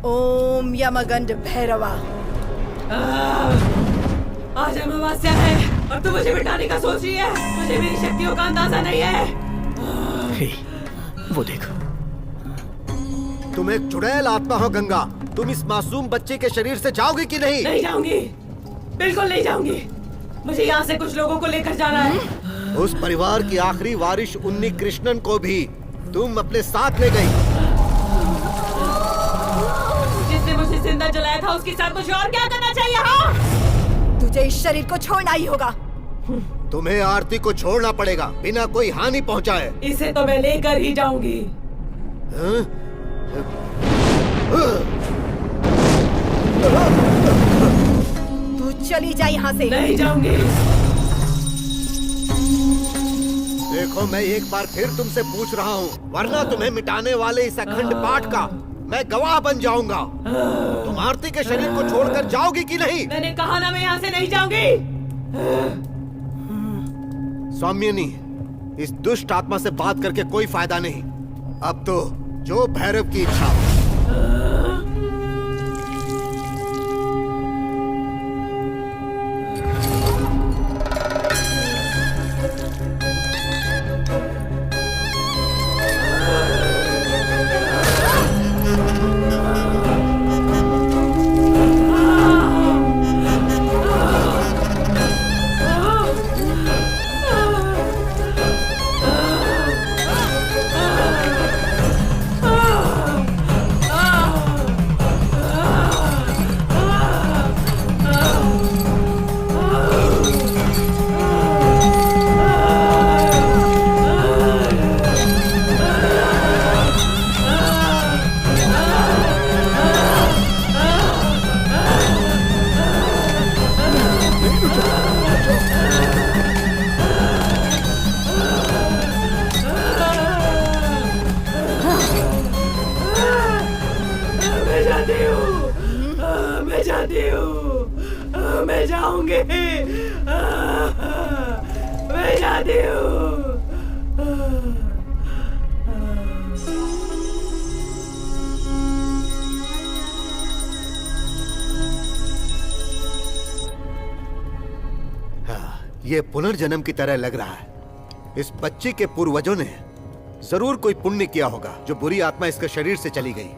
ओम यमगंड भैरवा। आज अमावस्या है और तू मुझे मिटाने का सोच रही है। मुझे मेरी शक्तियों का अंदाजा नहीं है। वो देखो। तुम एक चुड़ैल आत्मा हो गंगा। तुम इस मासूम बच्चे के शरीर से जाओगी कि नहीं? नहीं जाऊंगी, बिल्कुल नहीं जाऊंगी। मुझे यहाँ से कुछ लोगों को लेकर जाना है। उस परिवार की आखिरी वारिस उन्नी कृष्णन को भी तुम अपने साथ ले गई। जिसने मुझे जिंदा जलाया था उसके साथ मुझे और क्या करना चाहिए? हाँ तुझे इस शरीर को छोड़ना ही होगा। तुम्हें आरती को छोड़ना पड़ेगा बिना कोई हानि पहुंचाए। इसे तो मैं लेकर ही जाऊंगी। तू चली जा यहाँ से। नहीं जाऊंगी। देखो मैं एक बार फिर तुमसे पूछ रहा हूँ, वरना तुम्हें मिटाने वाले इस अखंड पाठ का मैं गवाह बन जाऊंगा। तुम आरती के शरीर को छोड़कर जाओगी कि नहीं? मैंने कहा ना मैं यहाँ से नहीं जाऊंगी। सौम्यनी, इस दुष्ट आत्मा से बात करके कोई फायदा नहीं। अब तो जो भैरव की इच्छा। मैं जाऊंगी। मैं जाती हूँ। ये पुनर्जन्म की तरह लग रहा है। इस बच्चे के पूर्वजों ने जरूर कोई पुण्य किया होगा जो बुरी आत्मा इसके शरीर से चली गई।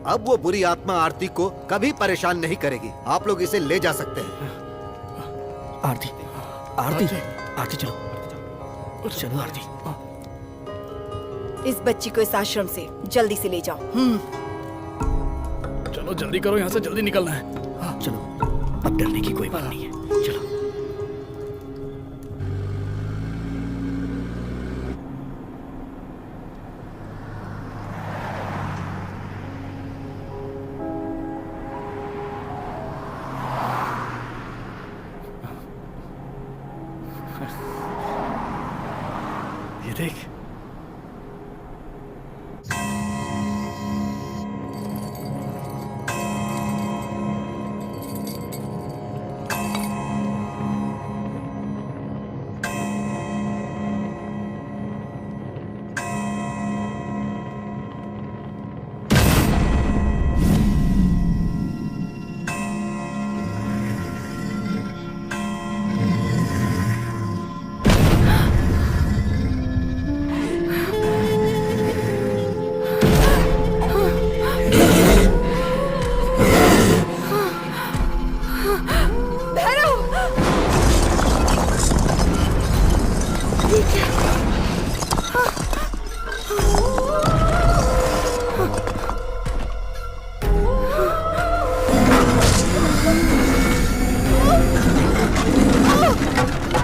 अब वो बुरी आत्मा आरती को कभी परेशान नहीं करेगी। आप लोग इसे ले जा सकते हैं। आरती, आरती, आरती चलो, चलो आरती। इस बच्ची को इस आश्रम से जल्दी से ले जाओ। चलो जल्दी करो, यहाँ से जल्दी निकलना है। चलो, अब डरने की कोई बात नहीं है। चलो।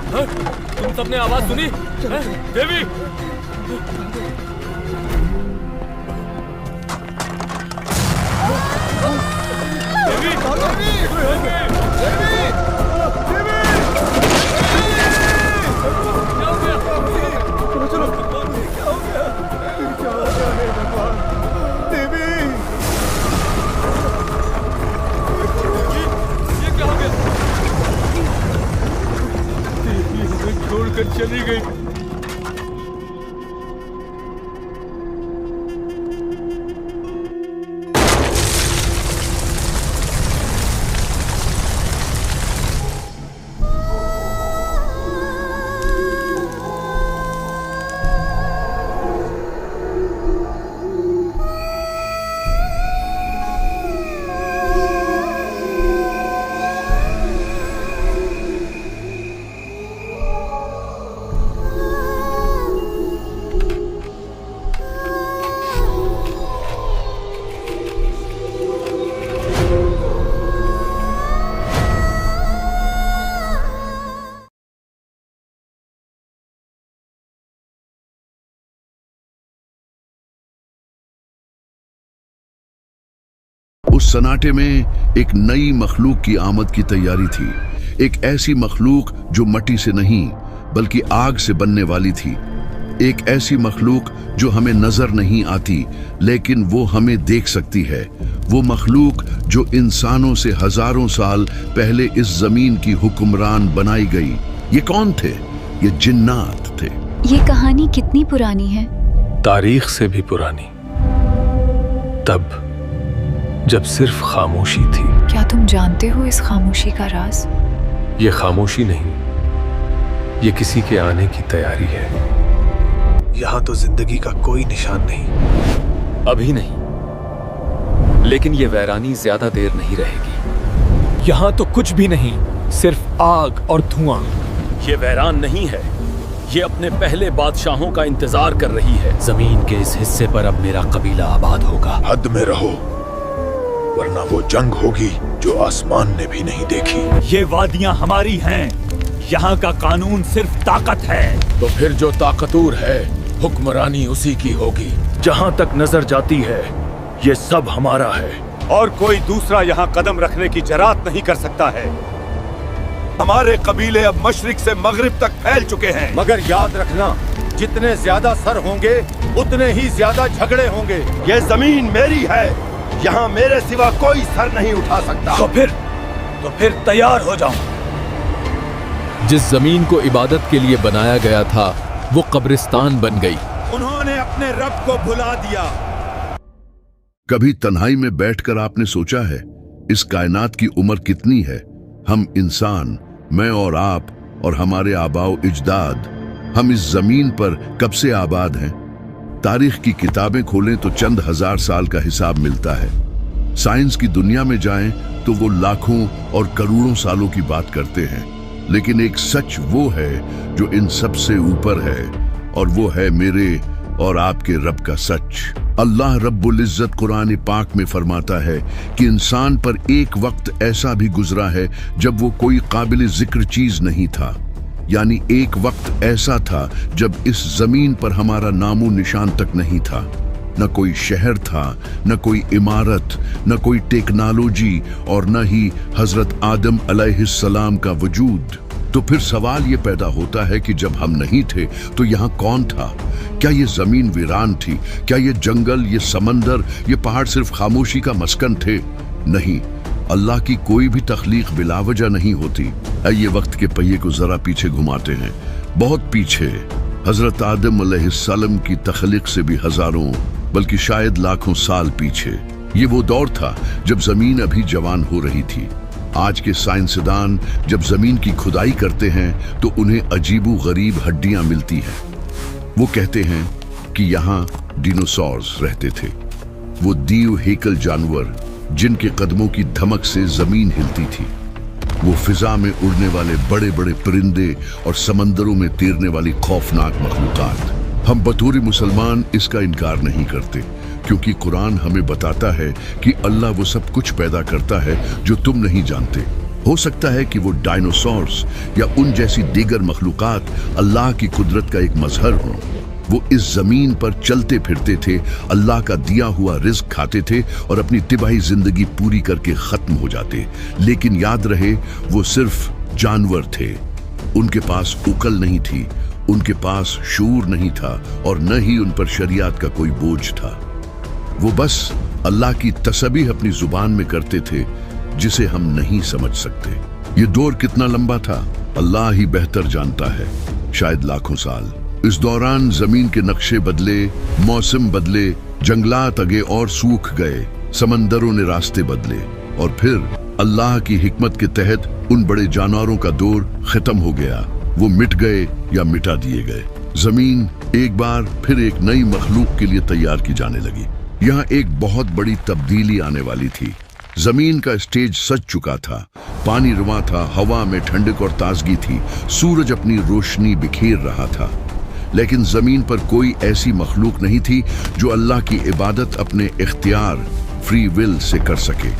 तुम सबने आवाज सुनी? देवी! छोड़कर चली गई। उस सन्नाटे में एक नई मखलूक की आमद की तैयारी थी। एक ऐसी मखलूक जो मट्टी से नहीं बल्कि आग से बनने वाली थी। एक ऐसी मखलूक जो हमें नजर नहीं आती लेकिन वो हमें देख सकती है। वो मखलूक जो इंसानों से हजारों साल पहले इस जमीन की हुक्मरान बनाई गई। ये कौन थे? ये जिन्नात थे। ये कहानी कितनी पुरानी है? तारीख से भी पुरानी। तब जब सिर्फ खामोशी थी। क्या तुम जानते हो इस खामोशी का राज? ये खामोशी नहीं, ये किसी के आने की तैयारी है। यहाँ तो जिंदगी का कोई निशान नहीं। अभी नहीं, लेकिन ये वैरानी ज्यादा देर नहीं रहेगी। यहाँ तो कुछ भी नहीं, सिर्फ आग और धुआं। ये वैरान नहीं है, ये अपने पहले बादशाहों का इंतजार कर रही है। जमीन के इस हिस्से पर अब मेरा कबीला आबाद होगा। हद में रहो, वरना वो जंग होगी जो आसमान ने भी नहीं देखी। ये वादियां हमारी हैं, यहाँ का कानून सिर्फ ताकत है। तो फिर जो ताकतूर है, हुक्मरानी उसी की होगी। जहाँ तक नजर जाती है, ये सब हमारा है और कोई दूसरा यहाँ कदम रखने की जरात नहीं कर सकता है। हमारे कबीले अब मशरिक से मगरिब तक फैल चुके हैं। मगर याद रखना, जितने ज्यादा सर होंगे उतने ही ज्यादा झगड़े होंगे। ये जमीन मेरी है, यहाँ मेरे सिवा कोई सर नहीं उठा सकता। तो फिर तैयार हो जाओ। जिस जमीन को इबादत के लिए बनाया गया था वो कब्रिस्तान बन गई। उन्होंने अपने रब को भुला दिया। कभी तन्हाई में बैठकर आपने सोचा है इस कायनात की उम्र कितनी है? हम इंसान, मैं और आप और हमारे आबाओ इजदाद, हम इस जमीन पर कब से आबाद हैं? तारीख की किताबें खोलें तो चंद हजार साल का हिसाब मिलता है। साइंस की दुनिया में जाएं तो वो लाखों और करोड़ों सालों की बात करते हैं। लेकिन एक सच वो है जो इन सब से ऊपर है, और वो है मेरे और आपके रब का सच। अल्लाह रब्बुल इज्जत कुरान पाक में फरमाता है कि इंसान पर एक वक्त ऐसा भी गुजरा है जब वो कोई काबिल जिक्र चीज नहीं था। यानी एक वक्त ऐसा था जब इस जमीन पर हमारा नामो निशान तक नहीं था। न कोई शहर था, न कोई इमारत, न कोई टेक्नोलॉजी और न ही हजरत आदम अलैहिस्सलाम का वजूद। तो फिर सवाल ये पैदा होता है कि जब हम नहीं थे तो यहाँ कौन था? क्या ये जमीन वीरान थी? क्या ये जंगल, ये समंदर, ये पहाड़ सिर्फ खामोशी का मस्कन थे? नहीं, अल्लाह की कोई भी तख्लीक बिलावजह नहीं होती। आइए वक्त के पहिए को जरा पीछे घुमाते हैं, बहुत पीछे। हजरत आदम अलैहिस्सलाम की तख्लीक से भी हजारों बल्कि शायद लाखों साल पीछे। ये वो दौर था जब जमीन अभी जवान हो रही थी। आज के साइंसदान जब जमीन की खुदाई करते हैं तो उन्हें अजीबो गरीब हड्डियां मिलती हैं। वो कहते हैं कि यहाँ डिनोसॉर्स रहते थे, वो दीव हेकल जानवर जिनके कदमों की धमक से जमीन हिलती थी। वो फिजा में उड़ने वाले बड़े बड़े परिंदे और समंदरों में तैरने वाली खौफनाक मखलूकात। हम बतौर मुसलमान इसका इनकार नहीं करते, क्योंकि कुरान हमें बताता है कि अल्लाह वो सब कुछ पैदा करता है जो तुम नहीं जानते। हो सकता है कि वो डायनासोर्स या उन जैसी दीगर मखलूकात अल्लाह की कुदरत का एक मजहर हों। वो इस जमीन पर चलते फिरते थे, अल्लाह का दिया हुआ रिज्क खाते थे और अपनी तिबाही जिंदगी पूरी करके खत्म हो जाते। लेकिन याद रहे, वो सिर्फ जानवर थे। उनके पास उकल नहीं थी, उनके पास शूर नहीं था और न ही उन पर शरीयत का कोई बोझ था। वो बस अल्लाह की तस्बीह अपनी जुबान में करते थे, जिसे हम नहीं समझ सकते। ये दौर कितना लंबा था, अल्लाह ही बेहतर जानता है, शायद लाखों साल। इस दौरान जमीन के नक्शे बदले, मौसम बदले, जंगलात अगे और सूख गए, समंदरों ने रास्ते बदले और फिर अल्लाह की हिकमत के तहत उन बड़े जानवरों का दौर खत्म हो गया। वो मिट गए या मिटा दिए गए। जमीन एक बार फिर एक नई मखलूक के लिए तैयार की जाने लगी। यहाँ एक बहुत बड़ी तब्दीली आने वाली थी। जमीन का स्टेज सज चुका था, पानी रुआ था, हवा में ठंडक और ताजगी थी, सूरज अपनी रोशनी बिखेर रहा था। लेकिन जमीन पर कोई ऐसी मखलूक नहीं थी जो अल्लाह की इबादत अपने इख्तियार, फ्री विल से कर सके,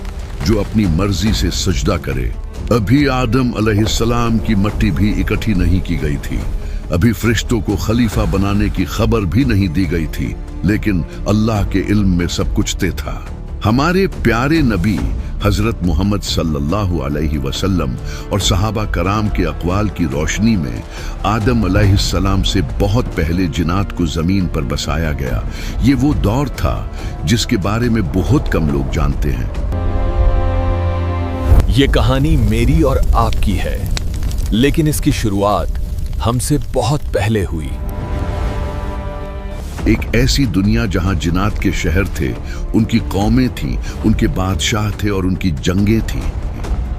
जो अपनी मर्जी से सजदा करे। अभी आदम अलैहिस्सलाम की मट्टी भी इकट्ठी नहीं की गई थी, अभी फरिश्तों को खलीफा बनाने की खबर भी नहीं दी गई थी, लेकिन अल्लाह के इल्म में सब कुछ तय था। हमारे प्यारे नबी हजरत मोहम्मद सल्लल्लाहु अलैहि वसल्लम और सहाबा कराम के अक़वाल की रोशनी में आदम अलैहिस्सलाम से बहुत पहले जिन्नात को जमीन पर बसाया गया। ये वो दौर था जिसके बारे में बहुत कम लोग जानते हैं। ये कहानी मेरी और आपकी है, लेकिन इसकी शुरुआत हमसे बहुत पहले हुई। एक ऐसी दुनिया जहां जिन्नात के शहर थे, उनकी कौमें थीं, उनके बादशाह थे और उनकी जंगें थीं।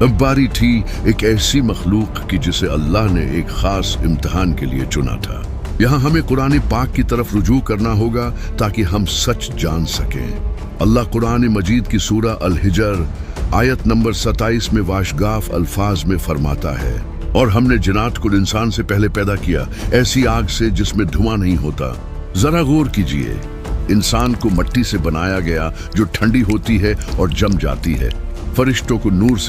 अब बारी थी एक ऐसी मखलूक की जिसे अल्लाह ने एक खास इम्तिहान के लिए चुना था। यहाँ हमें कुरान पाक की तरफ रुजू करना होगा ताकि हम सच जान सकें। अल्लाह कुरान मजीद की सूरा अल हिजर आयत नंबर 27 में वाशगाफ अल्फाज में फरमाता है, और हमने जिन्नात को इंसान से पहले पैदा किया, ऐसी आग से जिसमें धुआं नहीं होता। जरा गौर कीजिए, इंसान को मिट्टी से बनाया गया जो ठंडी होती है और जम जाती है। फरिश्तों को नूर से